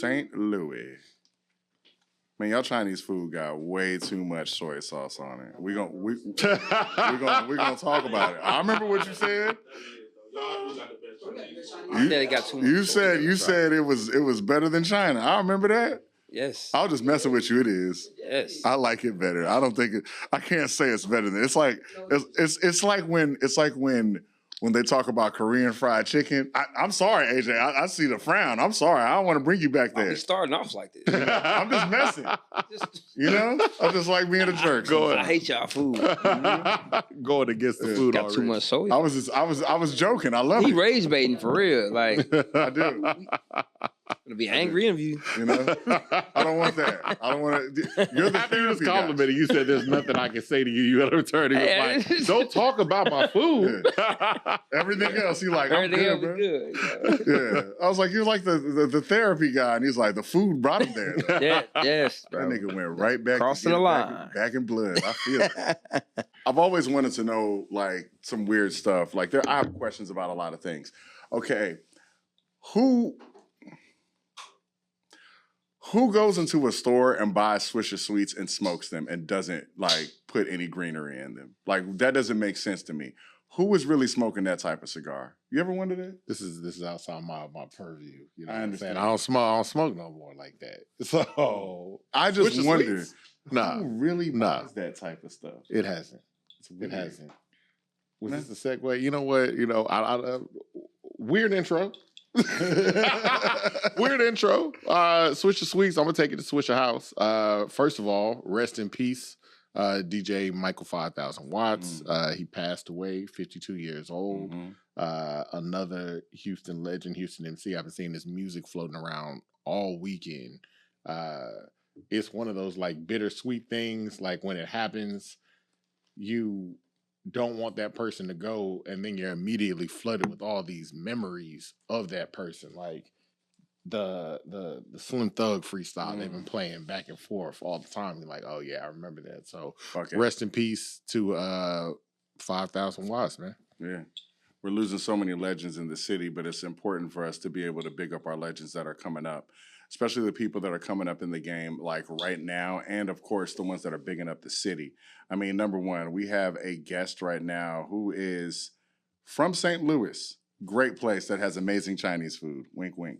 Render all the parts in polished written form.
St. Louis. Man, y'all Chinese food got way too much soy sauce on it. We're gonna talk about it. I remember what you said. You said it was better than China. I remember that. Yes. I was just messing with you. It is. Yes. I like it better. I don't think I can't say it's better than. It's like when they talk about Korean fried chicken. I'm sorry, AJ. I see the frown. I'm sorry. I don't want to bring you back there. We starting off like this. I'm just messing. I just like being a jerk. I hate y'all food. Going against the food. Got too much soy. I was joking. I love it. He rage baiting for real. Like I do. Gonna be angry of you. I don't want that. I don't want to. You're the after you was complimenting. You said there's nothing I can say to you. You got to return. He was like, don't talk about my food. Yeah. Everything else, you like. Everything I'm good, else bro. Yeah. I was like, you're like the therapy guy, and he's like, the food brought him there. Yes. That nigga went right back crossing the line, back in blood. I feel it. I've always wanted to know like some weird stuff. Like I have questions about a lot of things. Okay, who goes into a store and buys Swisher Sweets and smokes them and doesn't like put any greenery in them? Like that doesn't make sense to me. Who is really smoking that type of cigar? You ever wondered that? This is outside my purview. You know I understand. I don't smoke no more like that. So I just wonder. Nah, who really buys that type of stuff? It hasn't. It hasn't. Was this the segue? You know what? I weird intro. Weird intro. Swisher Sweets. I'm gonna take it to Swisher House. First of all, rest in peace, DJ Michael 5000 Watts. He passed away, 52 years old. Another Houston legend, Houston MC. I've been seeing his music floating around all weekend. It's one of those like bittersweet things. Like when it happens, you don't want that person to go, and then you're immediately flooded with all these memories of that person, like the Slim Thug freestyle they've been playing back and forth all the time. You're like, oh yeah, I remember that. So rest in peace to 5000 Watts, man. Yeah, we're losing so many legends in the city, but it's important for us to be able to big up our legends that are coming up, especially the people that are coming up in the game like right now, and of course the ones that are bigging up the city. I mean, number one, we have a guest right now who is from St. Louis, great place that has amazing Chinese food. Wink, wink.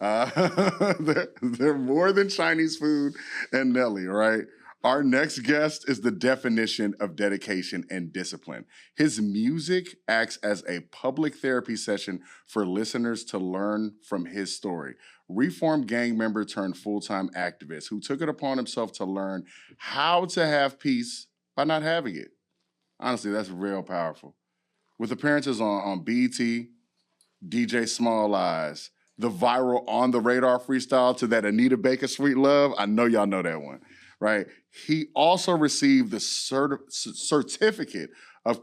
They're more than Chinese food and Nelly, right? Our next guest is the definition of dedication and discipline. His music acts as a public therapy session for listeners to learn from his story. Reformed gang member turned full-time activist who took it upon himself to learn how to have peace by not having it. Honestly, that's real powerful. With appearances on BET, DJ Small Eyes, the viral On the Radar freestyle to that Anita Baker Sweet Love, I know y'all know that one. Right. He also received the certificate of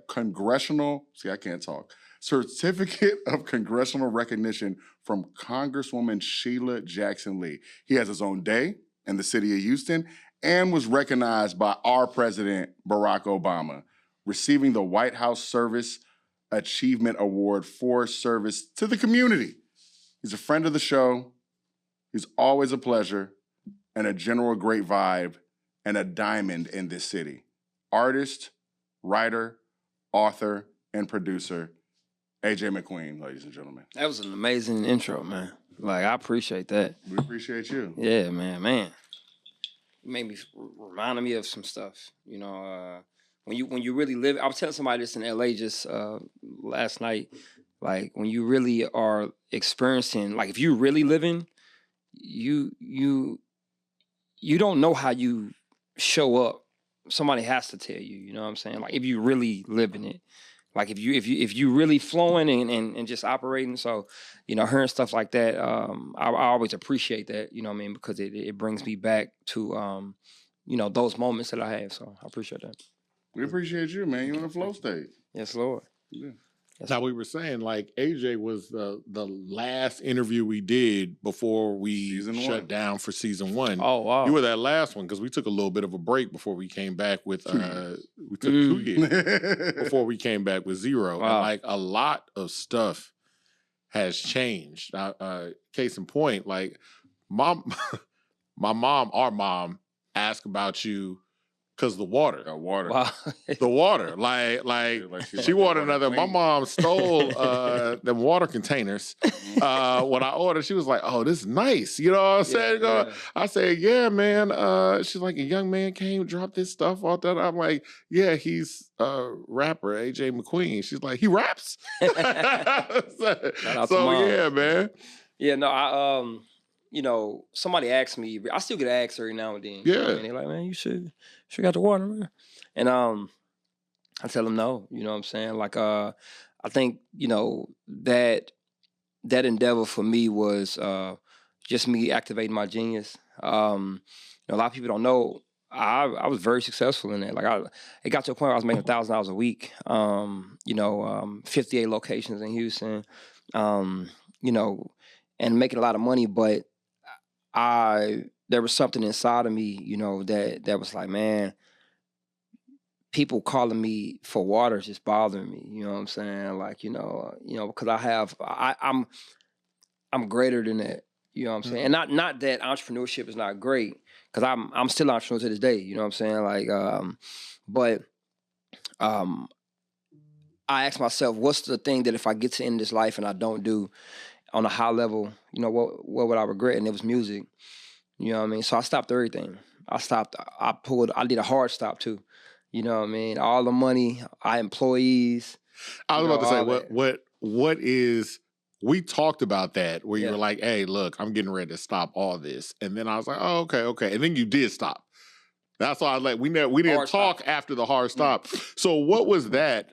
congressional. See, I can't talk. Certificate of congressional recognition from Congresswoman Sheila Jackson Lee. He has his own day in the city of Houston and was recognized by our president, Barack Obama, receiving the White House Service Achievement Award for service to the community. He's a friend of the show. He's always a pleasure. And a general great vibe, and a diamond in this city. Artist, writer, author, and producer, AJ McQueen, ladies and gentlemen. That was an amazing intro, man. Like, I appreciate that. We appreciate you. Yeah, man. It made me reminded me of some stuff. When you really live. I was telling somebody this in LA just last night. Like, when you really are experiencing, like, if you're really living, you don't know how you show up. Somebody has to tell you, you know what I'm saying? Like if you really live in it. Like if you really flowing and just operating. So, hearing stuff like that, I always appreciate that, you know what I mean? Because it brings me back to those moments that I have. So I appreciate that. We appreciate you, man. You're on the flow state. Yes, Lord. Yeah. Now we were saying like AJ was the last interview we did before we shut down for season 1. Oh wow! You were that last one because we took a little bit of a break before we came back with we took 2 years before we came back with Zero. Wow. And like a lot of stuff has changed. Case in point, like Mom, our mom asked about you because the water. Water. Wow. The water. Like she wanted another. My mom stole them water containers. When I ordered, she was like, "Oh, this is nice." You know what I'm saying? Yeah. I said, "Yeah, man." She's like, "A young man came, dropped this stuff off that." I'm like, "Yeah, he's a rapper, AJ McQueen." She's like, "He raps?" Shout out to Mom. Yeah, man. Yeah, no, you know, somebody asked me, I still get asked every now and then. You know what I mean? They're like, man, you should got the water, man. And I tell them no, you know what I'm saying? Like I think, you know, that endeavor for me was just me activating my genius. You know, a lot of people don't know I was very successful in that. Like it got to a point where I was making $1,000 a week. You know, 58 locations in Houston. You know, and making a lot of money, but there was something inside of me, you know, that was like, man, people calling me for water is just bothering me. You know what I'm saying? Like, you know, because I'm greater than that. You know what I'm saying? And not that entrepreneurship is not great, because I'm still an entrepreneur to this day. You know what I'm saying? Like, but I ask myself, what's the thing that if I get to end this life and I don't do on a high level, you know, what would I regret? And it was music. You know what I mean? So I stopped everything. I did a hard stop too. You know what I mean? All the money, employees. I was about to say, what is, we talked about that where you were like, hey, look, I'm getting ready to stop all this. And then I was like, oh, okay. And then you did stop. That's why I was like, we didn't talk after the hard stop. So what was that,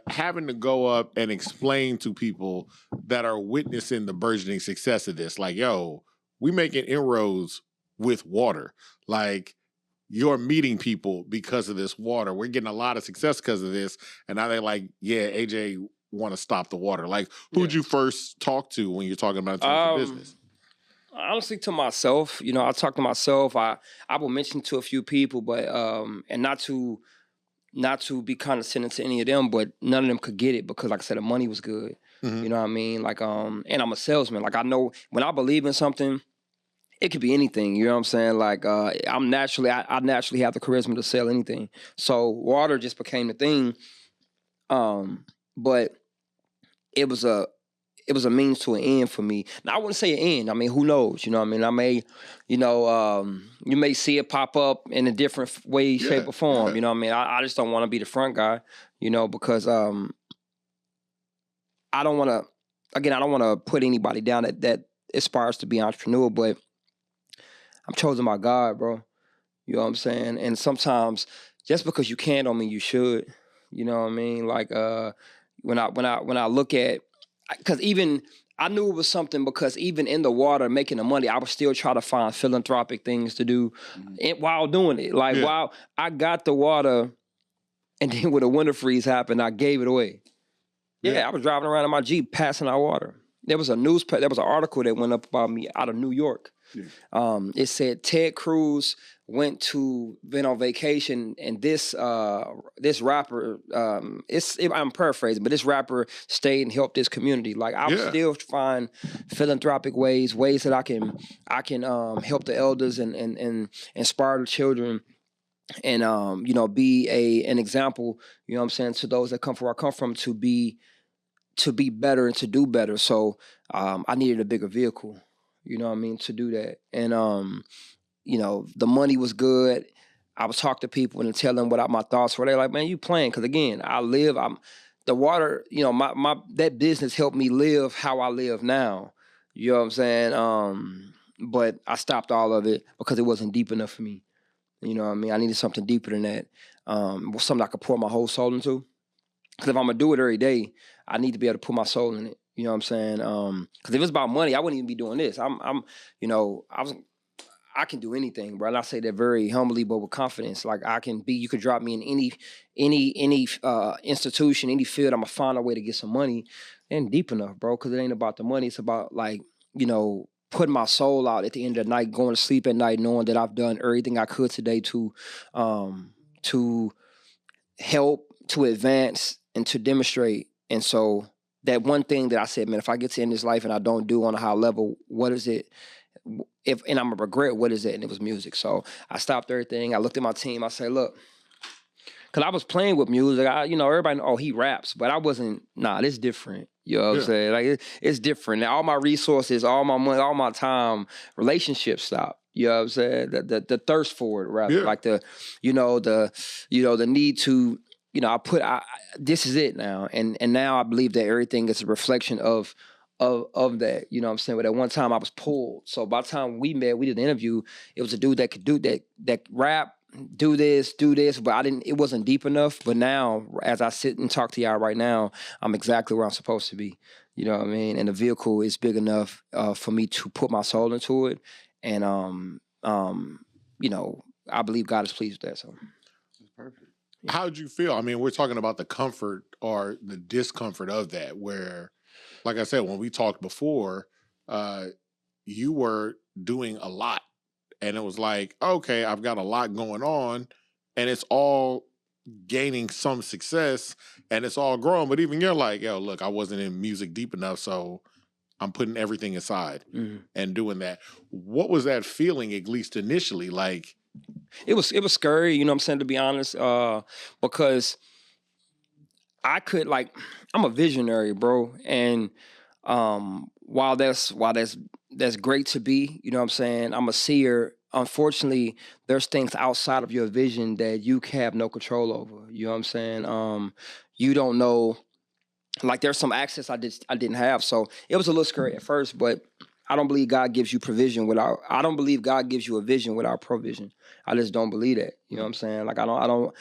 having to go up and explain to people that are witnessing the burgeoning success of this? Like, yo, we making inroads with water. Like, you're meeting people because of this water. We're getting a lot of success because of this. And now they're like, yeah, AJ want to stop the water. Like, who'd you first talk to when you're talking about in terms of business? Honestly, to myself. You know, I talk to myself. I will mention to a few people, but and not to be condescending to any of them, but none of them could get it because, like I said, the money was good. You know what I mean? Like, and I'm a salesman. Like, I know when I believe in something, it could be anything. You know what I'm saying? Like, I naturally have the charisma to sell anything. So water just became the thing. But it was a means to an end for me. Now, I wouldn't say an end. I mean, who knows? You know what I mean? I may, you know, you may see it pop up in a different way, shape, or form. You know what I mean? I just don't want to be the front guy, you know, because I don't want to put anybody down that aspires to be an entrepreneur, but I'm chosen by God, bro. You know what I'm saying? And sometimes just because you can don't mean you should. You know what I mean? Like, when I look at, because even I knew it was something, because even in the water making the money, I would still try to find philanthropic things to do while doing it. Like, while I got the water, and then when the winter freeze happened, I gave it away. I was driving around in my Jeep passing out water. There was an article that went up about me out of New York. It said Ted Cruz went on vacation, and this rapper, I'm paraphrasing, but this rapper stayed and helped this community. Like, I would still find philanthropic ways that I can help the elders and inspire the children, and you know, be an example, you know what I'm saying, to those that come from where I come from, to be better and to do better. So I needed a bigger vehicle, you know what I mean, to do that. And you know, the money was good. I would talk to people and tell them what my thoughts were. They're like, man, you playing. Because again, the water, you know, my that business helped me live how I live now. You know what I'm saying? But I stopped all of it because it wasn't deep enough for me. You know what I mean? I needed something deeper than that. Something I could pour my whole soul into. Because if I'm going to do it every day, I need to be able to put my soul in it. You know what I'm saying? Because if it's about money, I wouldn't even be doing this. I can do anything, bro. And I say that very humbly, but with confidence. Like, you could drop me in any institution, any field. I'm gonna find a way to get some money, and deep enough, bro. Because it ain't about the money. It's about, like, you know, putting my soul out at the end of the night, going to sleep at night, knowing that I've done everything I could today to help, to advance, and to demonstrate. And so that one thing that I said, man, if I get to end this life and I don't do on a high level, what is it? and I'm gonna regret, what is it? And it was music. So I stopped everything. I looked at my team. I said, look, because I was playing with music. Everybody, he raps, but I wasn't. Nah, this different. You know what I'm saying? Like it's different. Now, all my resources, all my money, all my time, relationships stopped. You know what I'm saying? The thirst for it, rather, like the need to. This is it now, and now I believe that everything is a reflection of that. You know what I'm saying? But at one time I was pulled. So by the time we met, we did the interview, it was a dude that could do that rap, do this, but it wasn't deep enough. But now, as I sit and talk to y'all right now, I'm exactly where I'm supposed to be. You know what I mean? And the vehicle is big enough for me to put my soul into it. And I believe God is pleased with that. So That's perfect. How'd you feel? I mean, we're talking about the comfort or the discomfort of that, where, like I said, when we talked before, you were doing a lot. And it was like, okay, I've got a lot going on, and it's all gaining some success, and it's all growing. But even you're like, yo, look, I wasn't in music deep enough, so I'm putting everything aside and doing that. What was that feeling, at least initially? Like, it was scary, you know what I'm saying, to be honest, because I could, I'm a visionary, bro, and while that's great to be, you know what I'm saying, I'm a seer. Unfortunately, there's things outside of your vision that you have no control over. You know what I'm saying? You don't know, there's some access I didn't have. So it was a little scary at first, but I don't believe God gives you provision I don't believe God gives you a vision without provision. I just don't believe that. You know what I'm saying? I don't,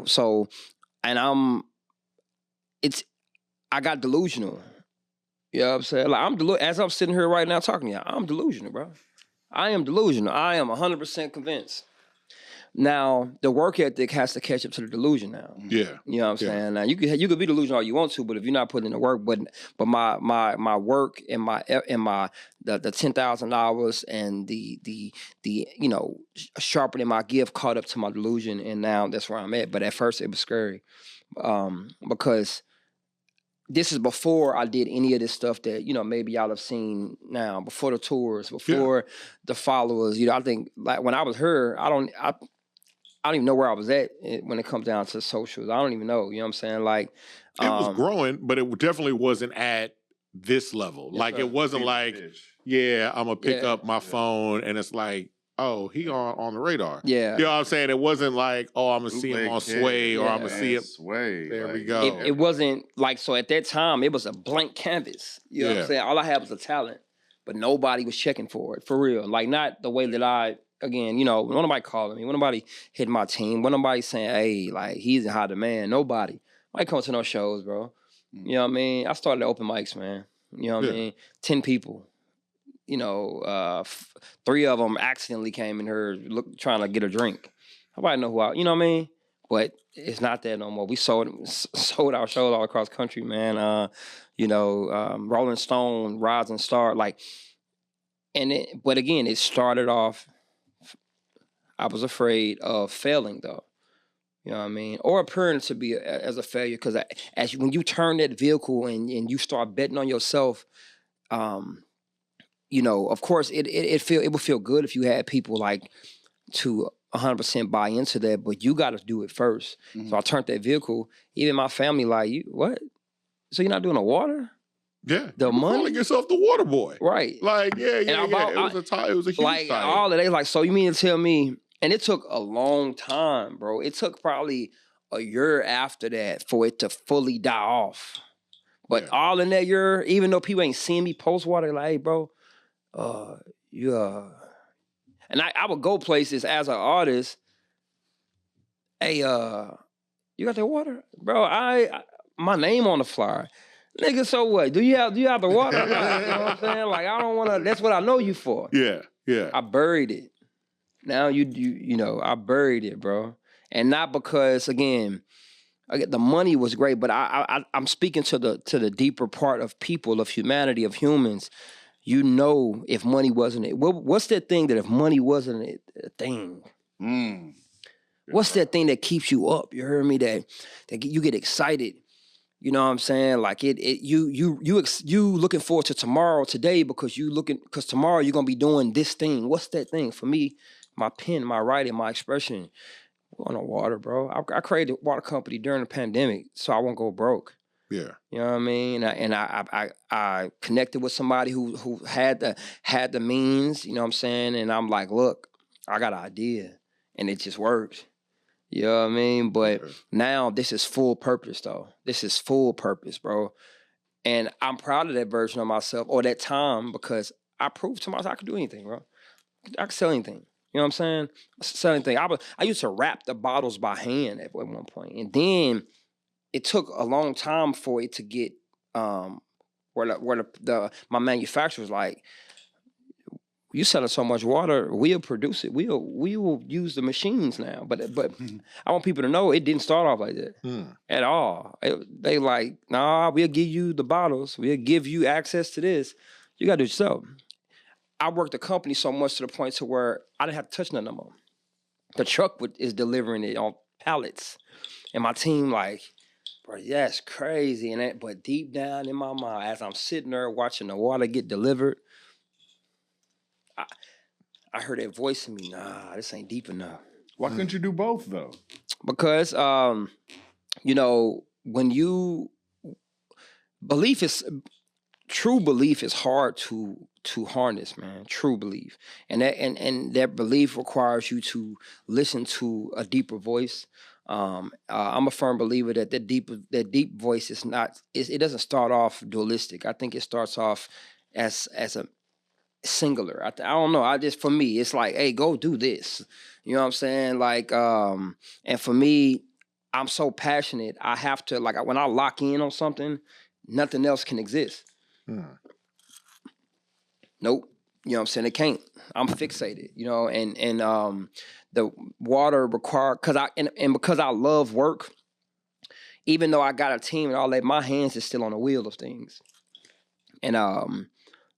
so, and I got delusional. You know what I'm saying? As I'm sitting here right now talking to you, I'm delusional, bro. I am delusional. I am 100% convinced. Now, the work ethic has to catch up to the delusion now. Yeah. You know what I'm saying? Now, you could be delusional all you want to, but if you're not putting in the work, but my work and the 10,000 hours and the sharpening my gift caught up to my delusion, and now that's where I'm at. But at first it was scary. Because this is before I did any of this stuff that, maybe y'all have seen now, before the tours, before the followers. I think when I was her, I don't even know where I was at when it comes down to socials. I don't even know. You know what I'm saying? It was growing, but it definitely wasn't at this level. It wasn't like, I'm going to pick up my phone and it's like, oh, he on the radar. Yeah. You know what I'm saying? It wasn't like, oh, I'm going to see him on Sway or I'm going to see him. Sway. There we go. It wasn't so at that time, it was a blank canvas. You know what I'm saying? All I had was a talent, but nobody was checking for it, for real. Not the way that again, when nobody calling me, when nobody hitting my team, when nobody saying, hey, he's in high demand, nobody. I come to no shows, bro. You know what I mean? I started open mics, man. You know what I mean? 10 people. 3 of them accidentally came in here trying to get a drink. Nobody know who you know what I mean? But it's not that no more. We sold our shows all across the country, man. Rolling Stone, Rising Star, but again, it started off, I was afraid of failing, though. You know what I mean? Or appearing to be as a failure, because when you turn that vehicle and you start betting on yourself, of course, it would feel good if you had people to 100% buy into that, but you got to do it first. So I turned that vehicle. Even my family, you what? So you're not doing the water? Yeah, the money. Calling yourself the water boy, right? It was a huge title. All of that. So you mean to tell me? And it took a long time, bro. It took probably a year after that for it to fully die off. But all in that year, even though people ain't seeing me post water, hey, bro, and I would go places as an artist. Hey, you got that water, bro? My name on the flyer, nigga. So what? Do you have the water? You know what I'm saying? I don't want to. That's what I know you for. Yeah. I buried it. Now I buried it, bro, and not because again, the money was great, but I'm speaking to the deeper part of people, of humanity, of humans. If money wasn't it, what's that thing that if money wasn't a thing? What's that thing that keeps you up? You heard me? That you get excited You know what I'm saying? Like you looking forward to tomorrow today because because tomorrow you're gonna be doing this thing. What's that thing? For me, my pen, my writing, my expression. On the water, bro. I created a water company during the pandemic so I won't go broke. Yeah. You know what I mean? And I connected with somebody who had the means, you know what I'm saying? And I'm like, look, I got an idea. And it just worked. You know what I mean? But now this is full purpose though. This is full purpose, bro. And I'm proud of that version of myself or that time because I proved to myself I could do anything, bro. I could sell anything. You know what I'm saying? Sell anything. I used to wrap the bottles by hand at one point. And then it took a long time for it to get where my manufacturer was like, you selling so much water, we'll produce it. We will use the machines now. But I want people to know it didn't start off like that at all. They like, nah, we'll give you the bottles. We'll give you access to this. You got to do it yourself. I worked the company so much to the point to where I didn't have to touch nothing no more. The truck is delivering it on pallets. And my team like, bro, that's crazy. But deep down in my mind, as I'm sitting there watching the water get delivered, I heard that voice in me, nah, this ain't deep enough. Why couldn't you do both though? Because, you know, when true belief is hard to harness, man. True belief. And that belief requires you to listen to a deeper voice. I'm a firm believer that that deep voice is not, it doesn't start off dualistic. I think it starts off as a singular. I don't know. For me, it's like, hey, go do this. You know what I'm saying? Like, and for me, I'm so passionate. I have to, like, when I lock in on something, nothing else can exist. Nope. You know what I'm saying? It can't. I'm fixated, you know, and the water required, because I love work, even though I got a team and all that, my hands is still on the wheel of things. And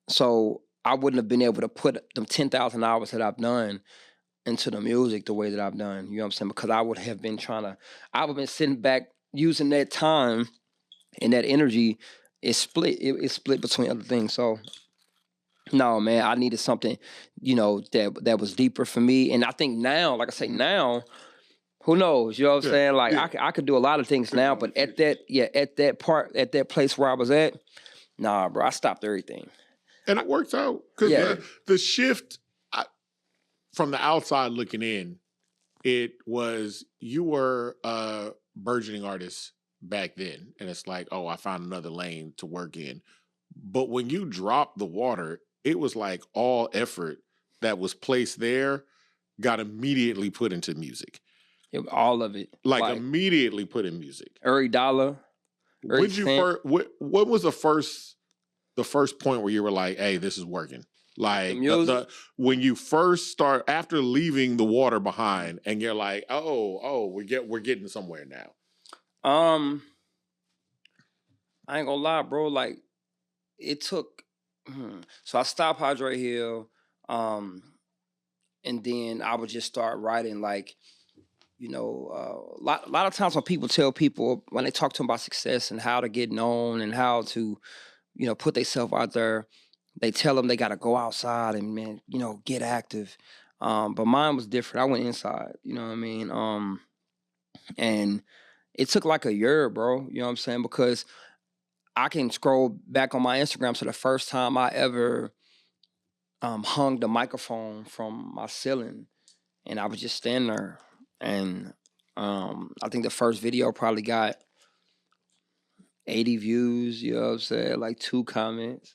so I wouldn't have been able to put them 10,000 hours that I've done into the music the way that I've done. You know what I'm saying? Because I would have been I would have been sitting back using that time and that energy is split. It's split between other things. So no, man, I needed something, you know, that was deeper for me. And I think now, like I say, now, who knows? You know what I'm saying? Like I could do a lot of things now, but at that place where I was at, nah, bro, I stopped everything. And it works out because the shift from the outside looking in, it was, you were a burgeoning artist back then, and it's like, oh, I found another lane to work in. But when you dropped the water, it was like all effort that was placed there got immediately put into music. All of it, like immediately put in music. Every dollar. What was the first point where you were like, hey, this is working? Like when you first start, after leaving the water behind, and you're like, oh, we're getting somewhere now. I ain't gonna lie, bro. Like, it took. So I stopped Hydrate Hill, and then I would just start writing. Like, you know, a lot of times when people tell people, when they talk to them about success and how to get known and how to, you know, put themselves out there, they tell them they got to go outside and, man, you know, get active. But mine was different. I went inside, you know what I mean? And it took like a year, bro. You know what I'm saying? Because I can scroll back on my Instagram to the first time I ever hung the microphone from my ceiling, and I was just standing there. And I think the first video probably got 80 views, you know what I'm saying? Like 2 comments,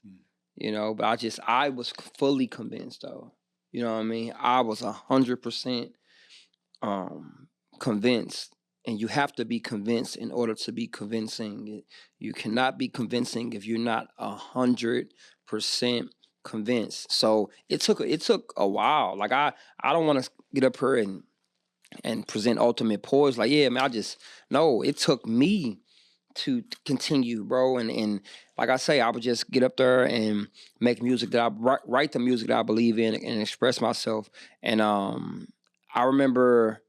you know, but I was fully convinced though. You know what I mean? I was 100% convinced. And you have to be convinced in order to be convincing. You cannot be convincing if you're not 100% convinced. So it took a while. Like I don't want to get up here and present ultimate poise. Like, yeah, man, it took me to continue, bro. And like I say, I would just get up there and make music that write the music that I believe in and express myself. And I remember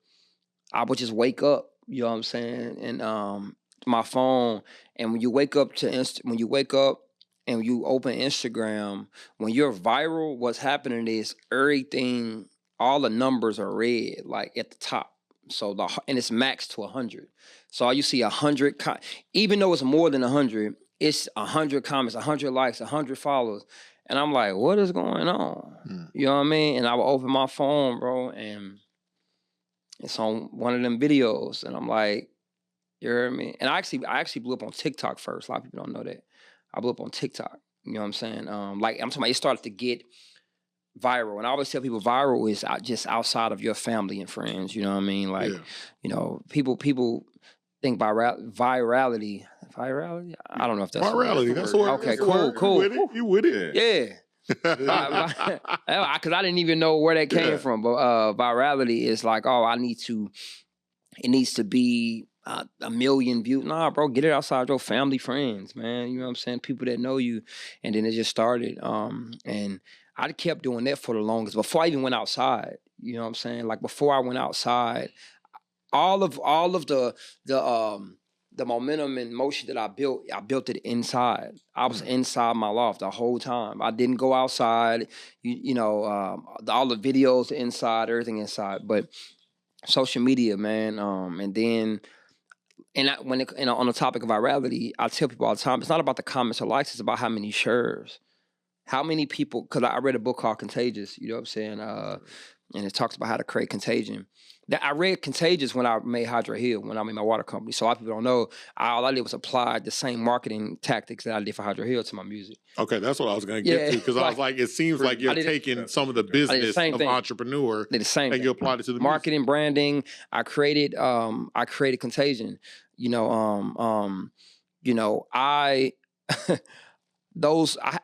I would just wake up, you know what I'm saying? And my phone, and when you wake up and you open Instagram, when you're viral, what's happening is everything, all the numbers are red, like at the top. So and it's maxed to 100. So all you see 100, even though it's more than 100, it's 100 comments, 100 likes, 100 followers. And I'm like, what is going on? You know what I mean? And I would open my phone, bro, and it's on one of them videos. And I'm like, you heard me? And I actually blew up on TikTok first. A lot of people don't know that. I blew up on TikTok. You know what I'm saying? Like I'm talking about, it started to get viral. And I always tell people viral is just outside of your family and friends. You know what I mean? Like, you know, people think virality. Virality? I don't know if that's virality. That's the word. Okay, cool. You with it? Yeah. Because I didn't even know where that came from. But virality is like, oh, it needs to be 1 million views. Nah, bro, get it outside your family, friends, man. You know what I'm saying? People that know you. And then it just started. And I kept doing that for the longest. Before I even went outside, you know what I'm saying? Like before I went outside, all of the momentum and motion that I built it inside. I was inside my loft the whole time. I didn't go outside. You know, all the videos inside, everything inside. But social media, man, and then. And on the topic of virality, I tell people all the time, it's not about the comments or likes, it's about how many shares. How many people, because I read a book called Contagious, you know what I'm saying? And it talks about how to create contagion. I read Contagious when I made Hydrate Hill, when I made my water company. So a lot of people don't know, all I did was apply the same marketing tactics that I did for Hydrate Hill to my music. Okay, that's what I was going to get to, because I was like, it seems like you're taking some of the business of entrepreneur and you applied it to the marketing, music. Branding. I created Contagion. You know, I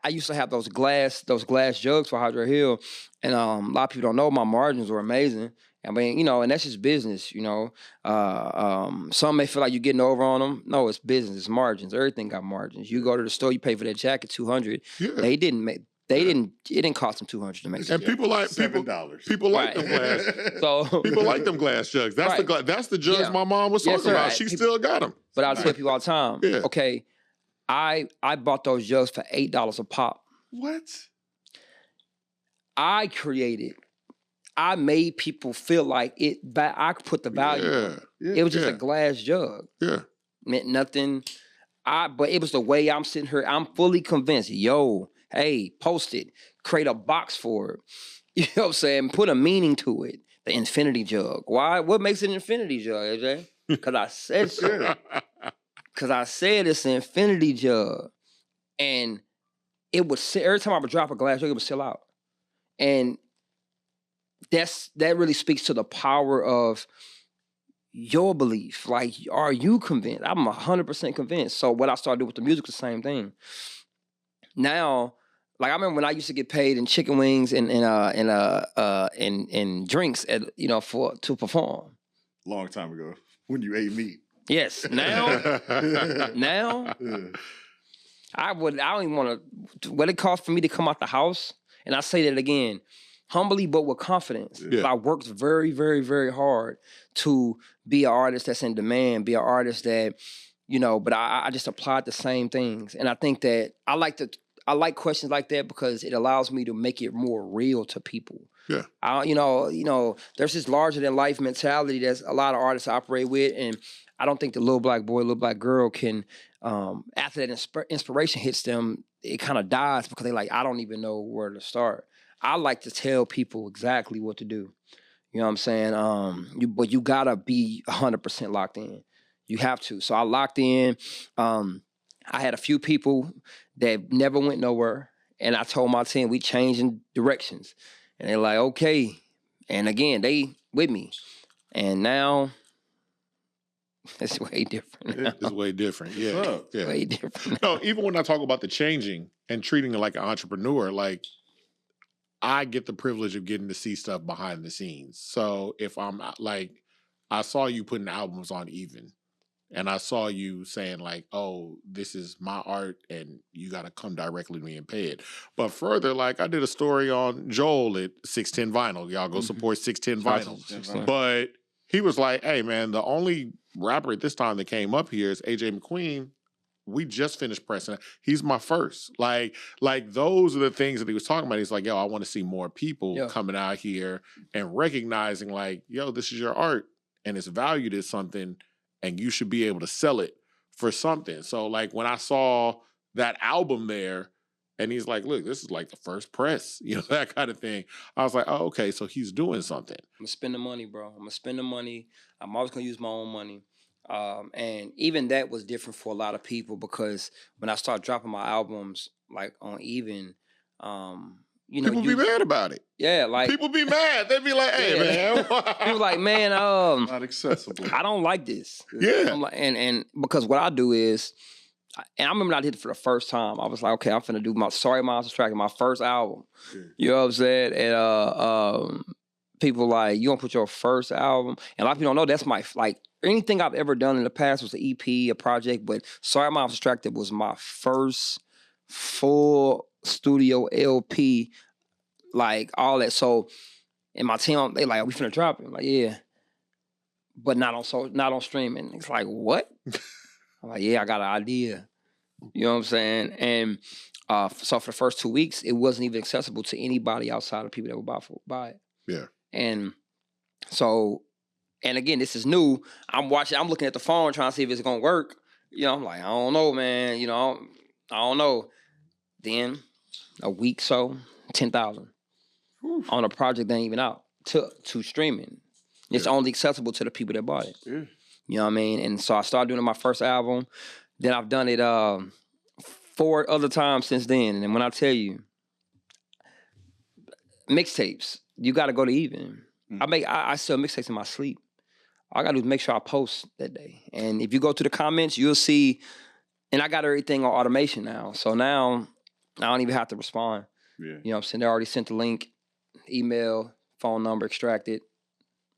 used to have those glass jugs for Hydrate Hill, and a lot of people don't know my margins were amazing. I mean, you know, and that's just business, you know. Some may feel like you're getting over on them. No, it's business, it's margins. Everything got margins. You go to the store, you pay for that jacket $200. Yeah. It didn't cost them $200 to make. And people like $7. People like them glass. So people like them glass jugs. That's the jugs my mom was talking about. She still got them. But I tell people all the time, okay, I bought those jugs for $8 a pop. What? I made people feel like I could put the value on it. It was just a glass jug. Yeah. Meant nothing. But it was the way I'm sitting here. I'm fully convinced. Yo, hey, post it. Create a box for it. You know what I'm saying? Put a meaning to it. The infinity jug. Why? What makes it an infinity jug, AJ? Because I said so. Because I said it's an infinity jug. And it would every time I would drop a glass jug, it would sell out. And that really speaks to the power of your belief. Like, are you convinced? I'm 100% convinced. So what I started doing with the music, the same thing. Now, like I remember when I used to get paid in chicken wings and drinks to perform. Long time ago, when you ate meat. Yes. Now, I don't even want to. What it cost for me to come out the house, and I say that again. Humbly, but with confidence. Yeah. I worked very, very, very hard to be an artist that's in demand, be an artist that, you know, but I just applied the same things. And I think that I like questions like that because it allows me to make it more real to people. Yeah. There's this larger than life mentality that a lot of artists operate with. And I don't think the little black boy, little black girl can, after that inspiration hits them, it kind of dies because they're like, I don't even know where to start. I like to tell people exactly what to do. You know what I'm saying? But you gotta be 100% locked in. You have to. So I locked in. I had a few people that never went nowhere. And I told my team, we changing directions. And they're like, okay. And again, they with me. And now it's way different. It's way different. Yeah. Way different. No, even when I talk about the changing and treating it like an entrepreneur, like, I get the privilege of getting to see stuff behind the scenes. So if I'm like, I saw you putting albums on Even, and I saw you saying like, oh, this is my art and you got to come directly to me and pay it. But further, like I did a story on Joel at 610 Vinyl. Y'all go support 610 Vinyl. But he was like, hey man, the only rapper at this time that came up here is AJ McQueen. We just finished pressing. He's my first. Like those are the things that he was talking about. He's like, yo, I want to see more people coming out here and recognizing like, yo, this is your art and it's valued as something and you should be able to sell it for something. So like when I saw that album there and he's like, look, this is like the first press, you know, that kind of thing. I was like, oh, okay, so he's doing something. I'm gonna spend the money, bro. I'm gonna spend the money. I'm always gonna use my own money. And even that was different for a lot of people, when I started dropping my albums like on Even, you know, people be mad about it. Yeah, like people be mad. They be like, "Hey, man," people like, "Man, not accessible. I don't like this." Yeah, I'm like, and because what I do is, and I remember when I did it for the first time. I was like, "Okay, I'm finna do my Sorry Mom's Distracted, my first album." Yeah. You know what I'm saying? And people like, "You gonna put your first album?" And a lot of people don't know that's my like. Anything I've ever done in the past was an EP, a project, but Sorry Mom's Distracted was my first full studio LP, like all that. So, and my team, they like, "We finna drop it." I'm like, yeah, but not on streaming. It's like, what? I'm like, yeah, I got an idea. You know what I'm saying? And so for the first 2 weeks, it wasn't even accessible to anybody outside of people that would buy it. Yeah. And so. And again, this is new. I'm looking at the phone trying to see if it's gonna work. You know, I'm like, I don't know, man. You know, I don't know. Then a week 10,000 on a project that ain't even out to streaming. It's only accessible to the people that bought it. Yeah. You know what I mean? And so I started doing my first album. Then I've done it 4 other times since then. And when I tell you, mixtapes, you got to go to Even. I sell mixtapes in my sleep. All I gotta do is make sure I post that day. And if you go to the comments, you'll see, and I got everything on automation now. So now I don't even have to respond. Yeah. You know what I'm saying? They already sent the link, email, phone number extracted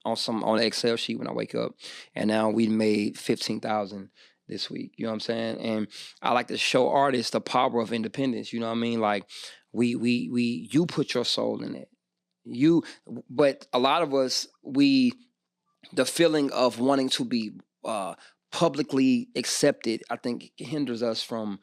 on an Excel sheet when I wake up. And now we made 15,000 this week. You know what I'm saying? And I like to show artists the power of independence. You know what I mean? Like you put your soul in it. But a lot of us, the feeling of wanting to be publicly accepted, I think, hinders us from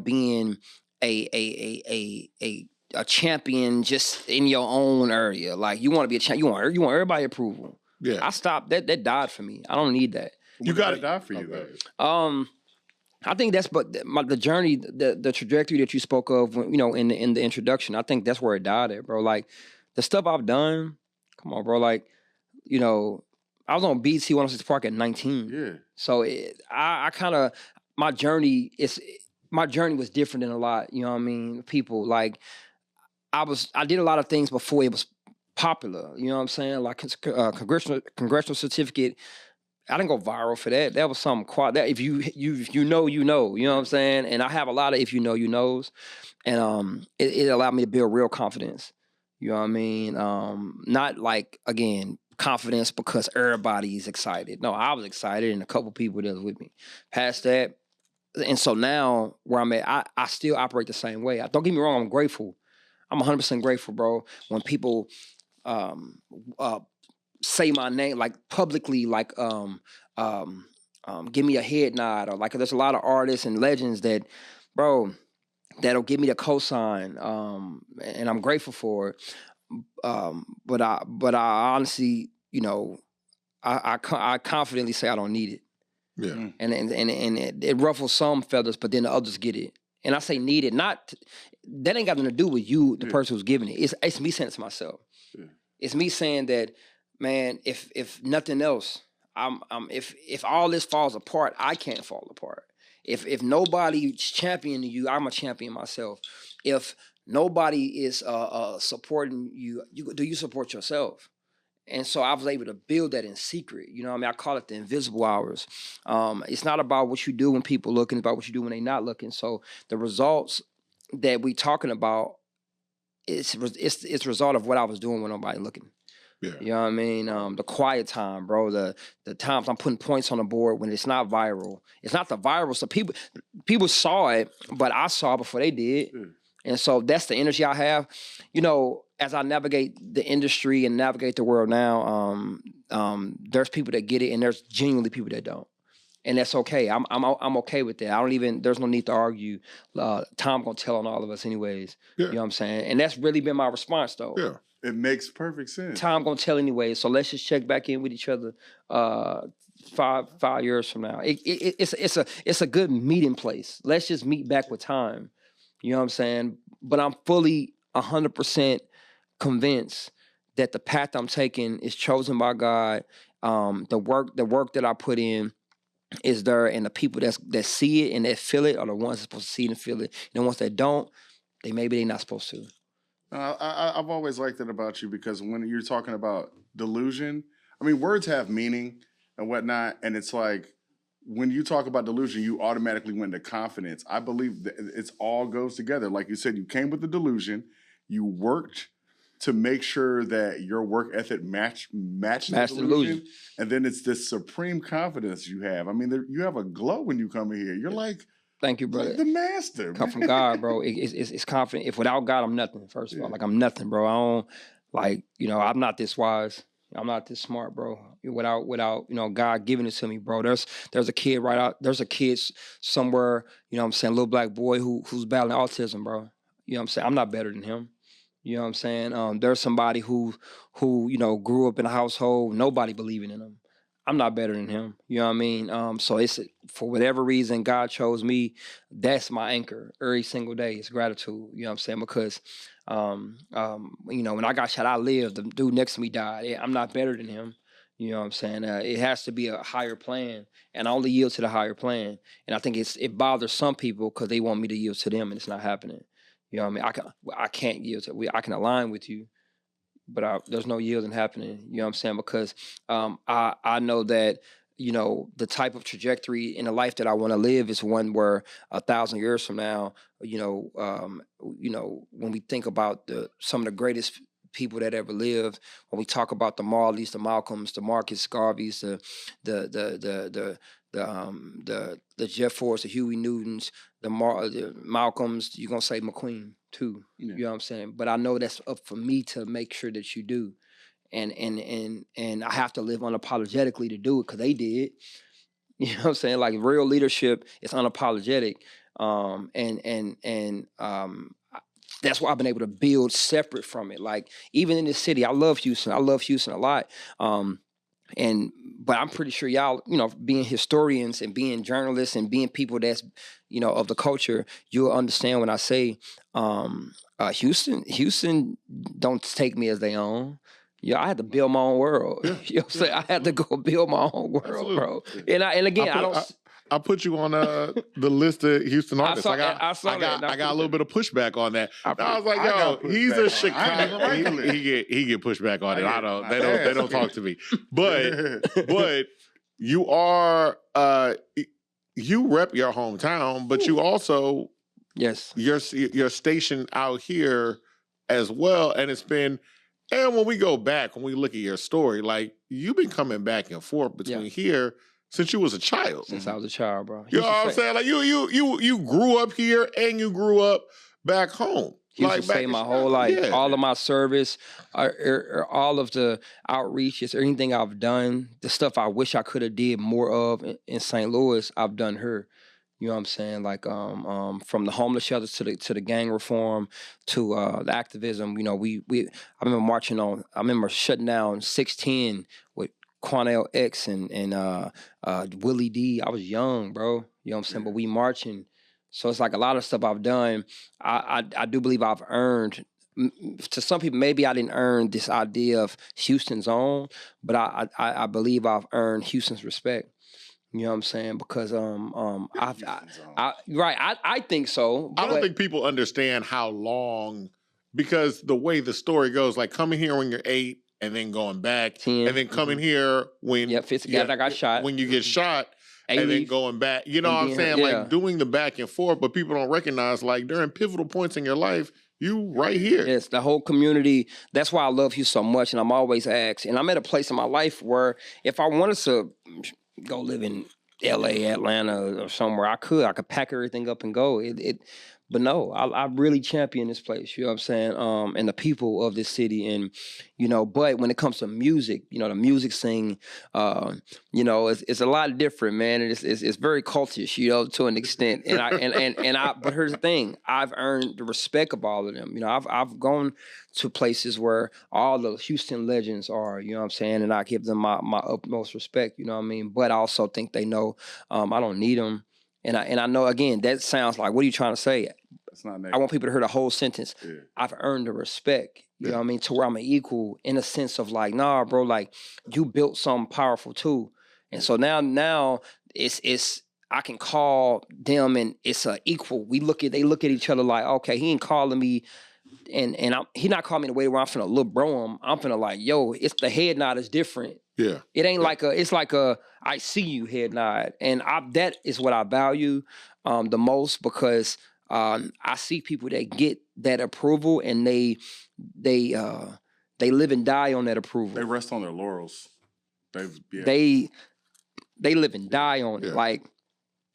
being a champion just in your own area. Like you want to be a champion, you want everybody approval. Yeah, I stopped that. That died for me. I don't need that. You got to die for you, though. I think that's the journey, the trajectory that you spoke of, you know, in the introduction. I think that's where it died at, bro. Like the stuff I've done. Come on, bro. Like, you know. I was on BT 106 Park at 19. Yeah. So I kind of my journey was different than a lot. You know what I mean? People like I did a lot of things before it was popular. You know what I'm saying? Like congressional certificate. I didn't go viral for that. That was something quite that if you know, you know. You know what I'm saying? And I have a lot of if you know, you knows, and it allowed me to build real confidence. You know what I mean? Not like again. Confidence because everybody's excited. No, I was excited and a couple people that was with me. Past that, and so now where I'm at, I still operate the same way. Don't get me wrong, I'm grateful. I'm 100% grateful, bro. When people say my name like publicly, like give me a head nod, or like there's a lot of artists and legends that, bro, that'll give me the cosign, and I'm grateful for it. But I honestly, you know, I confidently say I don't need it. Yeah. And it ruffles some feathers, but then the others get it. And I say need it, that ain't got nothing to do with you, the person who's giving it. It's me saying it to myself. Yeah. It's me saying that, man, if nothing else, if all this falls apart, I can't fall apart. If nobody's championing you, I'm a champion myself. If nobody is supporting you, do you support yourself? And so I was able to build that in secret. You know what I mean? I call it the invisible hours. It's not about what you do when people looking, it's about what you do when they're not looking. So the results that we talking about, it's a result of what I was doing when nobody looking. Yeah. You know what I mean? The quiet time, bro. The times I'm putting points on the board when it's not viral. It's not the viral. So people saw it, but I saw it before they did. Yeah. And so that's the energy I have. You know, as I navigate the industry and navigate the world now, there's people that get it, and there's genuinely people that don't. And that's okay. I'm okay with that. There's no need to argue. Tom gonna tell on all of us anyways. Yeah. You know what I'm saying? And that's really been my response though. Yeah. It makes perfect sense. Tom gonna tell anyways. So let's just check back in with each other 5 years from now. It's a good meeting place. Let's just meet back with time. You know what I'm saying? But I'm fully 100% convinced that the path I'm taking is chosen by God. The work that I put in is there, and the people that see it and that feel it are the ones that's supposed to see it and feel it. And the ones that don't, they're not supposed to. I've always liked it about you because when you're talking about delusion, I mean, words have meaning and whatnot, and it's like when you talk about delusion, you automatically went to confidence. I believe that it all goes together. Like you said, you came with the delusion, you worked to make sure that your work ethic matched the delusion, and then it's this supreme confidence you have. I mean, you have a glow when you come in here. You're like, thank you, brother. The master. Come from God, bro. It's confident. If without God, I'm nothing. First of all, like I'm nothing, bro. I don't I'm not this wise. I'm not this smart, bro. Without God giving it to me, bro. There's a kid there's a kid somewhere, a little black boy who's battling autism, bro. You know what I'm saying? I'm not better than him. You know what I'm saying? There's somebody who grew up in a household, nobody believing in him. I'm not better than him. You know what I mean? So it's, for whatever reason, God chose me. That's my anchor every single day. It's gratitude. You know what I'm saying? Because, when I got shot, I lived. The dude next to me died. I'm not better than him. You know what I'm saying? It has to be a higher plan, and I only yield to the higher plan. And I think it bothers some people because they want me to yield to them, and it's not happening. You know what I mean? I can't yield to. I can align with you, but there's no yielding happening. You know what I'm saying? Because I know that the type of trajectory in the life that I want to live is one where 1,000 years from now, when we think about some of the greatest people that ever lived, when we talk about the Marleys, the Malcolms, the Marcus Garveys, the Jeff Fords, the Huey Newtons, the Malcolms, you're gonna say McQueen too. Yeah. You know what I'm saying? But I know that's up for me to make sure that you do. And I have to live unapologetically to do it because they did. You know what I'm saying? Like real leadership is unapologetic. That's why I've been able to build separate from it. Like even in this city, I love Houston. I love Houston a lot. But I'm pretty sure y'all, being historians and being journalists and being people that's, of the culture, you'll understand when I say, Houston don't take me as they own. Yeah, I had to build my own world. Yeah. You know what I'm saying? I had to go build my own world, absolutely, bro. And again, I put you on the list of Houston artists. I got a little bit of pushback on that. I was like, yo, he's a Chicago. He get pushback on it. I don't. They don't talk to me. But you are you rep your hometown, but you also you're stationed out here as well, and it's been. And when we go back, when we look at your story, like you've been coming back and forth between here since you was a child. Since I was a child, bro. You know what I'm saying? Like you grew up here and you grew up back home. Like say my whole life, all of my service, all of the outreaches, anything I've done, the stuff I wish I could have did more of in St. Louis, I've done here. You know what I'm saying? Like from the homeless shelters to the gang reform to the activism. I remember shutting down 610 with Quanell X and Willie D. I was young, bro. You know what I'm saying? But we marching. So it's like a lot of stuff I've done. I do believe I've earned. To some people, maybe I didn't earn this idea of Houston's own, but I believe I've earned Houston's respect. You know what I'm saying? Because I think so. I don't think people understand how long, because the way the story goes, like coming here when you're 8 and then going back 10, and then coming here when I got shot. When you get shot and then going back. You know what I'm saying? Like doing the back and forth, but people don't recognize like during pivotal points in your life, you right here. Yes, the whole community. That's why I love you so much, and I'm always asked. And I'm at a place in my life where if I wanted to go live in LA, Atlanta, or somewhere, I could pack everything up and go. But no, I really champion this place, you know what I'm saying? And the people of this city. And, but when it comes to music, the music scene, it's a lot different, man. And it's very cultish, to an extent. And but here's the thing, I've earned the respect of all of them. I've gone to places where all the Houston legends are, you know what I'm saying? And I give them my utmost respect, you know what I mean? But I also think they know I don't need them. And I know, again, that sounds like, what are you trying to say? That's not negative. I want people to hear the whole sentence. Yeah. I've earned the respect, you know what I mean, to where I'm an equal, in a sense of like, nah, bro, like, you built something powerful too. And so now it's I can call them and it's a equal. They look at each other like, okay, he ain't calling me and he not calling me the way where I'm finna little bro him. I'm finna like, yo, it's the head nod is different. Yeah. It ain't it's like I see you head nod. And that is what I value the most, because I see people that get that approval and they live and die on that approval. They rest on their laurels. They live and die on it. Like,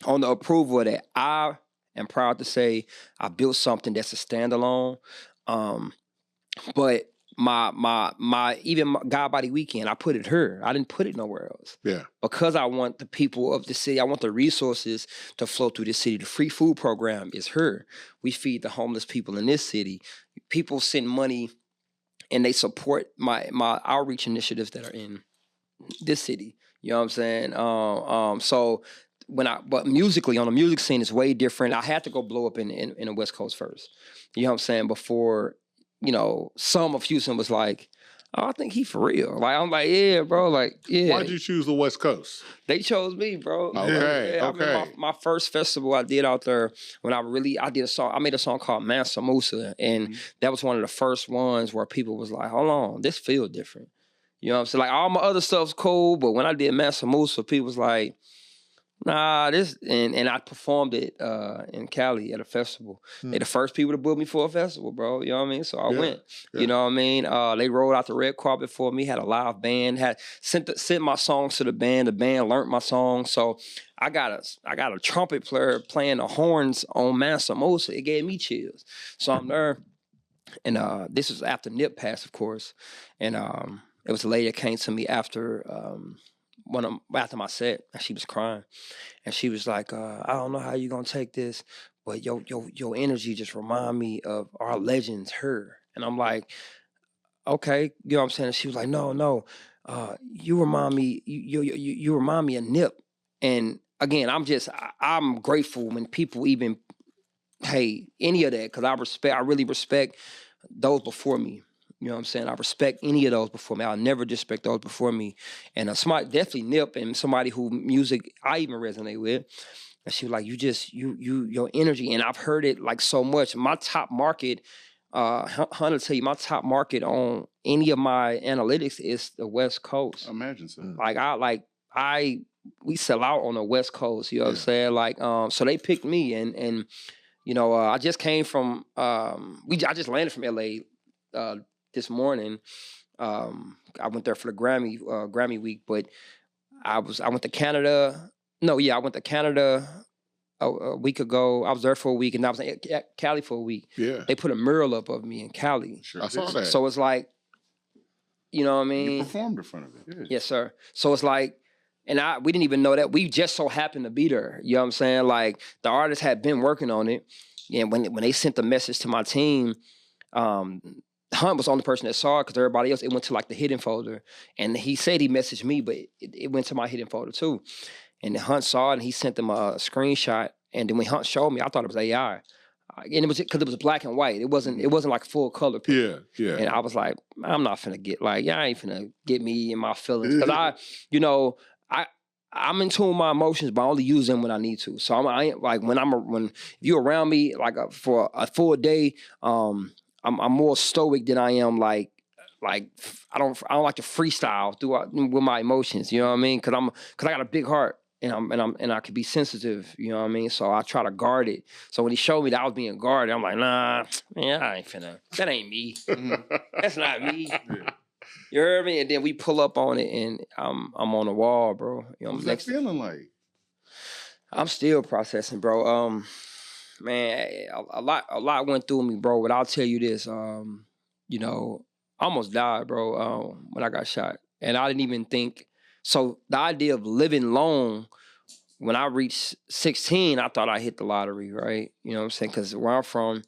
on the approval of that. I am proud to say I built something that's a standalone. But my even my Godbody Weekend, I put it here. I didn't put it nowhere else. Yeah. Because I want the people of the city, I want the resources to flow through this city. The free food program is here. We feed the homeless people in this city. People send money and they support my outreach initiatives that are in this city. You know what I'm saying? So but musically, on the music scene, it's way different. I had to go blow up in the West Coast first. You know what I'm saying? Before, some of Houston was like, oh, I think he for real. Like, I'm like, yeah, bro. Like, yeah. Why'd you choose the West Coast? They chose me, bro. Okay, yeah, okay. I mean, my first festival I did out there, when I did a song. I made a song called Mansa Musa, and that was one of the first ones where people was like, hold on, this feel different. You know what I'm saying? Like, all my other stuff's cool, but when I did Mansa Musa, people was like, nah, this, and I performed it in Cali at a festival. They the first people to book me for a festival, bro. You know what I mean? So I went. Yeah. You know what I mean? They rolled out the red carpet for me, had a live band, had sent my songs to the band. The band learned my songs. So I got a trumpet player playing the horns on Mansa Musa. It gave me chills. So I'm there. And this was after Nip passed, of course. And it was a lady that came to me after after my set, and she was crying, and she was like, I don't know how you're gonna take this, but your energy just remind me of our legends, her. And I'm like, okay, you know what I'm saying? And she was like, no, you remind me, you remind me of Nip. And again, I'm grateful when people even pay any of that, because I really respect those before me. You know what I'm saying? I respect any of those before me. I'll never disrespect those before me. And somebody, definitely Nip, and somebody who music I even resonate with. And she was like, your energy. And I've heard it like so much. My top market, Hunter tell you, my top market on any of my analytics is the West Coast. Imagine so. We sell out on the West Coast. You know what I'm saying? Like, so they picked me, and I just came from I just landed from LA this morning. I went there for the Grammy week, but I went to Canada. I went to Canada a week ago. I was there for a week, and I was in Cali for a week. Yeah, they put a mural up of me in Cali. Sure, I saw that. So it's like, you know what I mean? You performed in front of it. Yeah. Yes, sir. So it's like, and we didn't even know that. We just so happened to be there. You know what I'm saying? Like, the artist had been working on it, and when they sent the message to my team, Hunt was the only person that saw it, because everybody else, it went to like the hidden folder. And he said he messaged me, but it went to my hidden folder too. And Hunt saw it, and he sent them a screenshot. And then when Hunt showed me, I thought it was AI. And it was because it was black and white. It wasn't like full color picture. Yeah. And I was like, I'm not finna get, like, y'all ain't finna get me in my feelings. Because I'm in tune with my emotions, but I only use them when I need to. So I ain't like, when if you're around me like for a full day, I'm more stoic than I am like I don't like to freestyle with my emotions. You know what I mean? Because I got a big heart, and I could be sensitive. You know what I mean? So I try to guard it. So when he showed me that I was being guarded, I'm like, nah, man, I ain't finna. That ain't me. That's not me. You heard me? And then we pull up on it, and I'm on the wall, bro. What's that feeling like? I'm still processing, bro. man, a lot went through me, bro. But I'll tell you this, you know, I almost died, bro, when I got shot, and I didn't even think. So the idea of living long, when I reached 16, I thought I hit the lottery, right? You know what I'm saying? Because where I'm from,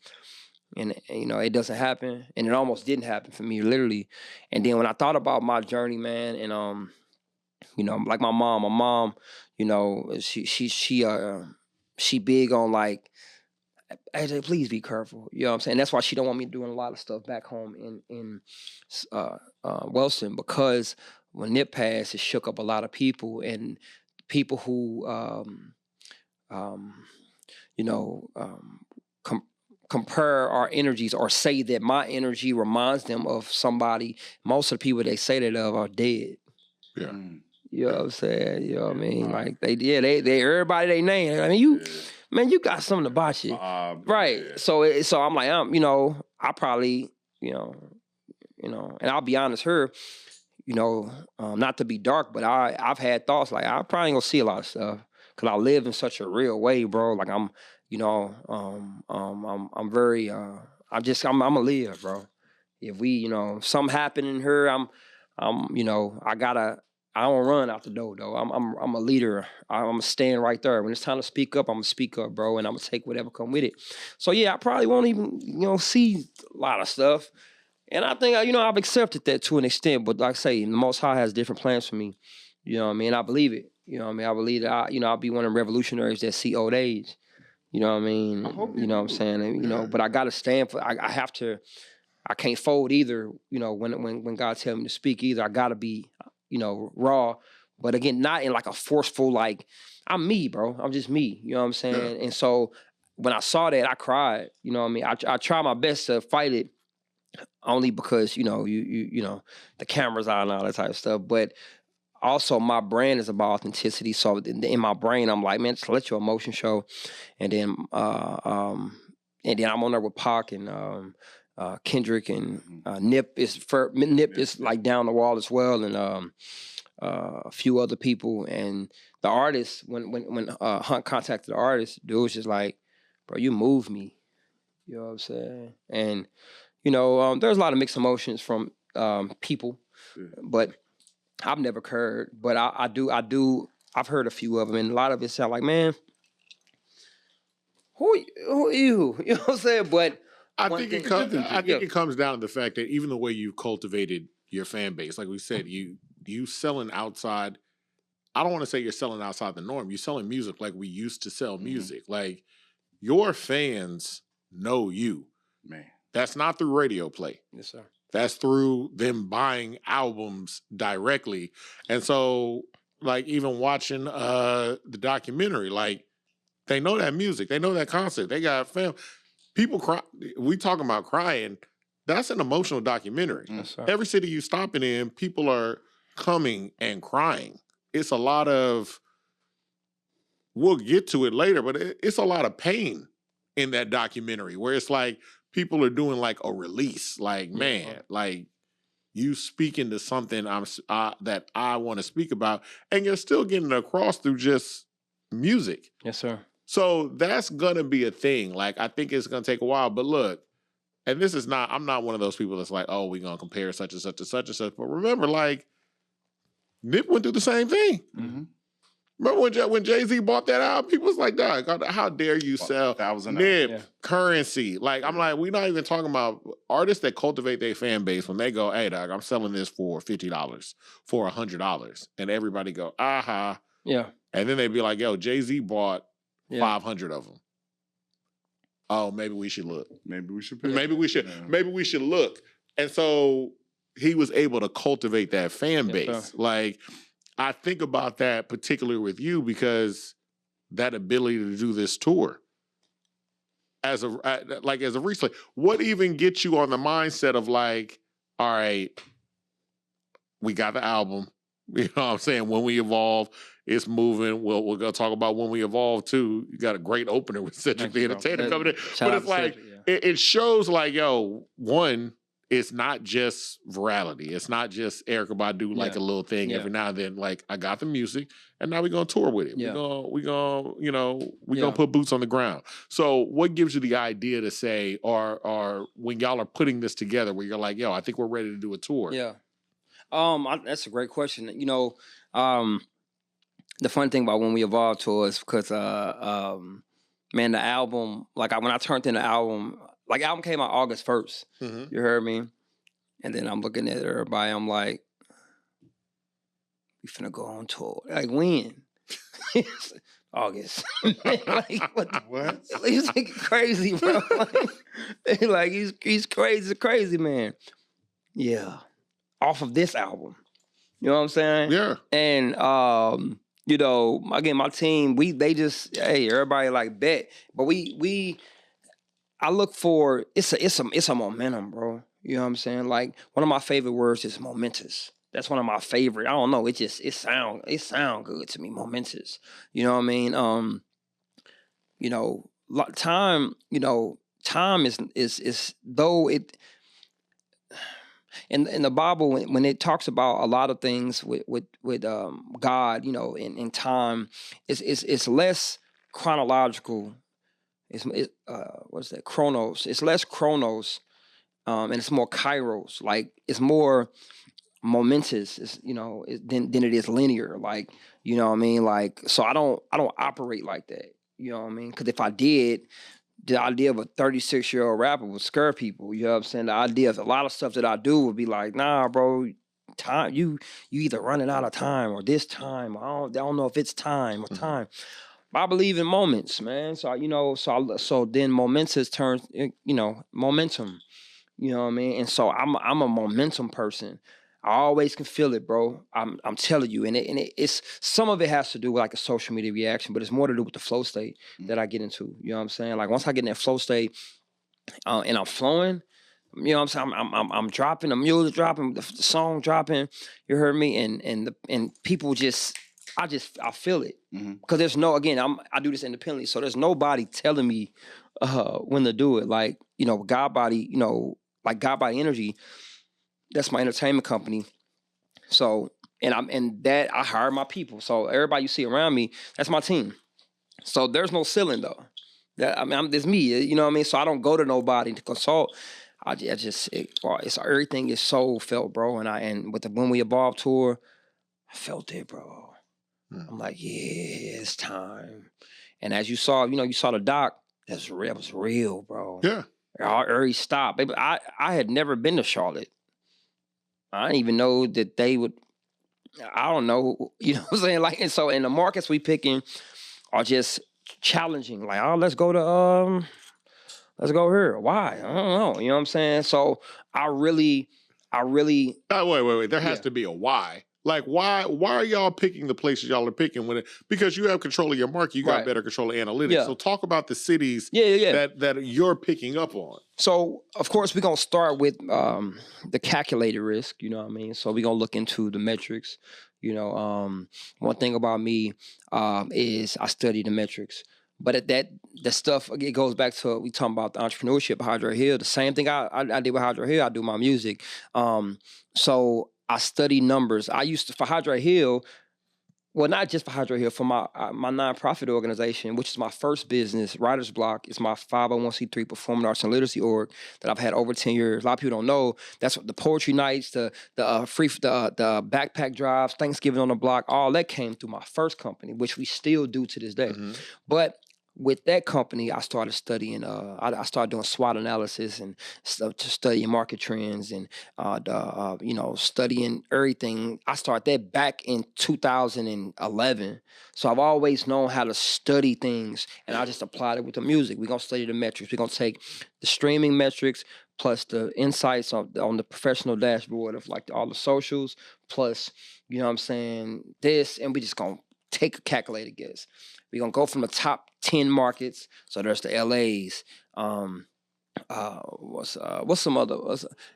and you know, it doesn't happen, and it almost didn't happen for me, literally. And then when I thought about my journey, man, and you know, like my mom, you know, she big on like, AJ, please be careful. You know what I'm saying? That's why she don't want me doing a lot of stuff back home in Wellston, because when Nip passed, it shook up a lot of people, and people who you know, compare our energies or say that my energy reminds them of somebody. Most of the people they say that of are dead. Yeah. You know what I'm saying? You know what I mean? Like they everybody they name. I mean, man, you got something about you, right? Yeah. So I'm like, you know, I probably, you know, and I'll be honest, you know, not to be dark, but I've had thoughts like I probably ain't gonna see a lot of stuff because I live in such a real way, bro. Like I'm, you know, I'm very, I'm a live, bro. If we, you know, something happened in her, you know, I don't run out the door though. I'm a leader. I'm gonna stand right there. When it's time to speak up, I'm gonna speak up, bro, and I'm gonna take whatever come with it. So yeah, I probably won't even, you know, see a lot of stuff. And I think, you know, I've accepted that to an extent, but like I say, the Most High has different plans for me. You know what I mean? I believe it. You know what I mean? I believe that I'll be one of the revolutionaries that see old age. You know what I mean? You know what I'm saying? And, you know, but I gotta stand for, I have to, I can't fold either, you know, when God tells me to speak either. I gotta be, you know, raw, but again, not in like a forceful, like, I'm me, bro. I'm just me. You know what I'm saying? Yeah. And so when I saw that, I cried. You know what I mean? I try my best to fight it, only because, you know, you know, the cameras on and all that type of stuff. But also my brand is about authenticity. So in my brain, I'm like, man, just let your emotion show. And then I'm on there with Pac and Kendrick and Nip is like down the wall as well, and a few other people. And the artist, when Hunt contacted the artist, dude was just like, bro, you move me. You know what I'm saying? And you know, there's a lot of mixed emotions from people, but I've never heard. But I do. I've heard a few of them, and a lot of it sound like, man, who are you? You know what I'm saying? But I think it comes down to the fact that even the way you've cultivated your fan base, like we said, you selling outside. I don't want to say you're selling outside the norm. You're selling music like we used to sell music. Like your fans know you, man. That's not through radio play. Yes, sir. That's through them buying albums directly. And so, like, even watching the documentary, like, they know that music. They know that concept. They got fam. People cry. We talking about crying. That's an emotional documentary. Yes, every city you stopping in, people are coming and crying. It's a lot of, we'll get to it later, but it's a lot of pain in that documentary where it's like, people are doing like a release, like, man, like you speaking to something that I want to speak about, and you're still getting it across through just music. Yes, sir. So that's gonna be a thing. Like, I think it's gonna take a while, but look, and this is not, I'm not one of those people that's like, oh, we're gonna compare such and such and such and such. But remember, like, Nip went through the same thing. Mm-hmm. Remember when Jay-Z bought that album? People was like, dog, how dare you sell Nip, Currency? Like, I'm like, we're not even talking about artists that cultivate their fan base when they go, hey, dog, I'm selling this for $50, for $100. And everybody go, aha. Yeah. And then they'd be like, yo, Jay-Z bought 500 of them. Oh, maybe we should look. Maybe we should look. And so he was able to cultivate that fan base. Yes, like, I think about that particularly with you because that ability to do this tour as a research, what even gets you on the mindset of like, all right, we got the album, you know what I'm saying? When We Evolve, it's moving. We're going to talk about When We Evolve too. You got a great opener with Cedric the Entertainer coming in. But it's like, it shows like, yo, one, it's not just virality. It's not just Erykah Badu like a little thing every now and then. Like, I got the music, and now we're gonna tour with it. Yeah. We're gonna put boots on the ground. So, what gives you the idea to say, or when y'all are putting this together, where you're like, yo, I think we're ready to do a tour? Yeah. That's a great question. You know, the fun thing about when we evolved tour is because, man, the album, like when I turned in the album, like album came out August 1st. Mm-hmm. You heard me? And then I'm looking at everybody. I'm like, we finna go on tour. Like, when? August. Like, what? He's like crazy, bro. Like, he's crazy, man. Yeah. Off of this album. You know what I'm saying? Yeah. And you know, again, my team, everybody like bet. But I look for it's a momentum, bro. You know what I'm saying? Like, one of my favorite words is momentous. That's one of my favorite. I don't know. It sound good to me. Momentous. You know what I mean? You know, time. You know, time is though it. In the Bible, when it talks about a lot of things with God, you know, in time, it's less chronological. What's that? Chronos. It's less chronos, and it's more kairos. Like, it's more momentous. It's, you know, than it is linear. Like, you know what I mean? Like, so I don't operate like that. You know what I mean? Because if I did, the idea of a 36-year-old rapper would scare people. You know what I'm saying? The idea of a lot of stuff that I do would be like, nah, bro, time, you either running out of time or this time. I don't know if it's time or time. But I believe in moments, man. So, you know, so then momentous turns, you know, momentum. You know what I mean? And so I'm a momentum person. I always can feel it, bro. I'm telling you, and it's some of it has to do with like a social media reaction, but it's more to do with the flow state that I get into. You know what I'm saying? Like, once I get in that flow state, and I'm flowing, you know what I'm saying? I'm dropping the music, dropping the song, dropping. You heard me, and people I feel it because there's no, again, I do this independently, so there's nobody telling me when to do it. Like, you know, Godbody, you know, like Godbody Energy. That's my entertainment company. So, and I hire my people. So everybody you see around me, that's my team. So there's no ceiling though. There's me, you know what I mean? So I don't go to nobody to consult. Everything is so felt, bro. And with the When We Evolve tour, I felt it, bro. I'm like, yeah, it's time. And as you saw, you know, you saw the doc, that was real, bro. Yeah. I already stopped. I had never been to Charlotte. I didn't even know that they would. I don't know, you know what I'm saying? Like, and so, in the markets we picking are just challenging. Like, oh, let's go here. Why? I don't know. You know what I'm saying? So I really. Wait. There has to be a why. Like, why are y'all picking the places y'all are picking because you have control of your market, you got better control of analytics. Yeah. So talk about the cities that you're picking up on. So, of course, we're going to start with the calculated risk, you know what I mean? So we're going to look into the metrics. You know, one thing about me is I study the metrics. But the stuff, it goes back to, we talking about the entrepreneurship, Hydrate Hill. The same thing I did with Hydrate Hill, I do my music. So I study numbers. I used to, for Hydrate Hill, well, not just for Hydrate Hill, for my nonprofit organization, which is my first business, Writer's Block. It's my 501c3 performing arts and literacy org that I've had over 10 years. A lot of people don't know. That's what the poetry nights, the backpack drives, Thanksgiving on the block, all that came through my first company, which we still do to this day. But with that company, I started studying. I started doing SWOT analysis and stuff to study market trends and you know, studying everything. I started that back in 2011. So I've always known how to study things, and I just applied it with the music. We're gonna study the metrics. We're gonna take the streaming metrics plus the insights on the professional dashboard of like all the socials, plus, you know what I'm saying, this, and we just gonna take a calculated guess. We're going to go from the top 10 markets. So there's the LAs, what's some other,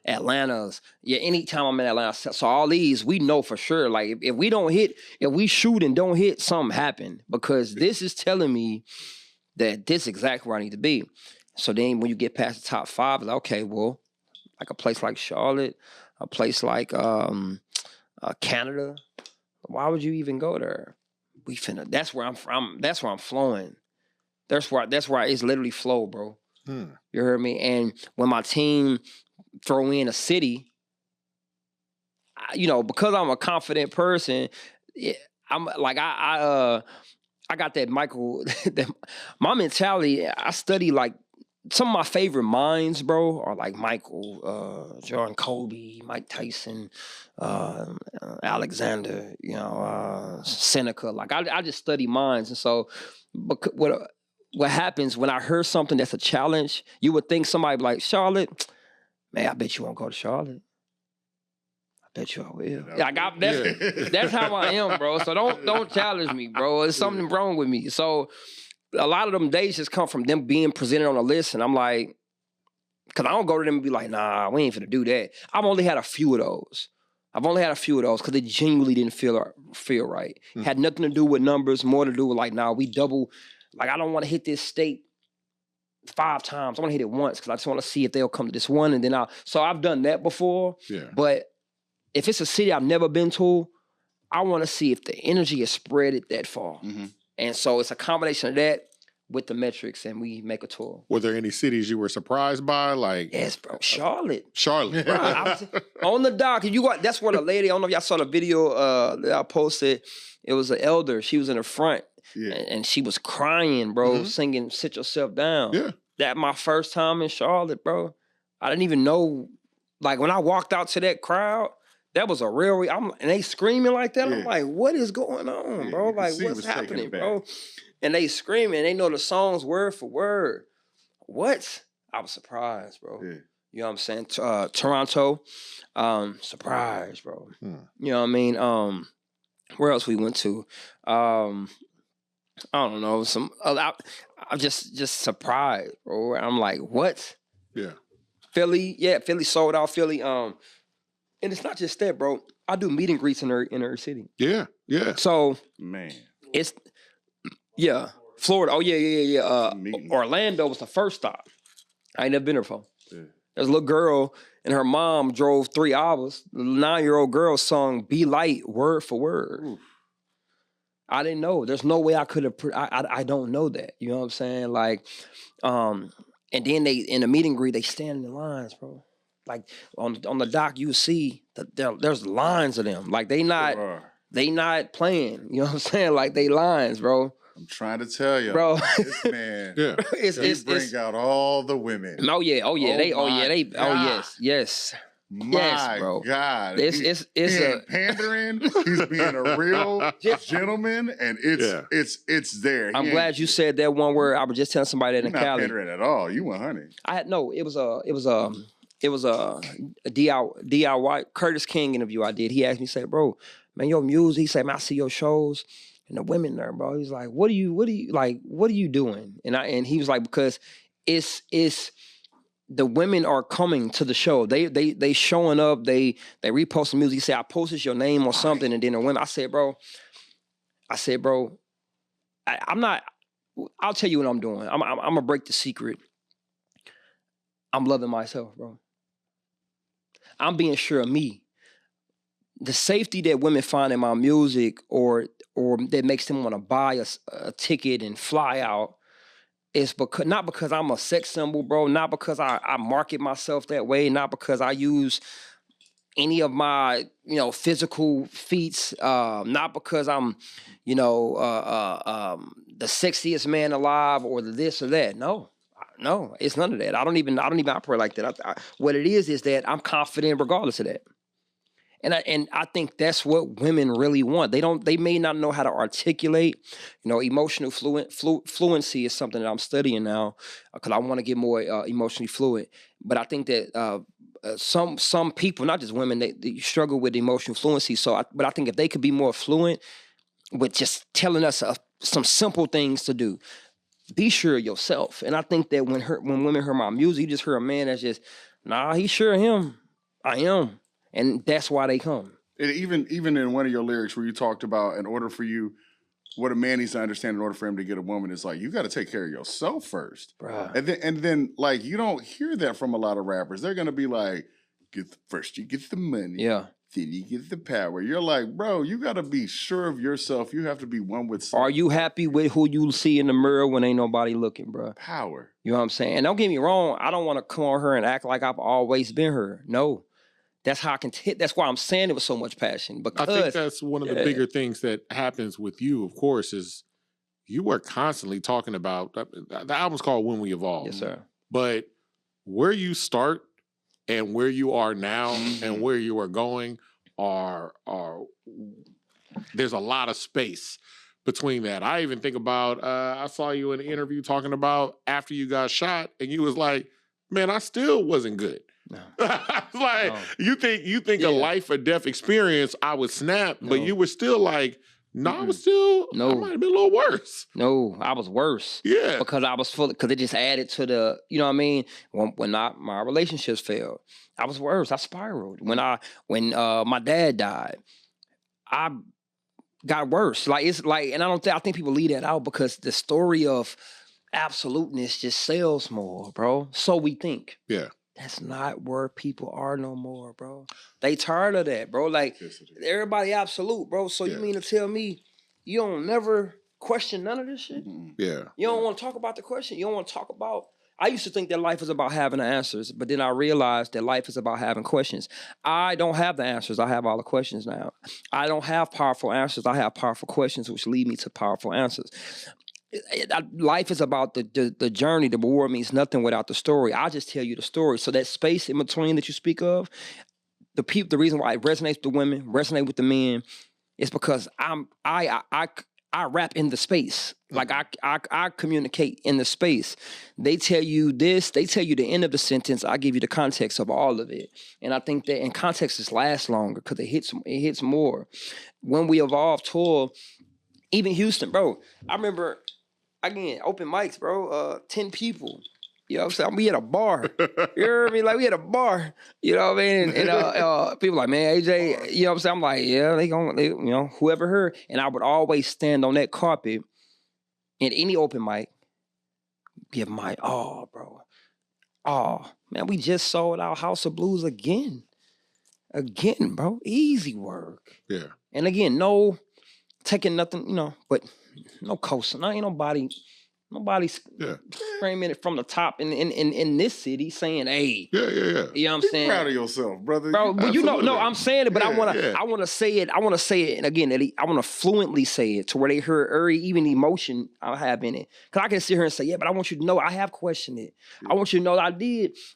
Atlanta's. Yeah, anytime I'm in Atlanta. So all these, we know for sure. Like, if we shoot and don't hit, something happened. Because this is telling me that this is exactly where I need to be. So then when you get past the top 5, it's like, okay, well, like a place like Charlotte, a place like Canada. Why would you even go there? That's where I'm from. That's where I'm flowing. That's where it's literally flow, bro. You heard me? And when my team throw in a city, because I'm a confident person, I'm like I got that my mentality. I study like some of my favorite minds, bro, are like Michael, Jordan, Kobe, Mike Tyson, Alexander, Seneca. Like I just study minds, and so what happens when I hear something that's a challenge? You would think somebody be like, Charlotte, man, I bet you won't go to Charlotte. I bet you I will. That's how I am, bro. So don't challenge me, bro. There's something wrong with me. So a lot of them days just come from them being presented on a list, and I'm like, because I don't go to them and be like, nah, we ain't finna do that. I've only had a few of those. Because they genuinely didn't feel right. Had nothing to do with numbers, more to do with like, nah, we double. Like, I don't want to hit this state 5 times. I want to hit it once because I just want to see if they'll come to this one, and then So I've done that before. Yeah. But if it's a city I've never been to, I want to see if the energy is spread it that far. And so it's a combination of that with the metrics, and we make a tour. Were there any cities you were surprised by? Like, yes, bro. Charlotte. Charlotte. Bro, I was on the dock. That's what a lady, I don't know if y'all saw the video that I posted. It was an elder. She was in the front. Yeah. And she was crying, bro, singing Sit Yourself Down. Yeah. That my first time in Charlotte, bro. I didn't even know. Like, when I walked out to that crowd, that was a real, and they screaming like that. Yeah. I'm like, what is going on, bro? Like, what's happening, bro? And they screaming. They know the songs word for word. What? I was surprised, bro. Yeah. You know what I'm saying? Toronto, surprised, bro. You know what I mean? Where else we went to? I don't know. I'm just surprised, bro. I'm like, what? Yeah. Philly sold out. Philly, and it's not just that, bro. I do meet and greets in her city. Yeah, yeah. So, man, it's Florida. Oh yeah. Orlando was the first stop. I ain't never been there before. Yeah. There's a little girl and her mom drove 3 hours. The 9-year-old girl sung "Be Light" word for word. Oof. I didn't know. There's no way I could have. I don't know that. You know what I'm saying? Like, and then they in the meet and greet, they stand in the lines, bro. Like on the dock, you see that there's lines of them. Like they not playing. You know what I'm saying? Like they lines, bro. I'm trying to tell you, bro. This man, it's bring out all the women. Yes. My bro. God, it's pandering. He's being a real gentleman, and it's there. I'm glad you said that one word. I was just telling somebody that in Cali. You're not pandering at all. You 100. It was a DIY Curtis King interview I did. He asked me, say, bro, man, your music. He said, man, I see your shows and the women there, bro. He's like, what are you doing? And he was like, because it's the women are coming to the show. They showing up. They reposting music. He said, I posted your name or something, and then the women. I said, bro, I'm not. I'll tell you what I'm doing. I'm gonna break the secret. I'm loving myself, bro. I'm being sure of me. The safety that women find in my music, or that makes them want to buy a ticket and fly out. It's not because I'm a sex symbol, bro. Not because I market myself that way. Not because I use any of my, physical feats. Not because I'm, the sexiest man alive or the this or that. No, it's none of that. I don't even operate like that. What it is that I'm confident regardless of that. And I think that's what women really want. They may not know how to articulate. Emotional fluency is something that I'm studying now because I want to get more emotionally fluent. But I think that some people, not just women, they struggle with emotional fluency. But I think if they could be more fluent with just telling us some simple things to do, be sure of yourself. And I think that when women hear my music, you just hear a man that's just, nah, he's sure of him. I am. And that's why they come. And even in one of your lyrics where you talked about, in order for you what a man needs to understand in order for him to get a woman is like, you got to take care of yourself first. Bruh. And then like, you don't hear that from a lot of rappers. They're going to be like, first you get the money. Yeah. Then you get the power. You're like, bro, you got to be sure of yourself. You have to be one with self. Are you happy with who you see in the mirror when ain't nobody looking, bro? Power. You know what I'm saying? And don't get me wrong, I don't want to come on her and act like I've always been her. No. That's how I can that's why I'm saying it with so much passion. Because I think that's one of the bigger things that happens with you, of course, is you are constantly talking about, the album's called When We Evolve. Yes, sir. But where you start and where you are now and where you are going are there's a lot of space between that. I even think about, I saw you in an interview talking about after you got shot and you was like, man, I still wasn't good. No. Like, you think a life or death experience, I would snap, but you were still like, no, I was still, I might have been a little worse. No, I was worse. Yeah. Because I was because it just added to the, you know what I mean? When my relationships failed, I was worse. I spiraled. When my dad died, I got worse. Like, it's like, and I think people leave that out because the story of absoluteness just sells more, bro. So we think. Yeah. That's not where people are no more, bro. They tired of that, bro. Like, everybody absolute, bro. So you mean to tell me you don't never question none of this shit? Yeah. You don't want to talk about the question? You don't want to talk about... I used to think that life is about having the answers, but then I realized that life is about having questions. I don't have the answers. I have all the questions now. I don't have powerful answers. I have powerful questions, which lead me to powerful answers. Life is about the journey. The reward means nothing without the story. I just tell you the story. So that space in between that you speak of, the reason why it resonates with the women, resonates with the men, is because I rap in the space. Like I communicate in the space. They tell you this, they tell you the end of the sentence. I give you the context of all of it. And I think that in context just lasts longer because it hits more. When We Evolve tour, even Houston, bro, I remember, again, open mics, bro, 10 people. You know what I'm saying? We at a bar. You hear me? Like, we at a bar. You know what I mean? And people like, man, AJ, you know what I'm saying? I'm like, yeah, they whoever heard. And I would always stand on that carpet in any open mic, give my all, bro. Oh, man, we just sold our House of Blues again. Again, bro. Easy work. Yeah. And again, no taking nothing, but no coasting. Ain't nobody's screaming it from the top in this city saying, hey. Yeah. You know what I'm saying? Be proud of yourself, brother. Bro, but no, I'm saying it, but I wanna say it. I wanna say it, and again, I wanna fluently say it to where they hear even emotion I have in it. Cause I can sit here and say, yeah, but I want you to know I have questioned it. I want you to know that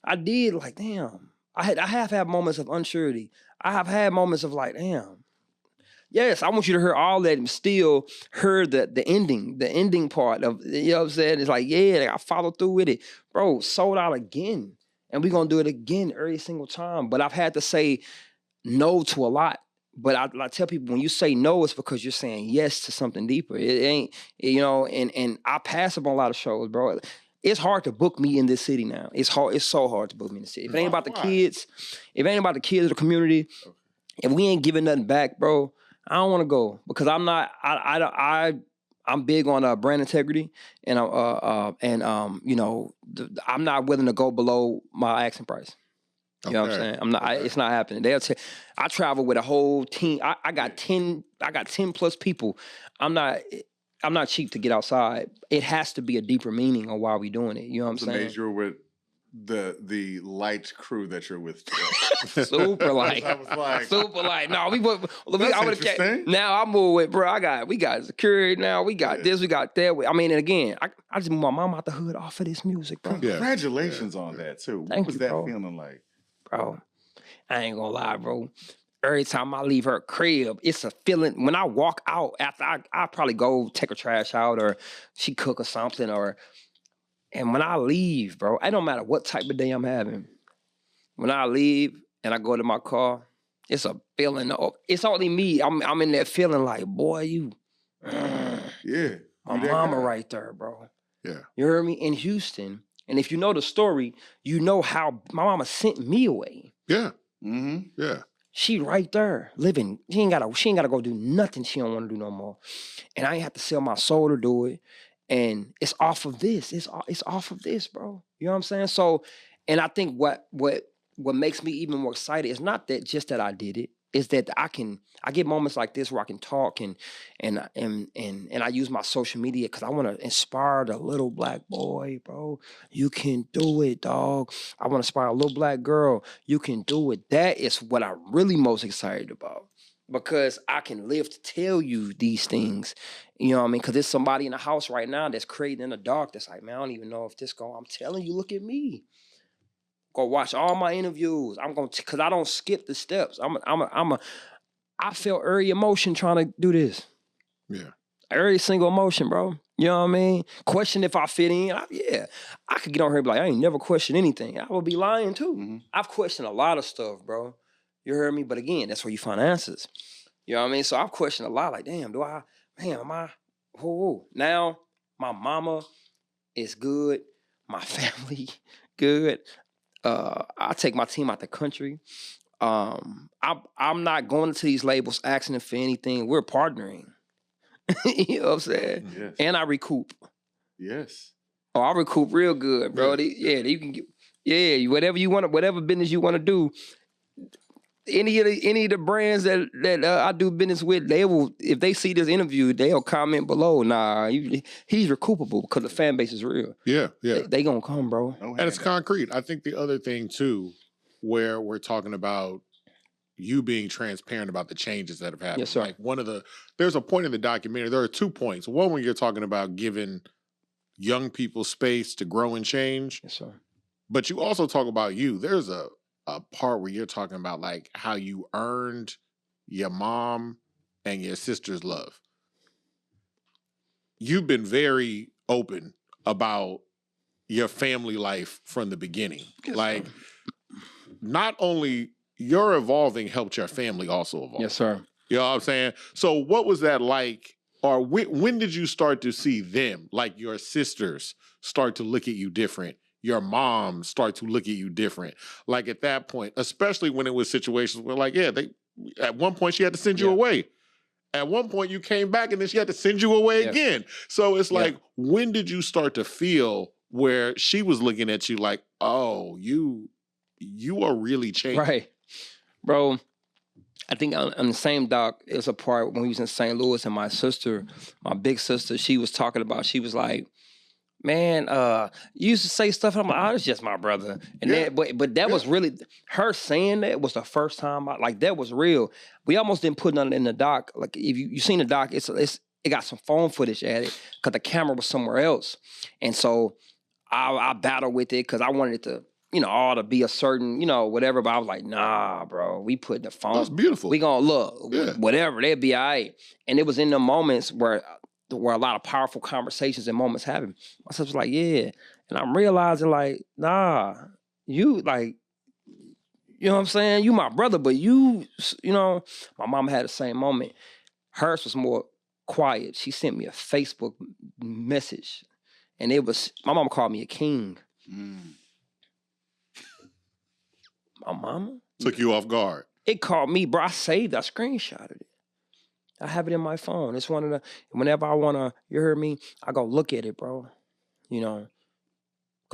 I did like, damn. I have had moments of unsurety. I have had moments of like, damn. Yes, I want you to hear all that and still hear the ending part of, you know what I'm saying? It's like, yeah, I followed through with it. Bro, sold out again. And we're going to do it again every single time. But I've had to say no to a lot. But I tell people, when you say no, it's because you're saying yes to something deeper. It ain't, and I pass up on a lot of shows, bro. It's hard to book me in this city now. It's hard. It's so hard to book me in the city. If it ain't about the kids, if it ain't about the kids of the community, if we ain't giving nothing back, bro, I don't want to go because I'm not. I'm big on brand integrity, and I'm not willing to go below my asking price. You know what I'm saying? I'm not. It's not happening. I travel with a whole team. I got 10 plus people. I'm not cheap to get outside. It has to be a deeper meaning on why we doing it. You know what I'm saying? Amazed you're with the light crew that you're with today. Super light. I was like, super light. No, that's interesting. Now I move with, bro. We got security now. We got this. We got that. I mean, and again, I just moved my mom out the hood off of this music, bro. Congratulations on that too. What was that feeling like, bro? I ain't gonna lie, bro. Every time I leave her crib, it's a feeling. When I walk out, after I probably go take her trash out or she cook or something, and when I leave, bro, it don't matter what type of day I'm having. When I leave and I go to my car, it's a feeling. It's only me. I'm in that feeling like, boy, you. Yeah. My mama right there, bro. Yeah. You heard me? In Houston. And if you know the story, you know how my mama sent me away. Yeah. Mm-hmm. Yeah. She right there living. She ain't gotta go do nothing she don't want to do no more. And I ain't have to sell my soul to do it. And it's off of this. It's off of this, bro. You know what I'm saying? So, and I think what makes me even more excited is not that just that I did it. Is that I get moments like this where I can talk and I use my social media because I want to inspire the little black boy, bro. You can do it, dog. I want to inspire a little black girl. You can do it. That is what I'm really most excited about. Because I can live to tell you these things, you know what I mean? Because there's somebody in the house right now that's creating in the dark that's like, man, I don't even know if this going. I'm telling you, look at me. Go watch all my interviews. I'm going to, because I don't skip the steps. I felt every emotion trying to do this. Yeah. Every single emotion, bro. You know what I mean? Question if I fit in. I could get on here and be like, I ain't never questioned anything. I would be lying too. Mm-hmm. I've questioned a lot of stuff, bro. You heard me? But again, that's where you find answers. You know what I mean? So I've questioned a lot. Like, damn, am I? Whoa. Now, my mama is good. My family, good. I take my team out the country. I'm not going to these labels asking them for anything. We're partnering. You know what I'm saying? Yes. And I recoup. Yes. Oh, I recoup real good, bro. You can get, whatever business you want to do. Any of the brands that I do business with, they will, if they see this interview, they'll comment below. Nah, he's recoupable because the fan base is real. Yeah. They gonna come, bro. And it's concrete. I think the other thing too, where we're talking about you being transparent about the changes that have happened. Yes, sir. Like there's a point in the documentary. There are 2 points. One, when you're talking about giving young people space to grow and change. Yes, sir. But you also talk about you. There's a part where you're talking about like how you earned your mom and your sister's love. You've been very open about your family life from the beginning. Yes, like, not only your evolving helped your family also evolve. Yes, sir. You know what I'm saying? So what was that like? Or when did you start to see them, like your sisters, start to look at you different? Your mom start to look at you different. Like at that point, especially when it was situations where like, at one point she had to send you away. At one point you came back and then she had to send you away again. So it's like, when did you start to feel where she was looking at you like, oh, you are really changing? Right. Bro, I think on the same doc, it was a part when we was in St. Louis and my sister, my big sister, she was talking about, she was like, man, you used to say stuff. I'm like, oh, it's just my brother. And then, but that was really, her saying that was the first time, that was real. We almost didn't put nothing in the doc. Like, if you seen the doc, it got some phone footage at it because the camera was somewhere else. And so I battled with it because I wanted it to, all to be a certain, whatever. But I was like, nah, bro, we put the phone. That's beautiful. We gonna look, whatever, they'll be all right. And it was in the moments where a lot of powerful conversations and moments happen. My sister was like, yeah. And I'm realizing like, nah, you like, you know what I'm saying? You my brother, but my mom had the same moment. Hers was more quiet. She sent me a Facebook message and my mama called me a king. Mm. My mama? Took you off guard. It called me, bro. I screenshotted it. I have it in my phone. It's one of the, whenever I want to, you heard me, I go look at it, bro. My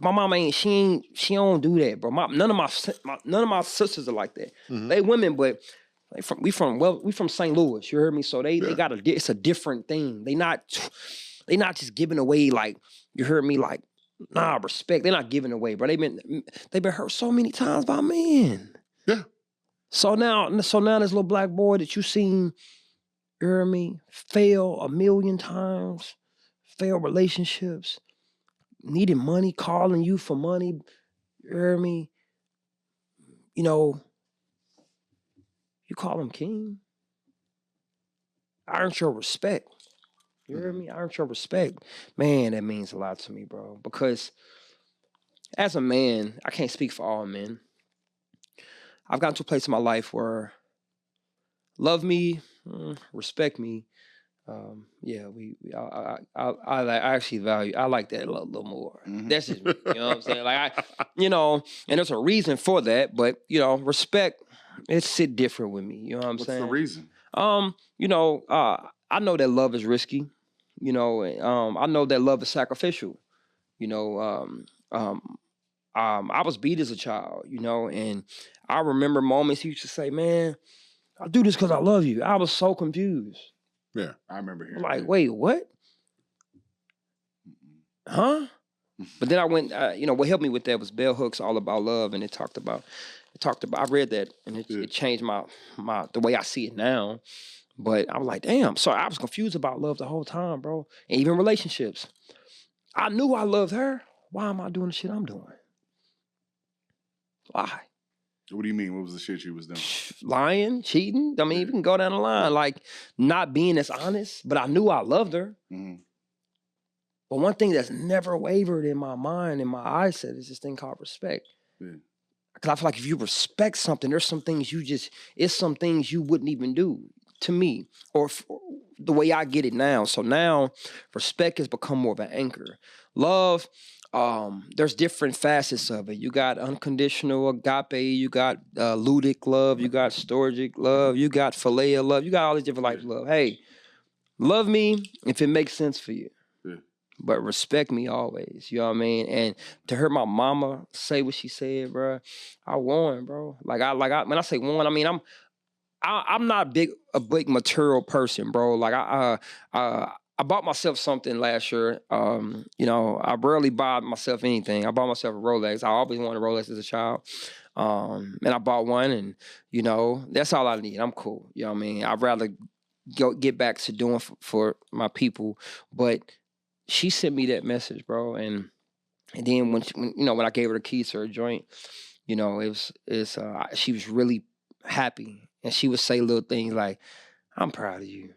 mama she don't do that, bro. None of my sisters are like that. Mm-hmm. They women, but we from St. Louis, you heard me? So they got it's a different thing. They not just giving away, like, you heard me, like, nah, respect. They're not giving away, bro. They've been hurt so many times by men. Yeah. So now this little black boy that you seen, you hear me, fail a million times, fail relationships, needing money, calling you for money, you hear me, you call him king. I earned your respect. You hear me? I earned your respect. Man, that means a lot to me, bro. Because as a man, I can't speak for all men. I've gotten to a place in my life where love me, respect me. I actually value. I like that a little more. Mm-hmm. That's just me. You know what I'm saying? Like and there's a reason for that. But respect. it sit different with me. You know what I'm What's saying? the reason? You know, I know that love is risky. You know, I know that love is sacrificial. You know, I was beat as a child, you know, and I remember moments he used to say, "Man, I do this because I love you." I was so confused. Yeah. I remember hearing Like, that. wait, what? Huh? But then I went, you know, what helped me with that was Bell Hooks, All About Love, and it talked about. I read that, and it changed my the way I see it now. But I was like, damn. So I was confused about love the whole time, bro, and even relationships. I knew I loved her. Why am I doing the shit I'm doing? Why? What do you mean? What was the shit you was doing? Lying, cheating. I mean, we can go down the line, like not being as honest. But I knew I loved her. Mm-hmm. But one thing that's never wavered in my mind, in my eyesight, is this thing called respect. Yeah. Because I feel like if you respect something, there's some things it's some things you wouldn't even do to me, or the way I get it now. So now respect has become more of an anchor. Love, there's different facets of it. You got unconditional agape, you got ludic love, you got storgic love, you got philia love, you got all these different types of love. Hey, love me if it makes sense for you. Yeah. But respect me always, you know what I mean? And to hear my mama say what she said, bro, I won, bro. Like I when I say won, I mean I'm not a big material person, bro. Like I bought myself something last year. You know, I rarely buy myself anything. I bought myself a Rolex. I always wanted a Rolex as a child. And I bought one, and you know, that's all I need. I'm cool. You know what I mean? I'd rather get back to doing for my people. But she sent me that message, bro, and then when you know, when I gave her the keys to her joint, you know, she was really happy, and she would say little things like, "I'm proud of you,"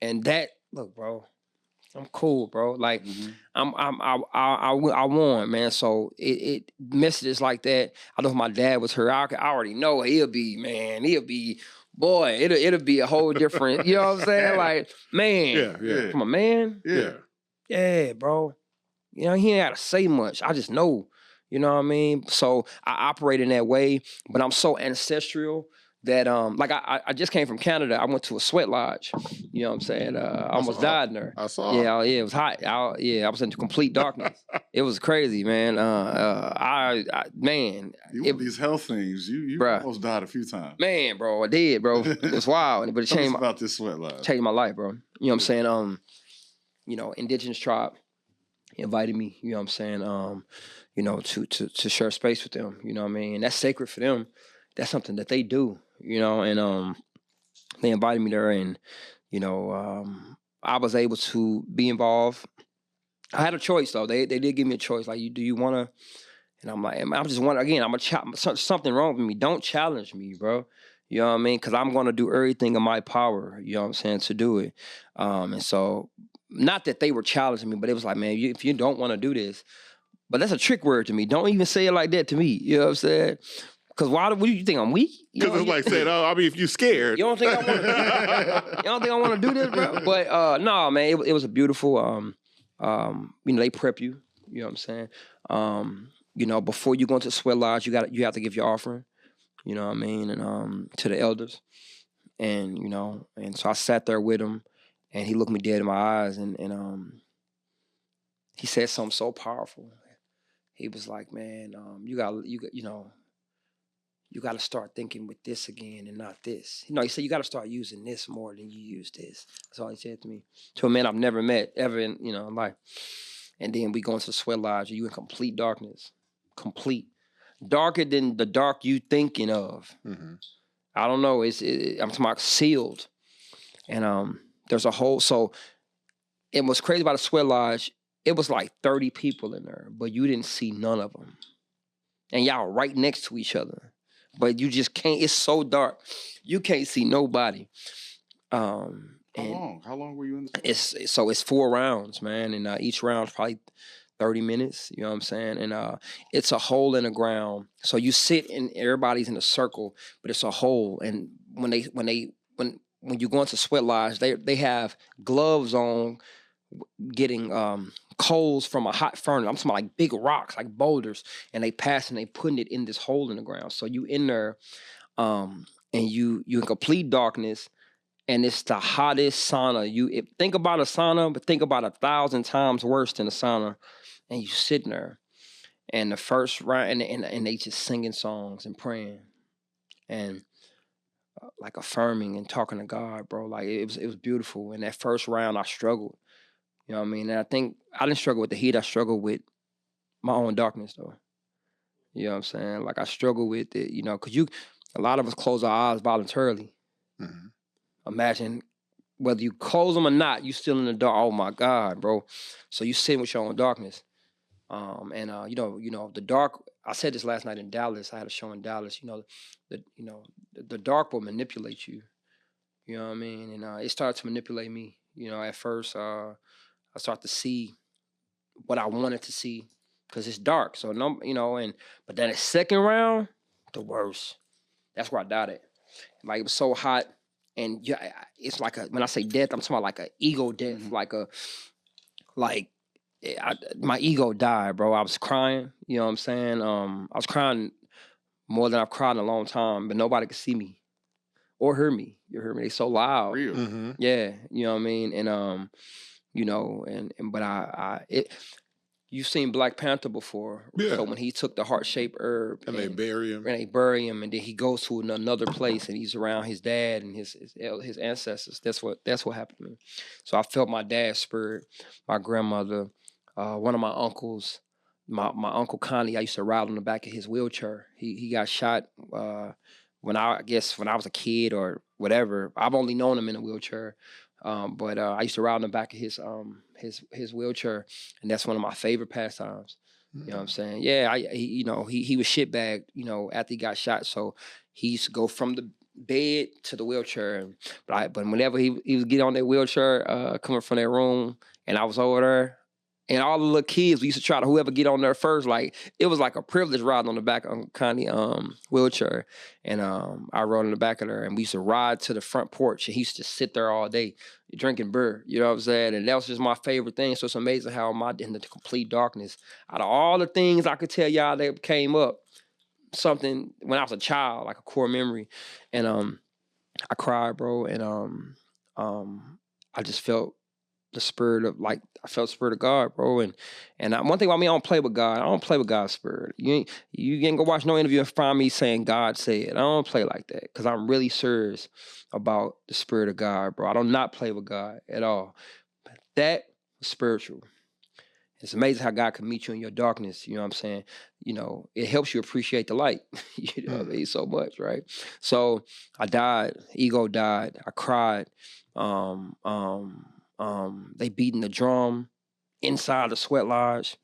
and that, look, bro, I'm cool, bro. Like, I won, man. So it messages like that. I know if my dad was here, I already know he'll be. Boy, it'll be a whole different, you know what I'm saying? Like, man, from a man, yeah, bro. You know, he ain't gotta say much. I just know, you know what I mean? So I operate in that way, but I'm so ancestral that like I just came from Canada. I went to a sweat lodge. You know what I'm saying? I almost died in there. I saw. Yeah, it was hot. I was in complete darkness. It was crazy, man. Man, These health things, you almost died a few times. Man, bro, I did, bro. It was wild, but it changed about this sweat lodge. Changed my life, bro. You know what I'm saying? You know, indigenous tribe invited me, you know what I'm saying, you know, to share space with them, you know what I mean? And that's sacred for them. That's something that they do, you know, and they invited me there, and, you know, I was able to be involved. I had a choice though. They did give me a choice, like, do you wanna? And I'm like, I'm just wondering, again, something wrong with me. Don't challenge me, bro. You know what I mean? Because I'm going to do everything in my power, you know what I'm saying, to do it. And so, not that they were challenging me, but it was like, man, if you don't want to do this, but that's a trick word to me. Don't even say it like that to me. You know what I'm saying? Because what do you think, I'm weak? Because it's like saying, oh, I mean, if you're scared. You don't think I want to do this, bro? But no, man, it was a beautiful, you know, they prep you. You know what I'm saying? You know, before you go into sweat lodge, you have to give your offering. You know what I mean? And to the elders. And, you know, and so I sat there with him, and he looked me dead in my eyes, and he said something so powerful. He was like, man, you know, you got to start thinking with this again and not this. You know, he said, you got to start using this more than you use this. That's all he said to me. To a man I've never met ever in, you know, life. And then we go into the sweat lodge, and you in complete darkness. Complete. Darker than the dark you thinking of. Mm-hmm. I don't know. I'm talking about sealed. And there's a whole, so it was crazy about the sweat lodge. It was like 30 people in there, but you didn't see none of them. And y'all right next to each other. But you just can't, it's so dark. You can't see nobody. How long were you in this? It's 4 rounds, man. And each round's probably 30 minutes, you know what I'm saying? And it's a hole in the ground. So you sit and everybody's in a circle, but it's a hole. And when you go into sweat lodge, they have gloves on getting coals from a hot furnace. I'm talking like big rocks, like boulders, and they putting it in this hole in the ground. So you in there, and you in complete darkness, and it's the hottest sauna. Think about a sauna, but think about 1,000 times worse than a sauna, and you sitting there, and the first round, and they just singing songs and praying, and like affirming and talking to God, bro. Like it was beautiful. And that first round, I struggled. You know what I mean? And I think I didn't struggle with the heat. I struggled with my own darkness, though. You know what I'm saying? Like I struggle with it, you know, because a lot of us close our eyes voluntarily. Mm-hmm. Imagine whether you close them or not, you still in the dark. Oh my God, bro! So you sitting with your own darkness, you know the dark. I said this last night in Dallas. I had a show in Dallas. The dark will manipulate you. You know what I mean? And it started to manipulate me. You know, at first, I started to see what I wanted to see because it's dark. So no, you know, but then the second round, the worst. That's where I died at. Like it was so hot, and yeah, it's like when I say death, I'm talking about like an ego death, my ego died, bro. I was crying. You know what I'm saying? I was crying more than I've cried in a long time, but nobody could see me or hear me. You hear me? They so loud. Real. Mm-hmm. Yeah, you know what I mean? And you know, but you've seen Black Panther before. Yeah. So when he took the heart-shaped herb And they bury him. and they bury him, and then he goes to another place and he's around his dad and his ancestors. That's what happened to me. So I felt my dad's spirit, my grandmother, one of my uncles, my uncle Connie. I used to ride on the back of his wheelchair. He got shot when I was a kid or whatever. I've only known him in a wheelchair. But I used to ride on the back of his wheelchair, and that's one of my favorite pastimes. You know what I'm saying? Yeah, he was shitbagged, you know, after he got shot. So he used to go from the bed to the wheelchair. But whenever he would get on that wheelchair, coming from that room, and I was over there, and all the little kids, we used to try to whoever get on there first. Like it was like a privilege riding on the back of Connie wheelchair, and I rode in the back of her, and we used to ride to the front porch, and he used to sit there all day drinking beer. You know what I'm saying? And that was just my favorite thing. So it's amazing how in the complete darkness, out of all the things I could tell y'all that came up, something when I was a child, like a core memory, and I cried, bro, and I just felt the spirit of I felt the spirit of God, bro, and one thing about me, I don't play with God. I don't play with God's spirit. You ain't go watch no interview and find me saying God said. I don't play like that because I'm really serious about the spirit of God, bro. I do not play with God at all. But that was spiritual. It's amazing how God can meet you in your darkness. You know what I'm saying? You know, it helps you appreciate the light. You know what I mean? So much, right? So I died. Ego died. I cried. They beating the drum inside the sweat lodge.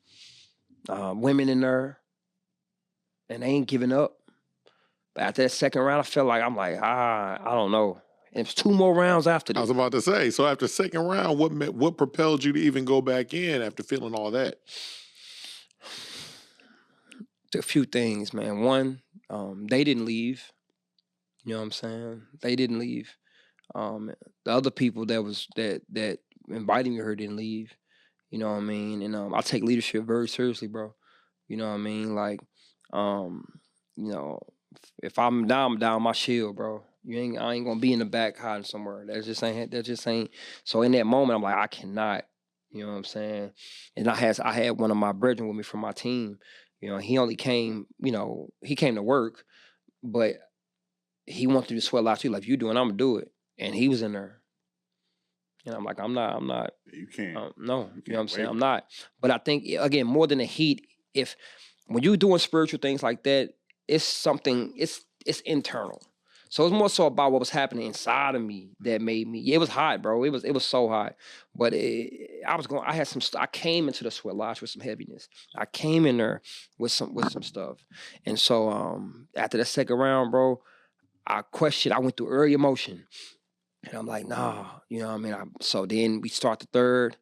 Women in there, and they ain't giving up. But after that second round, I felt like I don't know. And it was 2 more rounds after this. I was about to say, so after second round, what propelled you to even go back in after feeling all that? A few things, man. One, they didn't leave. You know what I'm saying? They didn't leave. The other people that invited me here didn't leave. You know what I mean? And I take leadership very seriously, bro. You know what I mean? Like, you know, if I'm down my shield, bro. I ain't gonna be in the back hiding somewhere. That just ain't. So in that moment, I'm like, I cannot. You know what I'm saying? And I had one of my brethren with me from my team. You know, he only came. You know, he came to work, but he wanted to sweat out too. Like, if you doing, I'm gonna do it. And he was in there. And I'm like, I'm not. You can't. No, you know what I'm saying? wait. I'm not. But I think, again, more than the heat, when you're doing spiritual things like that, it's something, it's internal. So it's more so about what was happening inside of me that made me. It was hot, bro. It was so hot. But I came into the sweat lodge with some heaviness. I came in there with some stuff. And so after that second round, bro, I went through early emotion. And I'm like, nah, you know what I mean? So then we start the third,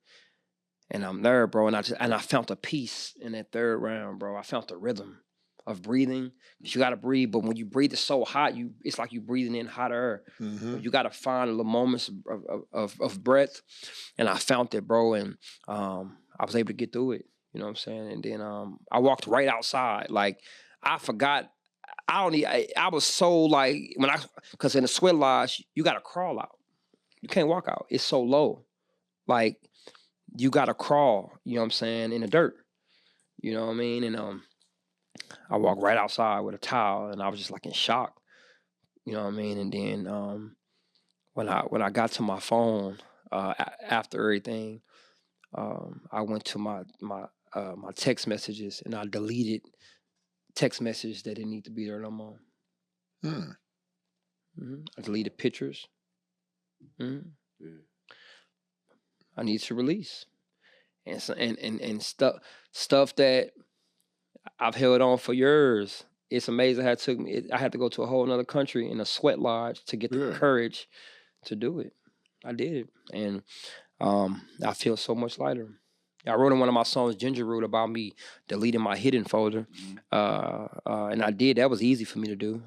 and I'm there, bro. And I felt a peace in that third round, bro. I felt the rhythm of breathing. You got to breathe, but when you breathe, it's so hot, it's like you breathing in hot air. Mm-hmm. You got to find little moments of breath. And I felt it, bro. And I was able to get through it. You know what I'm saying? And then I walked right outside. Like, I forgot I was so like because in the sweat lodge you got to crawl out. You can't walk out. It's so low. Like you got to crawl. You know what I'm saying, in the dirt. You know what I mean? And I walked right outside with a towel, and I was just like in shock. You know what I mean? And then when I got to my phone after everything, I went to my text messages, and I deleted text messages that didn't need to be there no more. I deleted pictures. Yeah. I need to release, and so, and stuff that I've held on for years. It's amazing how it took me. I had to go to a whole other country in a sweat lodge to get the courage to do it. I did it, and I feel so much lighter. I wrote in one of my songs, Ginger Root, about me deleting my hidden folder, and I did. That was easy for me to do,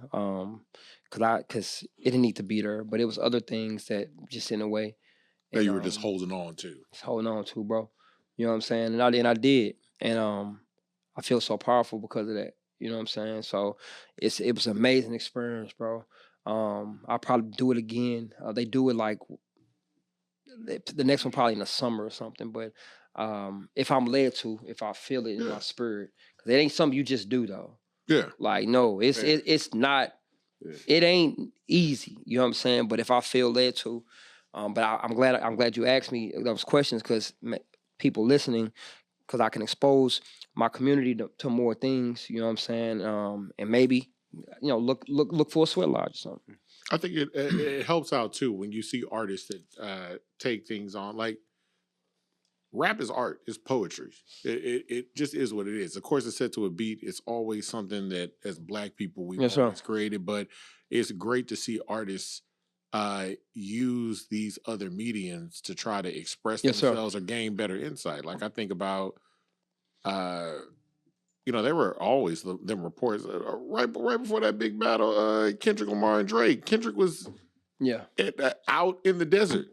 because it didn't need to be there, but it was other things that just in a way that you were just holding on to. Just holding on to, bro. You know what I'm saying? And I did, and I feel so powerful because of that. You know what I'm saying? So it was an amazing experience, bro. I'll probably do it again. They do it like the next one probably in the summer or something. But if I'm led to, if I feel it in my spirit, because it ain't something you just do though. Yeah. Like no, it's not. Yeah. It ain't easy. You know what I'm saying? But if I feel led to, but I'm glad you asked me those questions, because people listening, because I can expose my community to more things. You know what I'm saying? And maybe look for a sweat lodge or something. I think it helps out too when you see artists that take things on. Like rap is art, it's poetry. It just is what it is. Of course, it's set to a beat. It's always something that as Black people we've always created. But it's great to see artists use these other mediums to try to express themselves or gain better insight. Like I think about, there were always them reports right before that big battle, Kendrick Lamar and Drake. Kendrick was out in the desert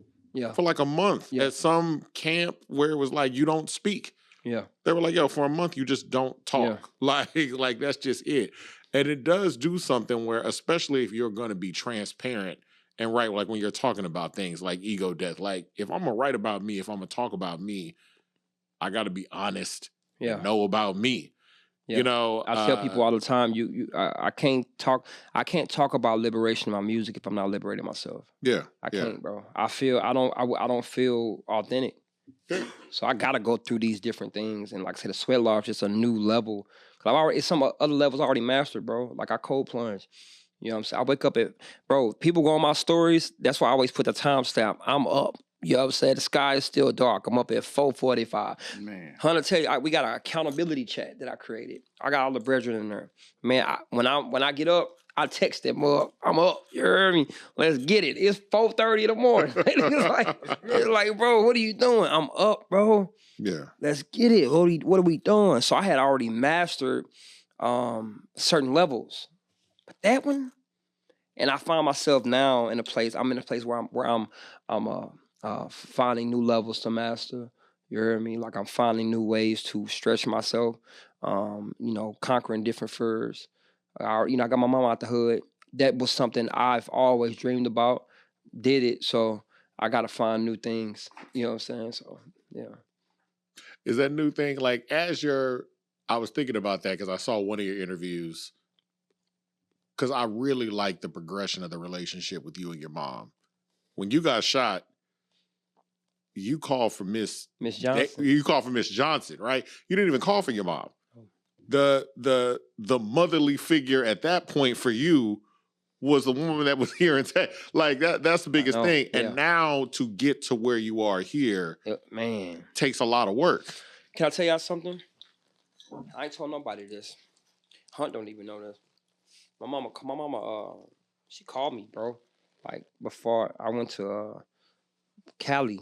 for like a month at some camp where it was like you don't speak. Yeah, they were like, yo, for a month you just don't talk. Like that's just it. And it does do something where, especially if you're going to be transparent and right, like when you're talking about things like ego death, like if I'm gonna write about me, if I'm gonna talk about me, I got to be honest. And know about me. Yeah. I tell people all the time, I can't talk about liberation in my music if I'm not liberating myself. Yeah, I can't, bro. I don't feel authentic. So I gotta go through these different things, and like I said, the sweat lodge is a new level. Cause it's some other levels already mastered, bro. Like I cold plunge. You know what I'm saying? I wake up people go on my stories. That's why I always put the timestamp. I'm up. You know what I'm saying? The sky is still dark. I'm up at 4:45. Man. Hunter tell you, we got an accountability chat that I created. I got all the brethren in there. Man, when I get up, I text them up. I'm up. You heard me? Let's get it. It's 4:30 in the morning. it's like, bro, what are you doing? I'm up, bro. Yeah. Let's get it. What are we doing? So I had already mastered certain levels. But that one, and I find myself now in a place where I'm finding new levels to master. You hear me? Like I'm finding new ways to stretch myself. Conquering different fears. I got my mom out the hood. That was something I've always dreamed about. Did it, so I got to find new things. You know what I'm saying? So yeah. Is that new thing like I was thinking about that because I saw one of your interviews. Because I really like the progression of the relationship with you and your mom. When you got shot, you called for Miss Johnson. You called for Miss Johnson, right? You didn't even call for your mom. The motherly figure at that point for you was the woman that was here and like that's the biggest thing. Yeah. And now to get to where you are here, takes a lot of work. Can I tell y'all something? I ain't told nobody this. Hunt don't even know this. My mama, she called me, bro. Like before I went to Cali.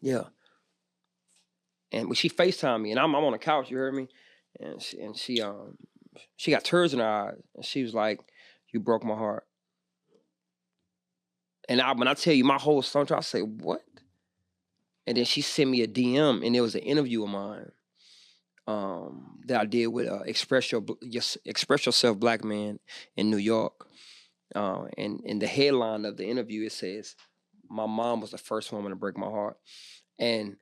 Yeah. And when she FaceTimed me, and I'm on the couch, you heard me? And she got tears in her eyes. And she was like, you broke my heart. And when I tell you my whole stomach, I say, what? And then she sent me a DM, and it was an interview of mine. that I did with Express Yourself Black Man in New York. And in the headline of the interview, it says, "My mom was the first woman to break my heart." And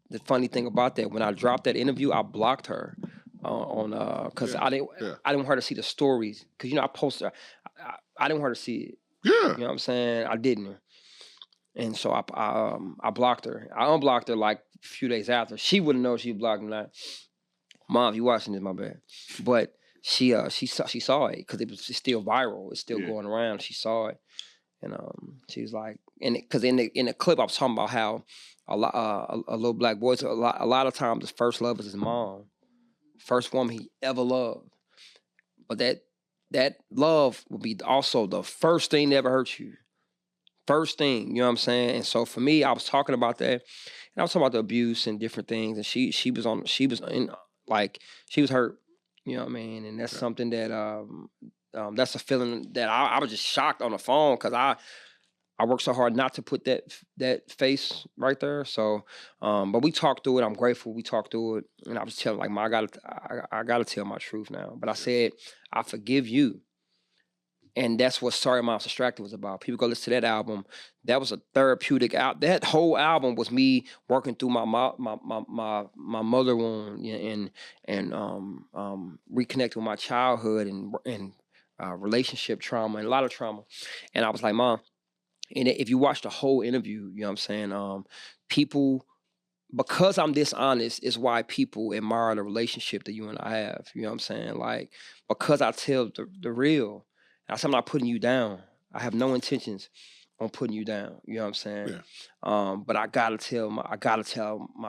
the funny thing about that, when I dropped that interview, I blocked her because I didn't want her to see the stories, because I posted, I didn't want her to see it. Yeah. You know what I'm saying? I didn't. And so I blocked her. I unblocked her like a few days after. She wouldn't know she blocked me. Like, Mom, if you watching this, my bad. But she saw it because it's still viral. It's still going around. She saw it, and she was like, because in the clip I was talking about how a little black boy, a lot of times his first love is his mom, first woman he ever loved. But that love will be also the first thing that ever hurt you. First thing, you know what I'm saying? And so for me, I was talking about that, and I was talking about the abuse and different things, and she was hurt, you know what I mean? And that's something that that's a feeling that I was just shocked on the phone, because I worked so hard not to put that face right there. So, but we talked through it. I'm grateful we talked through it, and I was telling, like, I gotta tell my truth now. But I said, I forgive you. And that's what Sorry Mom's Distracted was about. People go listen to that album. That was a therapeutic album. That whole album was me working through my mother wound, and reconnecting with my childhood and relationship trauma and a lot of trauma. And I was like, Mom, and if you watch the whole interview, you know what I'm saying? People, because I'm dishonest, is why people admire the relationship that you and I have. You know what I'm saying? Like, because I tell the real. I said, I'm not putting you down. I have no intentions on putting you down. You know what I'm saying? Yeah. But I gotta tell my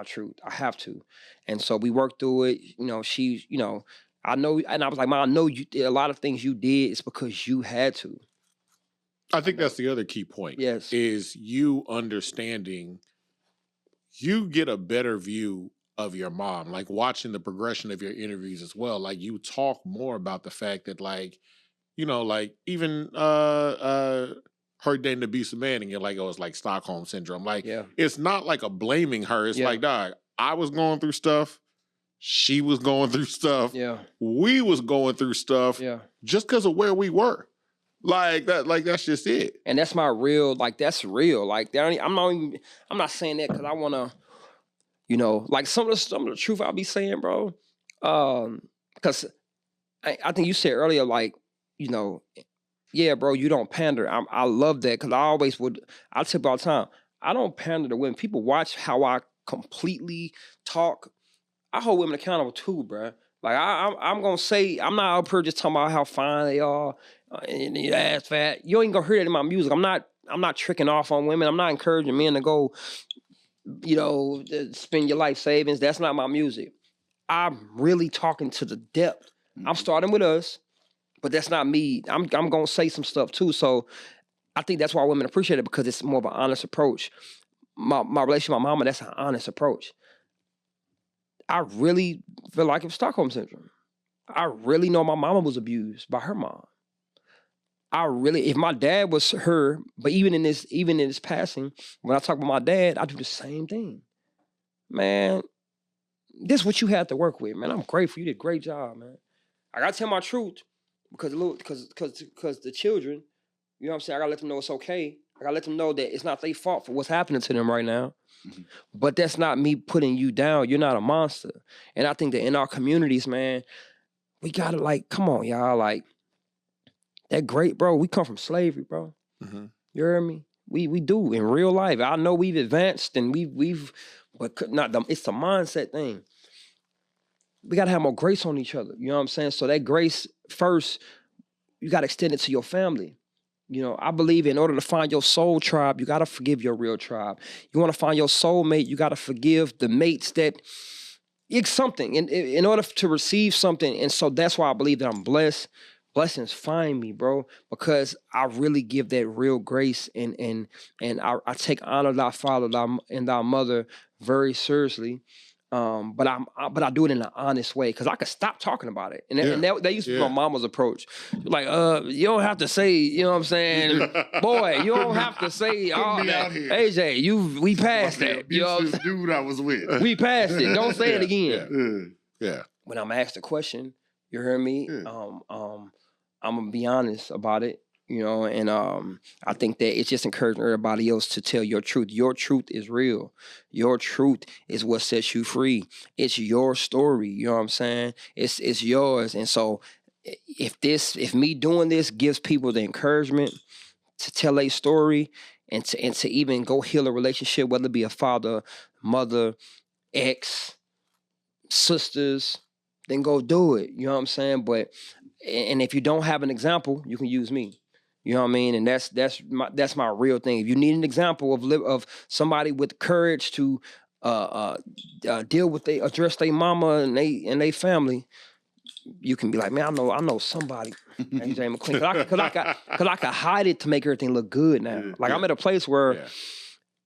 truth. I have to. And so we worked through it. I know, and I was like, Mom, I know a lot of things you did is because you had to. I think that's the other key point. Yes. Is you understanding, you get a better view of your mom, like watching the progression of your interviews as well. Like, you talk more about the fact that, like, like even her dating an abusive man, and you're like, oh, it's like Stockholm syndrome. Like, it's not like a blaming her. It's like, dog, I was going through stuff. She was going through stuff. Yeah. We was going through stuff. Yeah. Just because of where we were. Like that. Like, that's just it. And that's my real. Like, that's real. Like, I'm not saying that because I want to, like some of the truth I'll be saying, bro. Because I think you said earlier, like, yeah, bro, you don't pander. I love that, because I tell you all the time, I don't pander to women. People watch how I completely talk. I hold women accountable too, bro. Like, I'm going to say, I'm not up here just talking about how fine they are and your ass fat. You ain't going to hear that in my music. I'm not tricking off on women. I'm not encouraging men to go, spend your life savings. That's not my music. I'm really talking to the depth. Mm-hmm. I'm starting with us. But that's not me. I'm gonna say some stuff too. So I think that's why women appreciate it, because it's more of an honest approach. My relationship with my mama, that's an honest approach. I really feel like it's Stockholm syndrome. I really know my mama was abused by her mom. If my dad was her, but even in this passing, when I talk about my dad, I do the same thing. Man, this is what you had to work with, man. I'm grateful. You did a great job, man. I gotta tell my truth. Because the children, you know what I'm saying, I gotta let them know it's okay. I gotta let them know that it's not their fault for what's happening to them right now. Mm-hmm. But that's not me putting you down. You're not a monster. And I think that in our communities, man, we gotta, like, come on, y'all, like, that great, bro. We come from slavery, bro. Mm-hmm. You hear me? We do in real life. I know we've advanced and but it's a mindset thing. We got to have more grace on each other. You know what I'm saying? So that grace, first, you got to extend it to your family. I believe in order to find your soul tribe, you got to forgive your real tribe. You want to find your soulmate, you got to forgive the mates that it's something in order to receive something. And so that's why I believe that I'm blessed. Blessings find me, bro, because I really give that real grace, and I take honor thy father and thy mother very seriously. But I do it in an honest way, because I could stop talking about it. And that used to be my mama's approach. Like, you don't have to say, you know what I'm saying? Boy, you don't have to say all that. AJ, we passed that. You know what I'm saying? Dude I was with. We passed it. Don't say it again. Yeah. when I'm asked a question, you heard me. Yeah. I'm gonna be honest about it, you know, and I think that it's just encouraging everybody else to tell your truth. Your truth is real. Your truth is what sets you free. It's your story. You know what I'm saying? It's yours. And so if me doing this gives people the encouragement to tell a story and to even go heal a relationship, whether it be a father, mother, ex, sisters, then go do it. You know what I'm saying? But and if you don't have an example, you can use me. You know what I mean? And that's my real thing. If you need an example of somebody with courage to deal with address their mama and they family, you can be like, man, I know somebody, AJ McQueen, cause I can hide it to make everything look good now. Like I'm at a place where,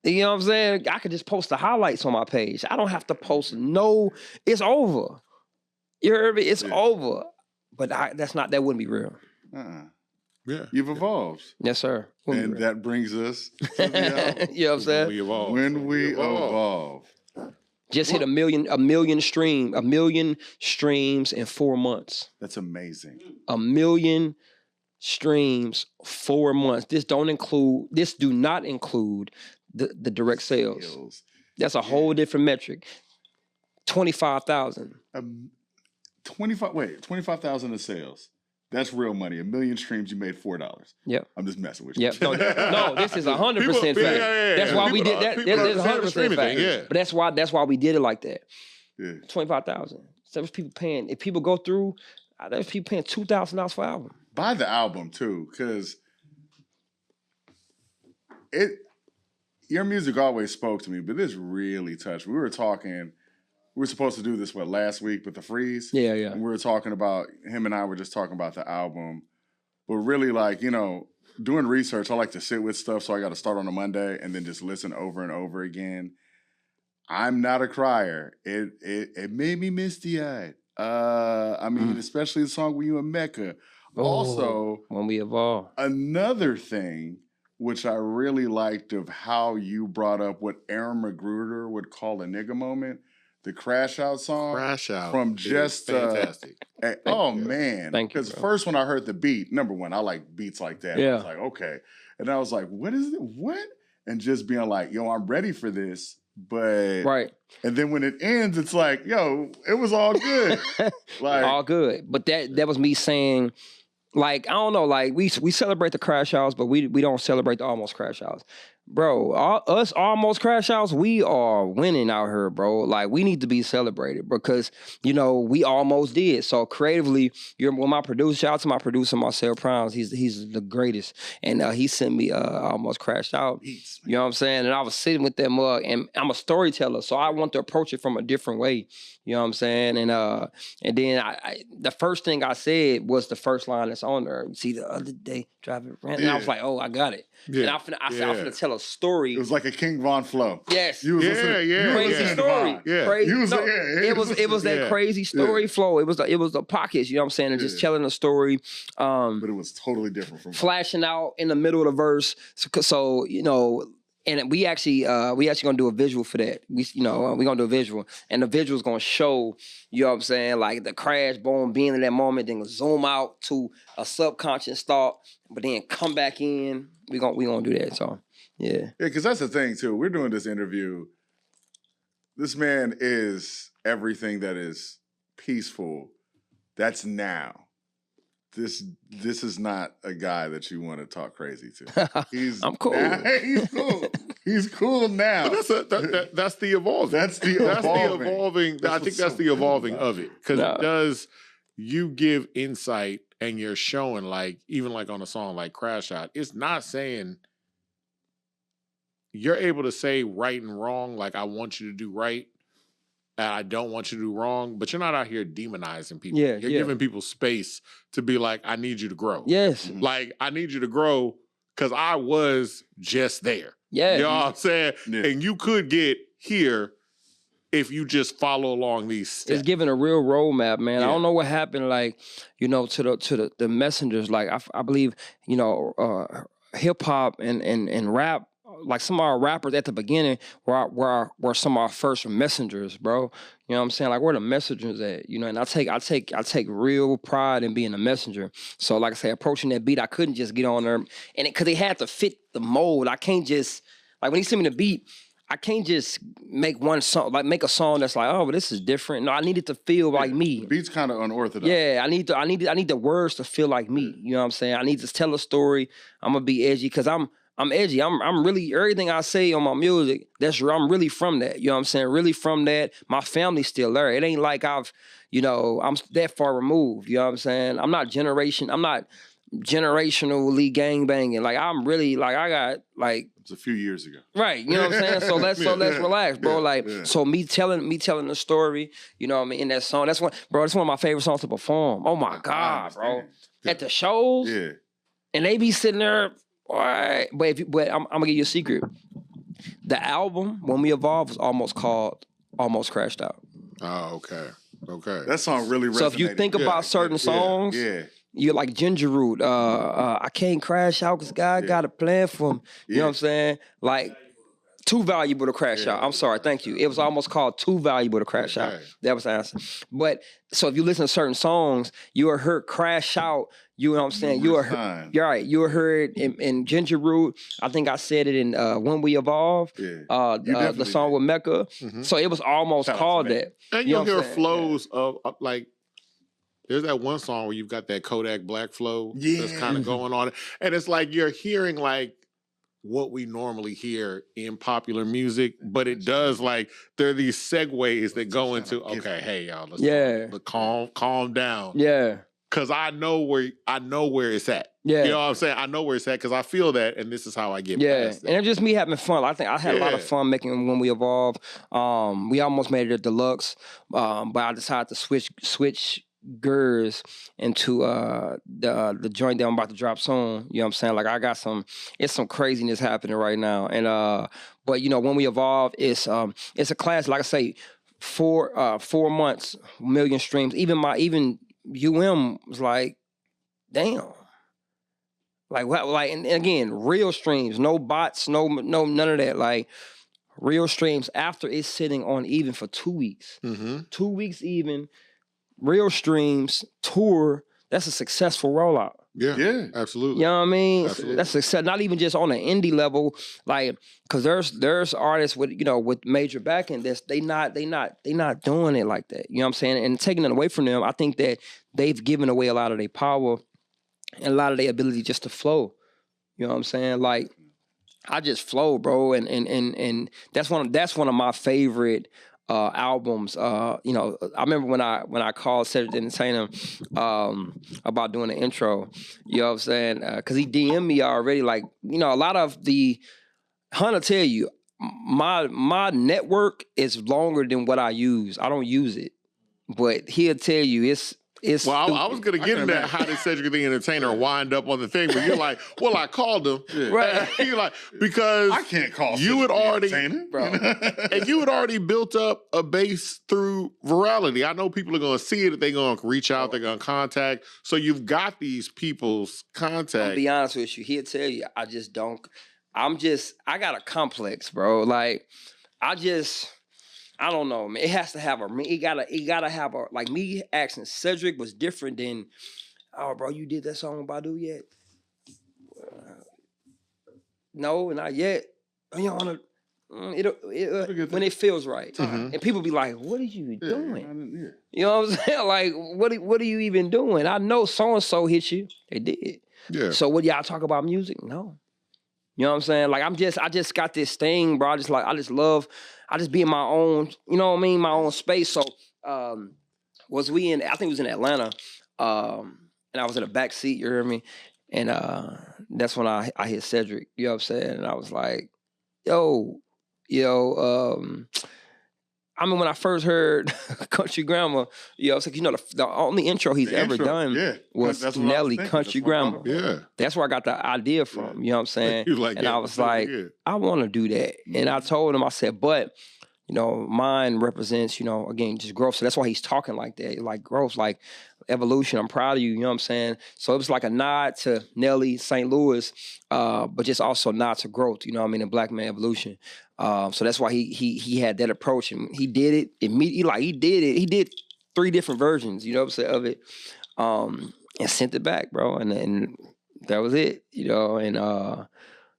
you know what I'm saying, I could just post the highlights on my page. I don't have to post it's over. You heard me? It's over. But that wouldn't be real. Yeah. You've evolved. Yes, sir. And that brings us to the album. You know what I'm saying? When we evolve. Just hit a million streams in 4 months. That's amazing. 1 million streams, 4 months. This do not include the direct sales. That's a whole different metric. 25,000. 25,000 in sales. That's real money. 1 million streams, you made $4. Yep. I'm just messing with you. Yep. No, this is 100% fact. That's why we did that. That's 100% fact. Yeah. But that's why we did it like that. Yeah. 25,000. So there's people paying. If people go through, there's people paying $2,000 for album. Buy the album too, because your music always spoke to me, but this really touched. We were supposed to do this last week with the freeze. Yeah. And we were talking about, him and I were just talking about the album. But really, like, you know, doing research, I like to sit with stuff, so I got to start on a Monday and then just listen over and over again. I'm not a crier. It made me misty-eyed. I mean, especially the song "When You in Mecca." Also, When We Evolve. Another thing which I really liked of how you brought up what Aaron McGruder would call a nigga moment. The Crash Out song. Crash Out. From just fantastic. Man. Thank you. Because first when I heard the beat, number one, I like beats like that. Yeah. I was like, okay. And I was like, what is it? What? And just being like, yo, I'm ready for this. But right. And then when it ends, it's like, yo, it was all good. Like all good. But that was me saying, like, I don't know, like we celebrate the crash outs, but we don't celebrate the almost crash outs. Bro, us almost crash outs, we are winning out here, bro. Like, we need to be celebrated because, you know, we almost did. So creatively, when my producer, shout out to my producer, Marcel Prowns, he's the greatest. And he sent me almost crashed out. You know what I'm saying? And I was sitting with that mug, and I'm a storyteller, so I want to approach it from a different way. You know what I'm saying? And then the first thing I said was the first line that's on there. See, the other day, driving around, and I was like, oh, I got it. Yeah. And I said, I'm finna tell a story. It was like a King Von flow. Yes. You was crazy story. Yeah. Crazy. It was that crazy story flow. It was the pockets, you know what I'm saying? And just telling a story. But it was totally different from flashing out in the middle of the verse. So you know, and we actually gonna do a visual for that. We're gonna do a visual. And the visual's gonna show, you know what I'm saying, like the crash, boom, being in that moment, then zoom out to a subconscious thought, but then come back in. We gonna do that. So yeah, because that's the thing too. We're doing this interview. This man is everything that is peaceful. That's now. This is not a guy that you want to talk crazy to. I'm cool. He's cool. He's cool now. But that's the evolving. That's the evolving. I think that's the evolving of it, because it does. You give insight, and you're showing, like, even like on a song like Crash Out, it's not saying you're able to say right and wrong, like I want you to do right and I don't want you to do wrong, but you're not out here demonizing people. Yeah, you're giving people space to be like, I need you to grow. Yes. Like, I need you to grow because I was just there. Yeah. You know what I'm saying? Yeah. And you could get here if you just follow along these steps. It's giving a real roadmap, man. Yeah. I don't know what happened, like, you know, to the messengers. Like, I believe, you know, hip hop and rap some of our rappers at the beginning were some of our first messengers, bro. You know what I'm saying? Like, where the messengers at? You know, and I take real pride in being a messenger. So, like I say, approaching that beat, I couldn't just get on there, and because it had to fit the mold. I can't just, like, when he sent me the beat, I can't just make one song, like make a song that's like, oh, but this is different. No, I need it to feel like me. The beat's kind of unorthodox. Yeah, I need the words to feel like me. You know what I'm saying? I need to tell a story. I'm gonna be edgy because I'm edgy. I'm really, everything I say on my music, I'm really from that. You know what I'm saying? Really from that. My family's still there. It ain't like I'm that far removed. You know what I'm saying? I'm not generationally gangbanging. Like, I'm really, like, I got, like, it's a few years ago. Right, you know what I'm saying? So let's relax, bro. So me telling the story, you know what I mean, in that song. That's one of my favorite songs to perform. Oh my God, bro. At the shows, and they be sitting there, all right. But I'm gonna give you a secret. The album, When We Evolve, was almost Crashed Out. Oh, okay. That song really resonated. So if you think about certain songs, you're like Ginger Root. I can't crash out because God got a plan for me. You know what I'm saying? Like, too valuable to crash out. I'm sorry, thank you. It was almost called Too Valuable to Crash Out. That was the answer. But so if you listen to certain songs, you will heard Crash Out. You know what I'm saying? You're right. You heard in Ginger Root. I think I said it in When We Evolve. The song with Mecca. Mm-hmm. So it was almost called that. And you'll hear flows of like. There's that one song where you've got that Kodak Black flow that's kind of going on. And it's like you're hearing like what we normally hear in popular music, but it does, like, there are these segues that go into, okay, hey, y'all, let's calm down. Yeah. Because I know where it's at. Yeah. You know what I'm saying? I know where it's at because I feel that, and this is how I get past it. And it's just me having fun. I think I had a lot of fun making When We Evolve. We almost made it a deluxe, but I decided to switch gears into the joint that I'm about to drop soon. You know what I'm saying? Like, I got some craziness happening right now. And but you know, When We Evolve, it's a class, like I say, 4 months, million streams. Even UM was like, damn. Like, what? Like, and again, real streams, no bots, no none of that. Like, real streams after it's sitting on even for 2 weeks. Mm-hmm. 2 weeks even. Real streams, tour, that's a successful rollout. Yeah, absolutely. You know what I mean? Absolutely. That's success, not even just on an indie level, like, because there's artists with major backing that's they not doing it like that. You know what I'm saying? And taking it away from them, I think that they've given away a lot of their power and a lot of their ability just to flow. You know what I'm saying? Like, I just flow, bro, and that's one of my favorite albums. I remember when I called Cedric the Entertainer about doing the intro. You know what I'm saying? Because he DM'd me already. Like, a lot of the Hunter tell you, my network is longer than what I use. I don't use it, but he'll tell you it's. Well, I was going to get into that. How did Cedric the Entertainer wind up on the thing? But you're like, well, I called him. Yeah. Right. You're like, because I can't call you had already, bro. And you had already built up a base through virality. I know people are going to see it. They're going to reach out. They're going to contact. So you've got these people's contact. I'll be honest with you. He'll tell you, I just don't. I got a complex, bro. Like, I don't know, man. It has to have it gotta have a, like, me asking Cedric was different than, oh, bro, you did that song with Badu yet? No, not yet. When it feels right. Mm-hmm. And people be like, what are you doing? You know what I'm saying? Like, what are you even doing? I know so-and-so hit you. They did. Yeah. So what, y'all talk about music? No. You know what I'm saying? Like, I just got this thing, bro. I just be in my own, you know what I mean? My own space. So, I think it was in Atlanta, and I was in the back seat, you hear me? And that's when I hit Cedric, you know what I'm saying? And I was like, I mean, when I first heard Country Grammar, it's like, the only intro he's ever done was Nelly, Country Grammar. Yeah. That's where I got the idea from, you know what I'm saying? You like and I was like, I want to do that. And I told him, I said, but You know, mine represents, you know, again, just growth. So that's why he's talking like that, like growth, like evolution. I'm proud of you. You know what I'm saying? So it was like a nod to Nelly, St. Louis, but just also a nod to growth. You know what I mean? In Black Man Evolution. So that's why he had that approach, and he did it immediately. Like he did it. He did 3 different versions. You know what I'm saying, of it, and sent it back, bro. And that was it. You know, and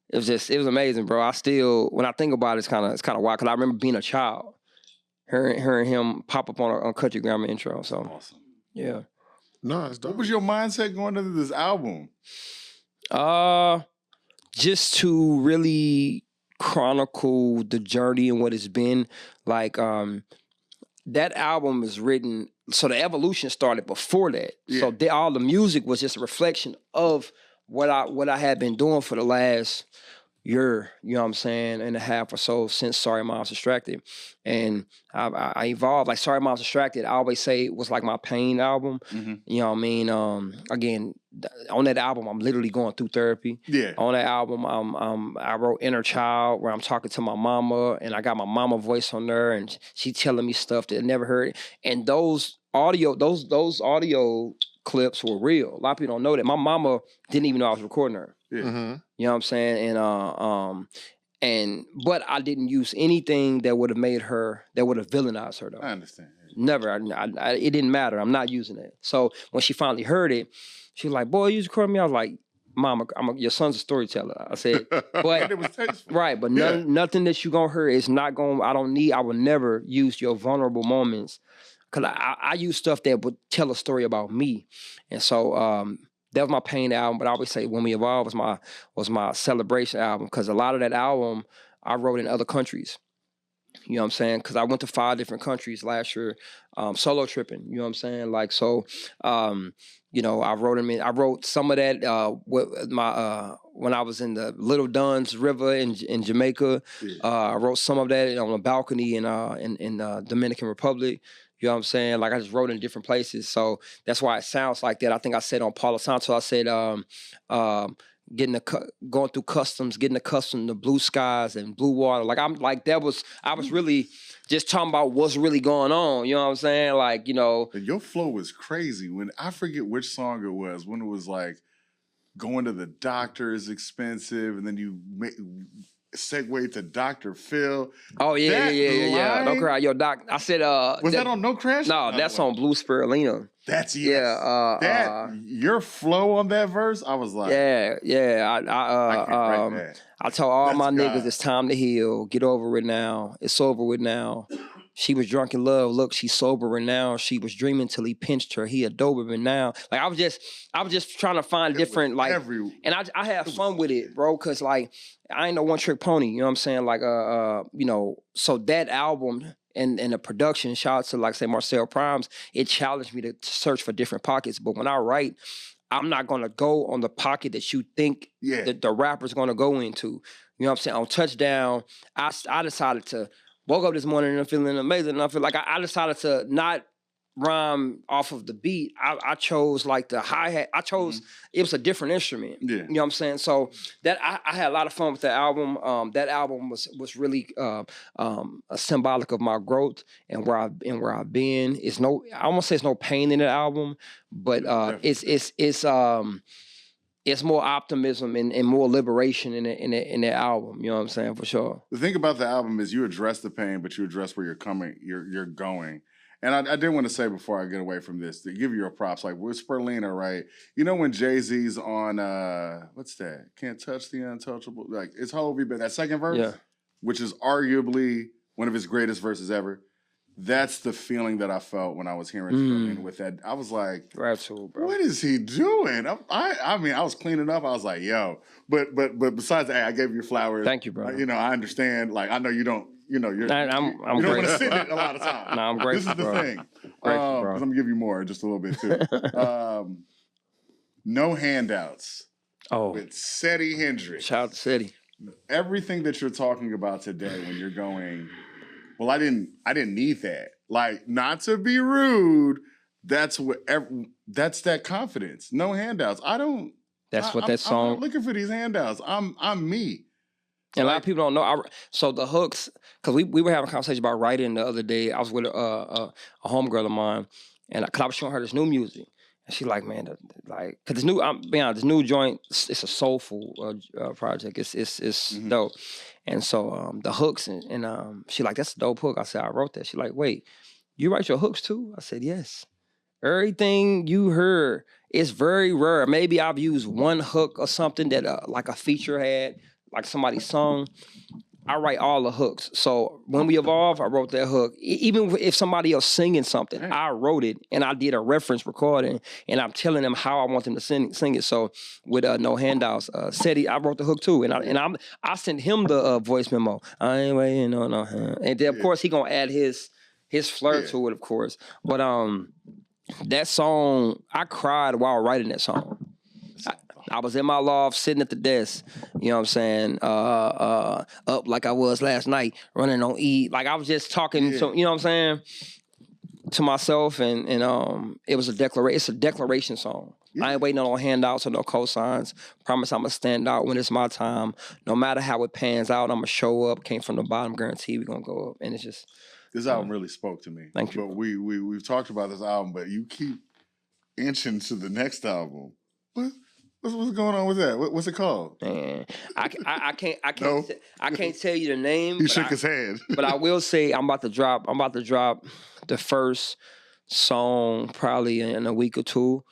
it was amazing, bro. I still, when I think about it, it's kind of wild, because I remember being a child, her and him pop up on Country Grammar intro. So Awesome. yeah. No, it's dope. What was your mindset going into this album? Just to really chronicle the journey and what it's been. Like, that album is written, so the evolution started before that. Yeah. So all the music was just a reflection of what I had been doing for the last year, you know what I'm saying, and a half or so since Sorry Mom's Distracted. And I evolved. Like Sorry Mom's Distracted, I always say it was like my pain album. You know what I mean? Again, on that album, I'm literally going through therapy. Yeah. On that album, I wrote Inner Child, where I'm talking to my mama, and I got my mama voice on there, and she telling me stuff that I never heard. And those audio clips were real. A lot of people don't know that. My mama didn't even know I was recording her. Yeah. You know what I'm saying? And but I didn't use anything that would have villainized her, though. I understand. Never. It didn't matter. I'm not using it. So when she finally heard it, she was like, "Boy, you recording me?" I was like, "Mama, your son's a storyteller." I said, "But it was tasteful. Right, but nothing that you gonna hear is not going. I will never use your vulnerable moments, because I use stuff that would tell a story about me." And so that was my pain album. But I always say When We Evolve was my celebration album, because a lot of that album I wrote in other countries. You know what I'm saying? Because I went to 5 different countries last year, solo tripping. You know what I'm saying? Like, so, you know, I wrote some of that with my when I was in the Little Duns River in Jamaica. I wrote some of that on a balcony in Dominican Republic. You know what I'm saying? Like, I just wrote in different places. So that's why it sounds like that. I think I said on Palo Santo, I said, going through customs, getting accustomed to blue skies and blue water. Like, I was really just talking about what's really going on. You know what I'm saying? Like, you know. Your flow was crazy. When I forget which song it was, when it was like going to the doctor is expensive, and then you segue to Dr. Phil. Oh yeah. Don't cry, yo, doc. I said, was that on No Crash? No, that's on Blue Spirulina. That's your flow on that verse. I was like, I told all my niggas it's time to heal. Get over it now. It's over with now. She was drunk in love. Look, she's sober now. She was dreaming till he pinched her. He a doberman now. Like, I was just trying to find different, like, and I had fun with it, bro. Cause like, I ain't no one trick pony. You know what I'm saying? Like, you know, so that album and the production, shout out to, like, say, Marcel Primes, it challenged me to search for different pockets. But when I write, I'm not gonna go on the pocket that you think that the rapper's gonna go into. You know what I'm saying? On Touchdown, I decided to woke up this morning and I'm feeling amazing. And I feel like I decided to not rhyme off of the beat. I chose like the hi-hat. I chose, it was a different instrument. Yeah. You know what I'm saying? So that I had a lot of fun with that album. That album was really a symbolic of my growth and where I've been. I almost say it's no pain in the album, but it's more optimism and more liberation in that album. You know what I'm saying? For sure. The thing about the album is you address the pain, but you address where you're going. And I did want to say before I get away from this, to give you your props, like with Spirulina, right? You know when Jay-Z's on, what's that? Can't Touch the Untouchable. Like, it's Hobie, but that second verse, which is arguably one of his greatest verses ever. That's the feeling that I felt when I was hearing Spirulina with that. I was like, Absolutely, bro. What is he doing? I mean, I was cleaning up. I was like, yo. But besides that, I gave you flowers. Thank you, bro. You know, I understand. Like, I know you don't, you know, you don't want to sit in it a lot of times. No, I'm grateful, This is the thing. Grateful, bro. I'm going to give you more, just a little bit, too. No Handouts. Oh. With Seti Hendrix. Shout out to Seti. Everything that you're talking about today when you're going, well, I didn't need that. Like, not to be rude, that's that confidence. No handouts. That's what that song. I'm not looking for these handouts. I'm me. And a lot of people don't know. So the hooks, because we were having a conversation about writing the other day. I was with a homegirl of mine, and cause I was showing her this new music, and she like, man, like, cause this new, I'm being honest, this new joint, it's a soulful project. It's dope, and so the hooks and she like, that's a dope hook. I said, I wrote that. She like, wait, you write your hooks too? I said, yes. Everything you heard is very rare. Maybe I've used one hook or something that like a feature had. Like somebody sung, I write all the hooks. So when we evolve, I wrote that hook. Even if somebody else singing something, I wrote it and I did a reference recording and I'm telling them how I want them to sing it. So with No Handouts, Seti, I wrote the hook too, and I sent him the voice memo. I ain't waiting on no hand. And then of course he gonna add his flirt to it, of course. But that song, I cried while writing that song. I was in my loft, sitting at the desk, you know what I'm saying, up like I was last night, running on E. Like I was just talking, to, you know what I'm saying, to myself, and it was it's a declaration song. I ain't waiting on no handouts or no cosigns. Promise I'm going to stand out when it's my time. No matter how it pans out, I'm going to show up. Came from the bottom, guarantee we're going to go up. And it's just... This album really spoke to me. Thank you. But we've talked about this album, but you keep inching to the next album. What's going on with that? What's it called? Man, I can't tell you the name. He shook his head. But I will say I'm about to drop the first song probably in a week or two.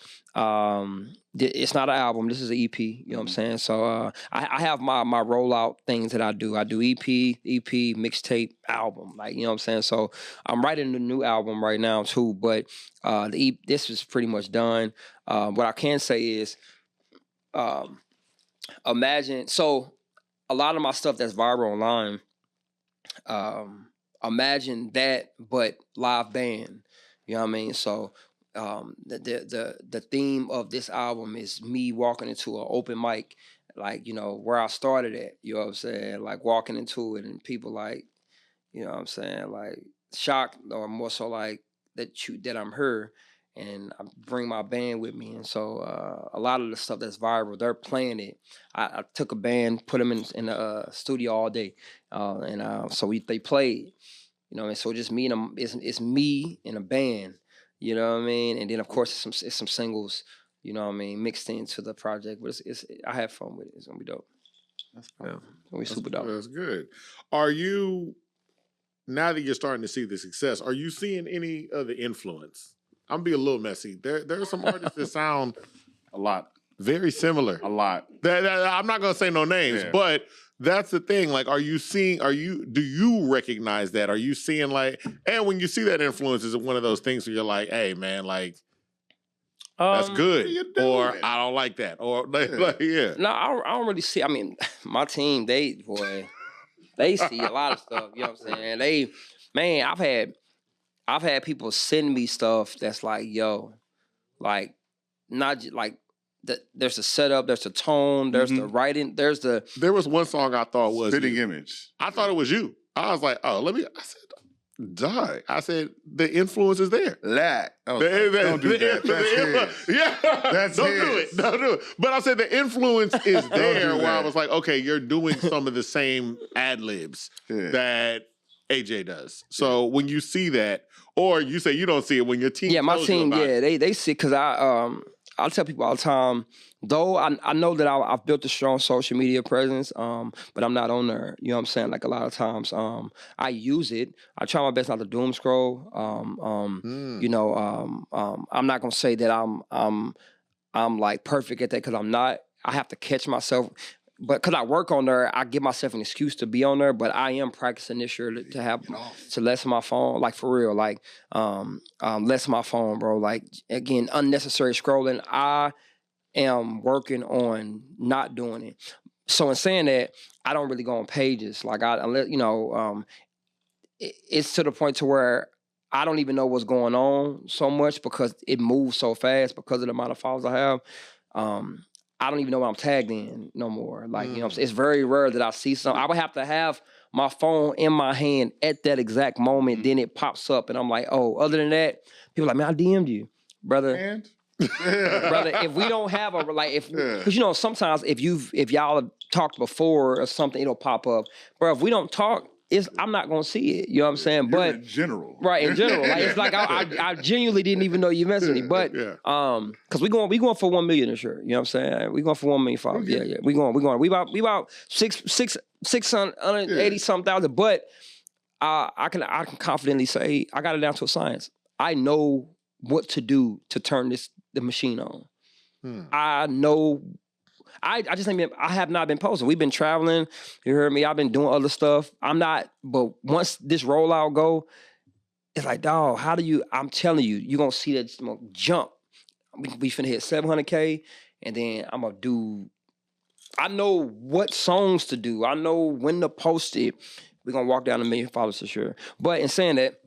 It's not an album. This is an EP. You know what I'm saying? So I have my rollout things that I do. I do EP, mixtape, album. Like, you know what I'm saying? So I'm writing a new album right now too. But this is pretty much done. What I can say is, imagine, so a lot of my stuff that's viral online, imagine that, but live band, you know what I mean? So, the theme of this album is me walking into an open mic, like, you know, where I started at, you know what I'm saying? Like walking into it and people like, you know what I'm saying? Like shocked, or more so like that I'm her. And I bring my band with me. And so a lot of the stuff that's viral, they're playing it. I took a band, put them in the studio all day. So they played, you know, and so just me and them, it's me and a band, you know what I mean? And then of course it's some singles, you know what I mean, mixed into the project. But I have fun with it. It's gonna be dope. That's gonna be super dope. That's good. Are you, now that you're starting to see the success, are you seeing any of the influence? I'm gonna be a little messy. There are some artists that sound a lot very similar. A lot. I'm not gonna say no names, but that's the thing. Like, do you recognize that? Are you seeing like, and when you see that influence, is it one of those things where you're like, hey man, like that's good, or I don't like that, or like No, I don't really see. I mean, my team, they see a lot of stuff. You know what I'm saying? I've had people send me stuff that's like, yo, like, not like, there's a setup, there's a tone, there's the writing, there was one song I thought was Spitting Image. I thought it was you. I was like, oh, I said, die. I said, the influence is there. Lack. Don't do that. That's his. Yeah. Don't do it. But I said the influence is there where I was like, okay, you're doing some of the same ad-libs that AJ does. So when you see that, or you say you don't see it when your team my team, they see, because I tell people all the time, though I know that I've built a strong social media presence, but I'm not on there. You know what I'm saying? Like a lot of times, I use it. I try my best not to doom scroll. You know, I'm not gonna say that I'm like perfect at that, because I'm not. I have to catch myself. But because I work on there, I give myself an excuse to be on there. But I am practicing this year to lessen my phone, like for real, like lessen my phone, bro. Like again, unnecessary scrolling. I am working on not doing it. So in saying that, I don't really go on pages. Like it's to the point to where I don't even know what's going on so much, because it moves so fast because of the amount of followers I have. I don't even know what I'm tagged in no more. Like, you know, it's very rare that I see something. I would have to have my phone in my hand at that exact moment, then it pops up, and I'm like, oh, other than that, people are like, man, I DM'd you, brother. Brother, if we don't have because you know, sometimes if y'all talked before or something, it'll pop up. Bro, if we don't talk, I'm not gonna see it. You know what I'm saying? But in general, right, in general, like it's like I genuinely didn't even know you messaged me. But because we going for 1 million this year. You know what I'm saying? We going for 1 million followers. Okay. Yeah. We about 680 something thousand. But I can confidently say I got it down to a science. I know what to do to turn the machine on. I know. I just think I have not been posting. We've been traveling. You heard me. I've been doing other stuff. I'm not. But once this rollout go, it's like, dog. How do you? I'm telling you, you're gonna see that jump. We finna hit 700K, and then I'm gonna do. I know what songs to do. I know when to post it. We're gonna walk down 1 million followers for sure. But in saying that,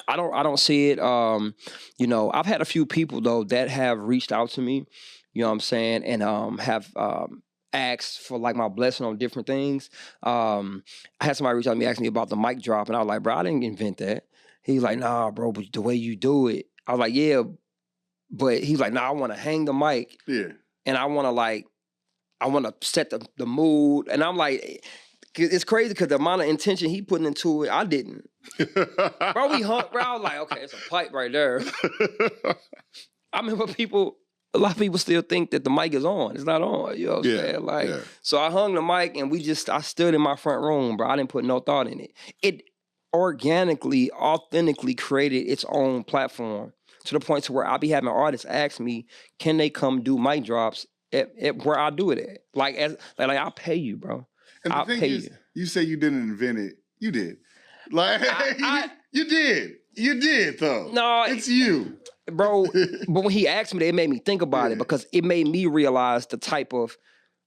I don't see it. You know, I've had a few people though that have reached out to me. You know what I'm saying? And have asked for like my blessing on different things. I had somebody reach out to me asking me about the mic drop, and I was like, bro, I didn't invent that. He's like, nah, bro, but the way you do it. I was like, yeah, but he's like, nah, I want to hang the mic. Yeah. And I want to set the mood. And I'm like, it's crazy because the amount of intention he putting into it, I didn't. Bro, we hung, bro. I was like, okay, it's a pipe right there. I remember a lot of people still think that the mic is on. It's not on. You know what I'm saying? Like, so I hung the mic and I stood in my front room, bro. I didn't put no thought in it. It organically, authentically created its own platform to the point to where I be having artists ask me, can they come do mic drops at where I do it at? Like I'll pay you, bro. And the thing is, you say you didn't invent it. You did. Like, you did. You did, though. No. It's you. Bro, but when he asked me that, it made me think about it because it made me realize the type of,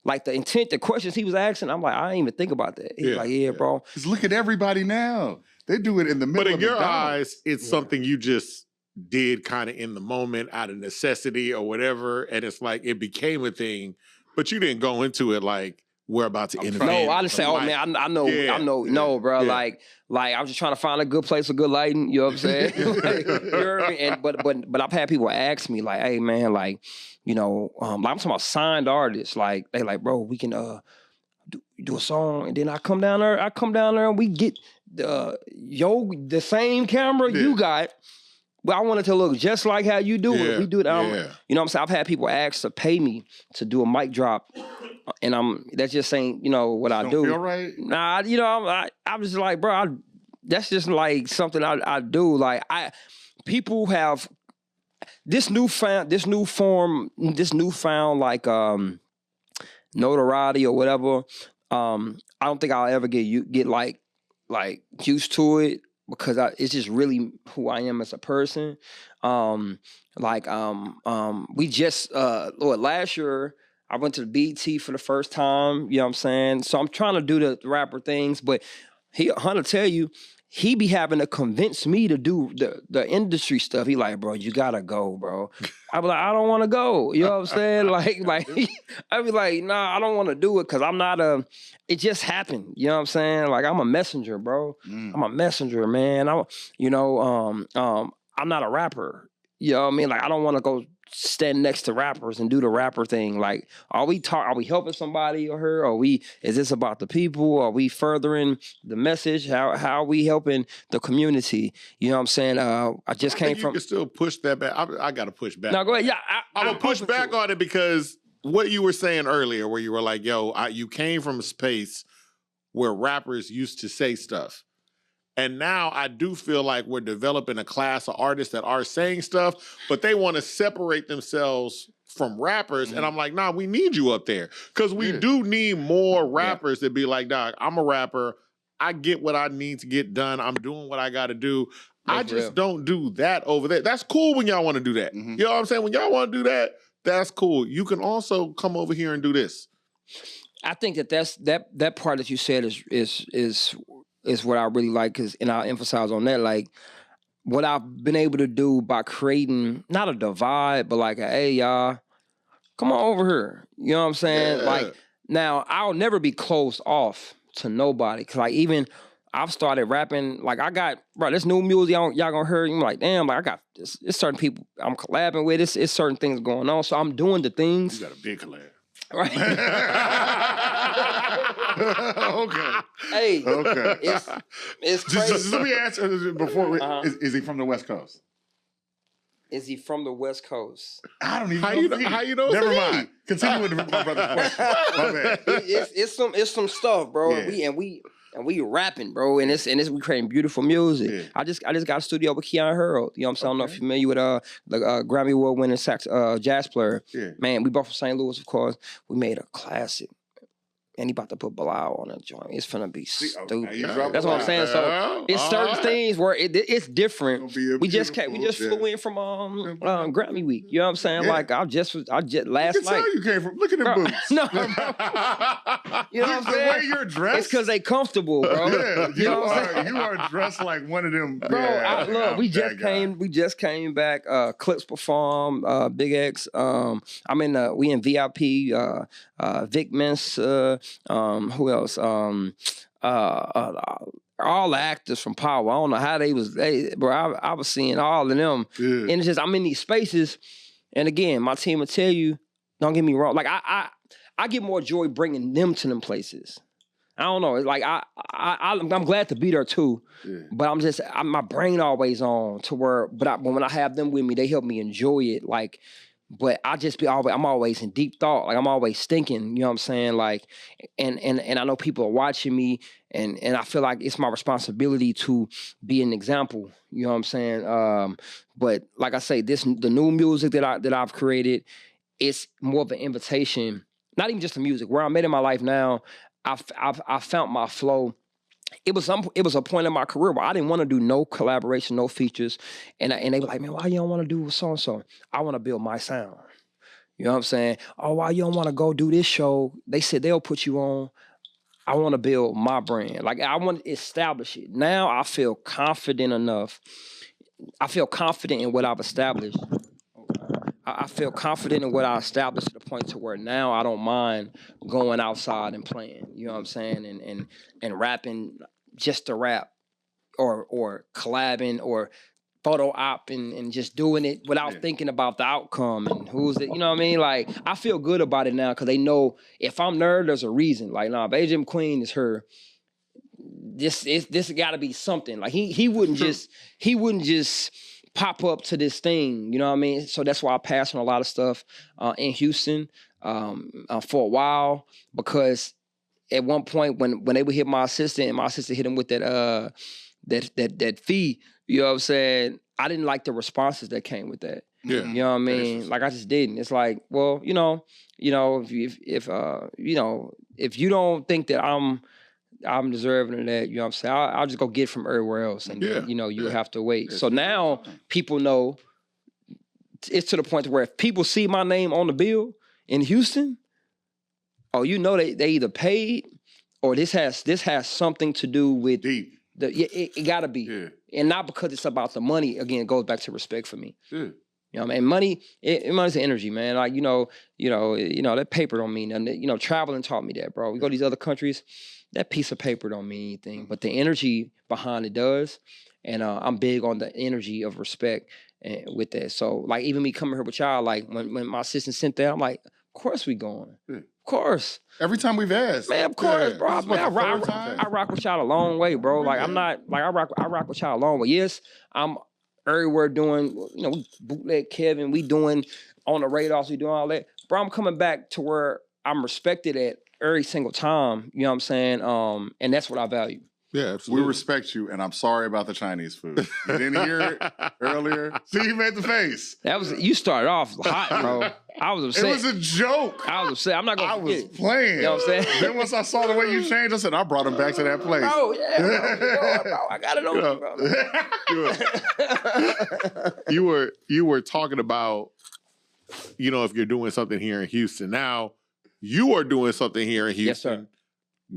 like the intent, the questions he was asking. I'm like, I didn't even think about that. He's like, bro. Because look at everybody now. They do it in the middle of the But in your eyes, it's something you just did kind of in the moment out of necessity or whatever. And it's like, it became a thing, but you didn't go into it like, we're about to invent. No, I just say, oh man, I know, no, bro. Yeah. Like I was just trying to find a good place, a good lighting. You know what I'm saying? Like, you know what I mean? And but I've had people ask me like, hey man, like, you know, like I'm talking about signed artists. Like they like, bro, we can do a song, and then I come down there and we get the same camera you got. But I want it to look just like how you do it. We do it. You know what I'm saying? I've had people ask to pay me to do a mic drop. And that's just ain't, you know, what I do. Don't feel right? Nah, you know, I'm just like, bro, that's just like something I do. Like people have this newfound like notoriety or whatever. I don't think I'll ever get like used to it because it's just really who I am as a person. We just last year. I went to the BET for the first time, you know what I'm saying? So I'm trying to do the rapper things, but Hunter tell you, he be having to convince me to do the industry stuff. He like, bro, you gotta go, bro. I be like, I don't want to go. You know what I'm saying? like I be like, nah, I don't want to do it because I'm not it just happened. You know what I'm saying? Like I'm a messenger, bro. I'm a messenger, man. I'm not a rapper. You know what I mean? Like I don't want to go stand next to rappers and do the rapper thing. Like, are we helping somebody or her? Is this about the people? Are we furthering the message? How are we helping the community? You know what I'm saying? I came from. You can still push that back. I got to push back. No, go ahead. Yeah, I'm gonna push back on it because what you were saying earlier, where you were like, "Yo, you came from a space where rappers used to say stuff." And now I do feel like we're developing a class of artists that are saying stuff, but they want to separate themselves from rappers. And I'm like, nah, we need you up there. Because we do need more rappers that be like, dog, I'm a rapper. I get what I need to get done. I'm doing what I got to do. I just don't do that over there. That's cool when y'all want to do that. You know what I'm saying? When y'all want to do that, that's cool. You can also come over here and do this. I think that part that you said is what I really like, and I'll emphasize on that, like, what I've been able to do by creating, not a divide, but like, hey, y'all, come on over here. You know what I'm saying? Yeah. Like, now, I'll never be closed off to nobody, because, like, even I've started rapping, like, I got, bro, this new music y'all gonna hear, I'm like, damn, like, I got, it's certain people I'm collabing with, it's certain things going on, so I'm doing the things. You got a big collab. Right. Okay. Hey, Okay. it's crazy. Just let me answer before. Is he from the West Coast? Is he from the West Coast? I don't even How know. you know? How you know? Never mind. Continue with my brother's question. My bad. It's some stuff, bro. Yeah. And we rapping, bro. And it's we creating beautiful music. Yeah. I just got a studio with Keon Harold. You know what I'm saying? I don't know if you're familiar with the Grammy Award winning jazz player. Yeah. Man, we both from St. Louis, of course. We made a classic. And he about to put Bilal on that joint. It's finna be stupid. That's what I'm saying. So it's certain things where it's different. We just flew in from Grammy Week. You know what I'm saying? Yeah. Like I just last I can night. tell you came from. Look at them Bro, boots. no, bro. You know what I'm The saying? way you're dressed. It's because they comfortable, bro. Yeah, You know what I'm saying? you are dressed like one of them. Bro, yeah, look, we that just came back. Clips perform, Big X. We in VIP. Vic Mensa. Who else? All the actors from Power. I don't know how bro. I was seeing all of them, Yeah. and it's just I'm in these spaces, and again, my team will tell you, don't get me wrong. Like I get more joy bringing them to them places. I don't know. It's like I'm glad to be there too, but my brain always on to where. But when I have them with me, they help me enjoy it. Like. But I'm always in deep thought. Like I'm always thinking, you know what I'm saying? Like, and I know people are watching me and I feel like it's my responsibility to be an example. You know what I'm saying? But like I say, the new music that I've created, it's more of an invitation, not even just the music. Where I'm at in my life now, I found my flow. It was a point in my career where I didn't want to do no collaboration, no features, and they were like, man, why you don't want to do so and so? I want to build my sound. You know what I'm saying? Oh, why you don't want to go do this show? They said they'll put you on. I want to build my brand. Like I want to establish it. Now I feel confident enough. I feel confident in what I've established. I feel confident in what I established to the point to where now I don't mind going outside and playing. You know what I'm saying? And rapping just to rap or collabing or photo op and just doing it without thinking about the outcome and who's it. You know what I mean? Like I feel good about it now because they know if I'm there, there's a reason. Like, nah, if AJ McQueen is her, this got to be something. Like he wouldn't just pop up to this thing, you know what I mean? So that's why I passed on a lot of stuff in Houston for a while, because at one point when they would hit my assistant and my assistant hit him with that fee, you know what I'm saying? I didn't like the responses that came with that. Yeah. You know what I mean? Like I just didn't. It's like, well, if you don't think that I'm deserving of that, you know what I'm saying? I'll just go get from everywhere else. And, you have to wait. So now people know it's to the point where if people see my name on the bill in Houston, they either paid or this has something to do with deep. It gotta be. Yeah. And not because it's about the money. Again, it goes back to respect for me. Yeah. You know what I mean? Money's energy, man. Like, that paper don't mean nothing. Traveling taught me that, bro. We go to these other countries, that piece of paper don't mean anything, but the energy behind it does. And I'm big on the energy of respect with that. So, like, even me coming here with y'all, like, when my assistant sent that, I'm like, of course we going. Yeah. Of course. Every time we've asked. Man, of course, bro. I rock with y'all a long way, bro. Like, I'm not, like, I rock with y'all a long way. Yes, I'm everywhere doing, we bootleg Kevin, we doing on the radars, we doing all that. Bro, I'm coming back to where I'm respected at every single time, you know what I'm saying? And that's what I value. Yeah, absolutely. We respect you, and I'm sorry about the Chinese food. You didn't hear it earlier? See, you made the face. You started off hot, bro. I was upset. It was a joke. I was upset. I'm not going to forget. I was playing. You know what I'm saying? Then once I saw the way you changed, I said, I brought him back to that place. Bro, yeah, bro. I got it on you, bro. You were talking about, if you're doing something here in Houston. Now, you are doing something here in Houston. Yes, sir.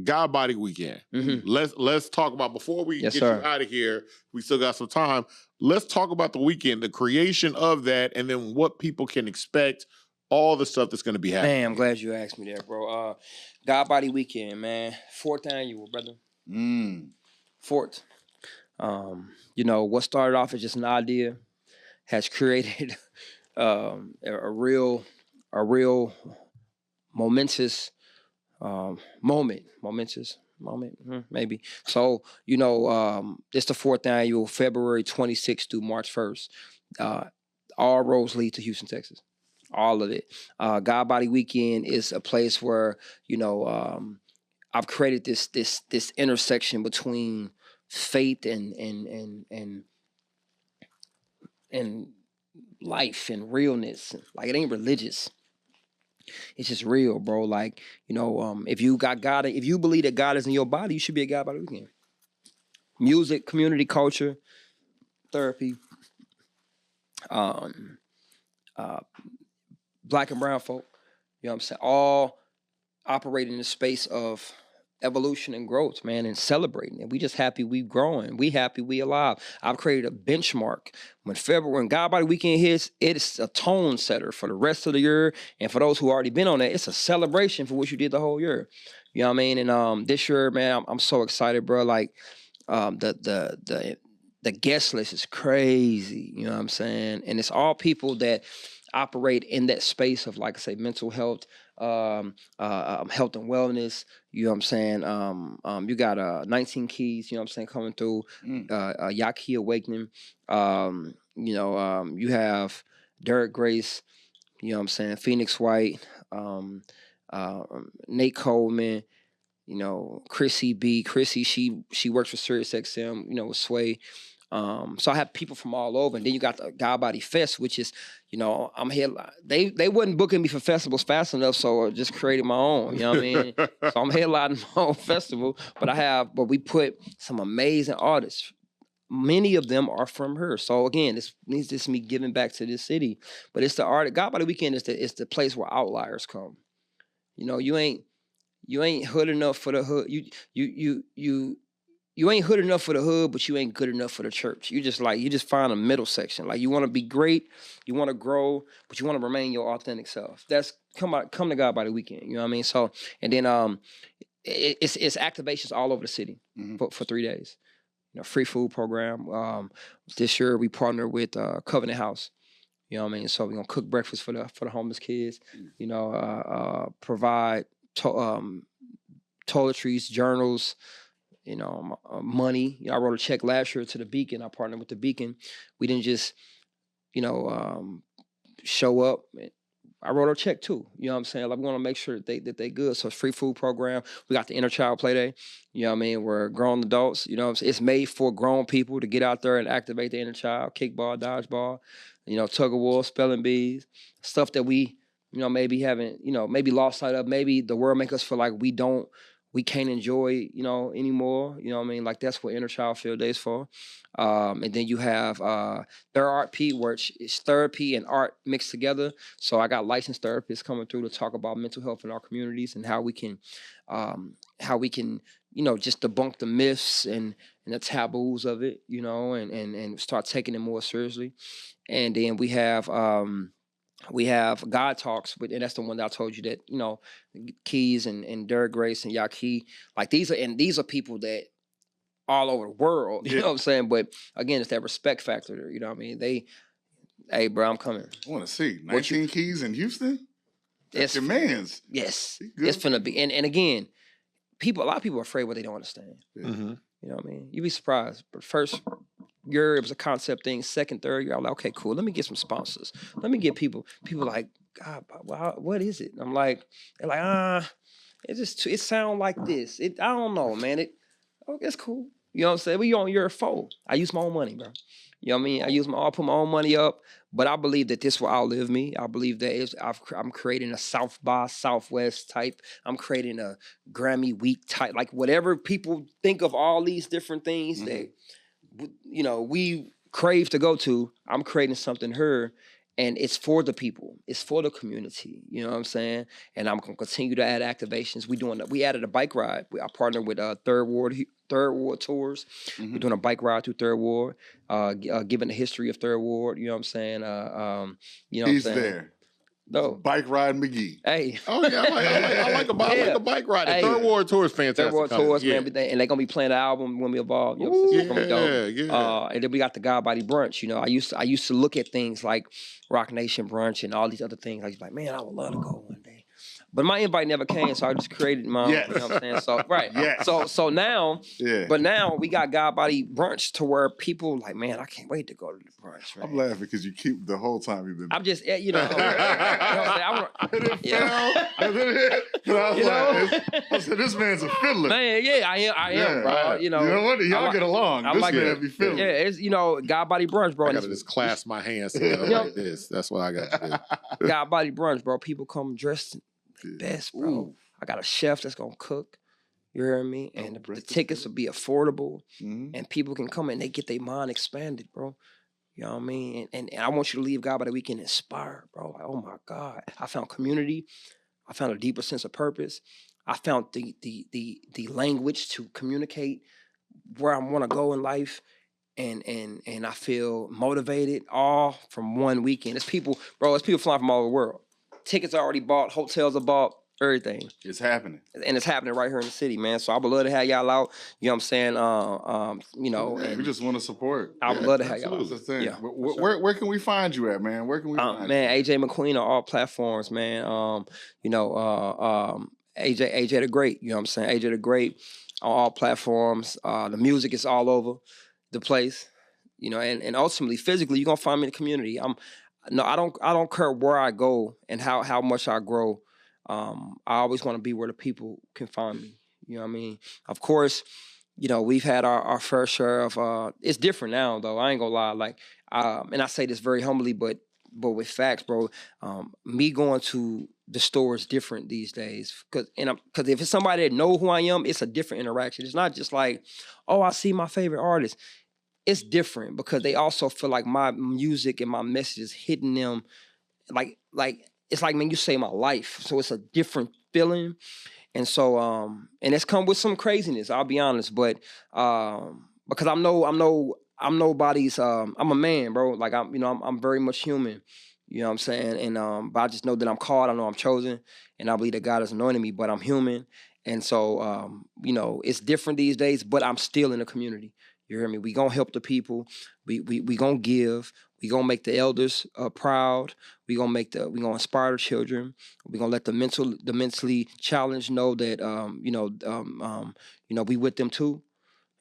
Godbody Weekend. Mm-hmm. Let's talk about, before we get sir. you out of here, we still got some time. Let's talk about the weekend, the creation of that, and then what people can expect, all the stuff that's going to be happening. Man, I'm glad you asked me that, bro. Godbody Weekend, man. 4th annual, brother. 4th. What started off as just an idea has created a real momentous moment, maybe. So, you know, it's the 4th annual, February 26th through March 1st. All roads lead to Houston, Texas. All of it. Godbody Weekend is a place where, you know, I've created this intersection between faith and life and realness. Like, it ain't religious. It's just real, bro. Like, you know, if you got God, if you believe that God is in your body, you should be a Godbody Weekend. Music, community, culture, therapy, black and brown folk, you know what I'm saying? All operating in the space of evolution and growth, man, and celebrating. And we just happy we growing. We happy we alive. I've created a benchmark. When Godbody Weekend hits, it's a tone setter for the rest of the year. And for those who already been on that, it's a celebration for what you did the whole year. You know what I mean? And this year, man, I'm so excited, bro. Like, the guest list is crazy. You know what I'm saying? And it's all people that operate in that space of, like I say, mental health, health and wellness. You know what I'm saying? You got 19 Keys, you know what I'm saying, coming through, Yaki Awakening. You know, you have Derek Grace, you know what I'm saying, Phoenix White, Nate Coleman, you know, Chrissy B. Chrissy, she works for SiriusXM, you know, with Sway. So I have people from all over, and then you got the Godbody Fest, which is, you know, I'm here. They wasn't booking me for festivals fast enough, so I just created my own. You know what I mean? So I'm headlining my own festival, but we put some amazing artists. Many of them are from her. So again, this needs just me giving back to this city. But it's the art. Godbody Weekend is the place where outliers come. You know, you ain't hood enough for the hood. You ain't hood enough for the hood, but you ain't good enough for the church. You just find a middle section. Like, you want to be great, you want to grow, but you want to remain your authentic self. That's come to Godbody Weekend. You know what I mean? So, and then it's activations all over the city for 3 days. You know, free food program. This year we partnered with Covenant House. You know what I mean? So we're gonna cook breakfast for the homeless kids. You know, provide toiletries, journals. You know, money. You know, I wrote a check last year to the Beacon. I partnered with the Beacon. We didn't just, you know, show up. I wrote a check too. You know what I'm saying? Like, we want to make sure that they good. So it's free food program. We got the Inner Child Play Day. You know what I mean? We're grown adults. You know what I'm saying? It's made for grown people to get out there and activate the inner child. Kickball, dodgeball, you know, tug of war, spelling bees, stuff that we, you know, maybe haven't, you know, maybe lost sight of. Maybe the world make us feel like we can't enjoy, you know, anymore. You know what I mean? Like, that's what Inner Child Field Day is for. And then you have Therapy, which is therapy and art mixed together. So I got licensed therapists coming through to talk about mental health in our communities and how we can, you know, just debunk the myths and the taboos of it, you know, and start taking it more seriously. And then we have God Talks, and that's the one that I told you that, you know, Keys and Derek Grace and Yaki, like, these are people that all over the world, you know what I'm saying? But again, it's that respect factor, you know what I mean? Hey, bro, I'm coming. I want to see 19 Keys in Houston. That's your man's. Yes, it's finna be. And again, a lot of people are afraid what they don't understand. Yeah. You know what I mean? You'd be surprised. But first year, it was a concept thing. Second, third year, I was like, okay, cool. Let me get some sponsors. Let me get people like, God, what is it? I'm like, they're like, it sound like this. I don't know, man. It's cool. You know what I'm saying? We on year 4. I use my own money, bro. You know what I mean? I put my own money up, but I believe that this will outlive me. I believe that I'm creating a South by Southwest type. I'm creating a Grammy Week type, like, whatever people think of all these different things that, you know, we crave to go to. I'm creating something here, and it's for the people. It's for the community. You know what I'm saying? And I'm gonna continue to add activations. We added a bike ride. I partnered with Third Ward Tours. We're doing a bike ride through Third Ward, giving the history of Third Ward. You know what I'm saying? You know, He's what I'm saying? there. No. Bike ride McGee. Hey. Oh yeah, I like a bike ride. The Third Ward Tour is fantastic. Third Ward Tours, man, everything, and they're gonna be playing the album when we evolve. You know, it's gonna be dope. Yeah. And then we got the Godbody brunch. You know, I used to look at things like Rock Nation brunch and all these other things. I was like, man, I would love to go one day. But my invite never came, so I just created my own. Yes. You know what I'm saying? So right. Yes. So now, Yeah. but now we got Godbody brunch to where people like, man, I can't wait to go to the brunch. Man. I'm laughing because you keep the whole time you've been. I'm just, you know. And it fell, and then it hit. And I was like, I said, this man's a fiddler. Man, yeah, I am, bro. You know what? Y'all get along. This man be fiddling. Yeah, it's Godbody brunch, bro. I gotta just clasp my hands together like this. That's what I got to do. Godbody brunch, bro. People come dressed the best, bro. Ooh. I got a chef that's gonna cook. You hear me? And the tickets will be affordable, and people can come and they get their mind expanded, bro. You know what I mean? And I want you to leave Godbody Weekend inspired, bro. Like, oh my God, I found community. I found a deeper sense of purpose. I found the language to communicate where I want to go in life. And I feel motivated all from one weekend. It's people flying from all over the world. Tickets are already bought, hotels are bought, everything. It's happening. And it's happening right here in the city, man. So I would love to have y'all out. You know what I'm saying? You know, and we just want to support. I would love to have y'all out. That's the thing. Yeah, where can we find you at, man? Where can we find man, AJ McQueen on all platforms, man. You know, AJ the Great, you know what I'm saying? AJ the Great on all platforms. The music is all over the place, you know, and ultimately physically you're gonna find me in the community. I don't care where I go and how much I grow. I always want to be where the people can find me. You know what I mean? Of course, you know, we've had our fair share of it's different now though. I ain't gonna lie. Like and I say this very humbly, but with facts, bro. Me going to the store is different these days. Cause if it's somebody that know who I am, it's a different interaction. It's not just like, oh, I see my favorite artist. It's different because they also feel like my music and my message is hitting them like it's like, man, you saved my life. So it's a different feeling. And so and it's come with some craziness, I'll be honest. But because I'm nobody's I'm a man, bro. Like I'm very much human. You know what I'm saying? And but I just know that I'm called, I know I'm chosen, and I believe that God has anointed me, but I'm human. And so you know, it's different these days, but I'm still in the community. You hear me? We gonna help the people. We gonna give. We gonna make the elders proud. We gonna inspire the children. We gonna let the mentally challenged know that you know we with them too,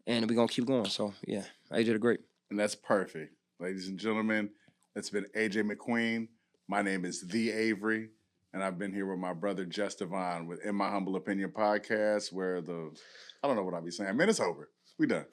and we gonna keep going. So yeah, AJ the Great. And that's perfect, ladies and gentlemen. That's been AJ McQueen. My name is The Avery, and I've been here with my brother Just Devon with In My Humble Opinion podcast, where I don't know what I'll be saying. Man, it's over. We done.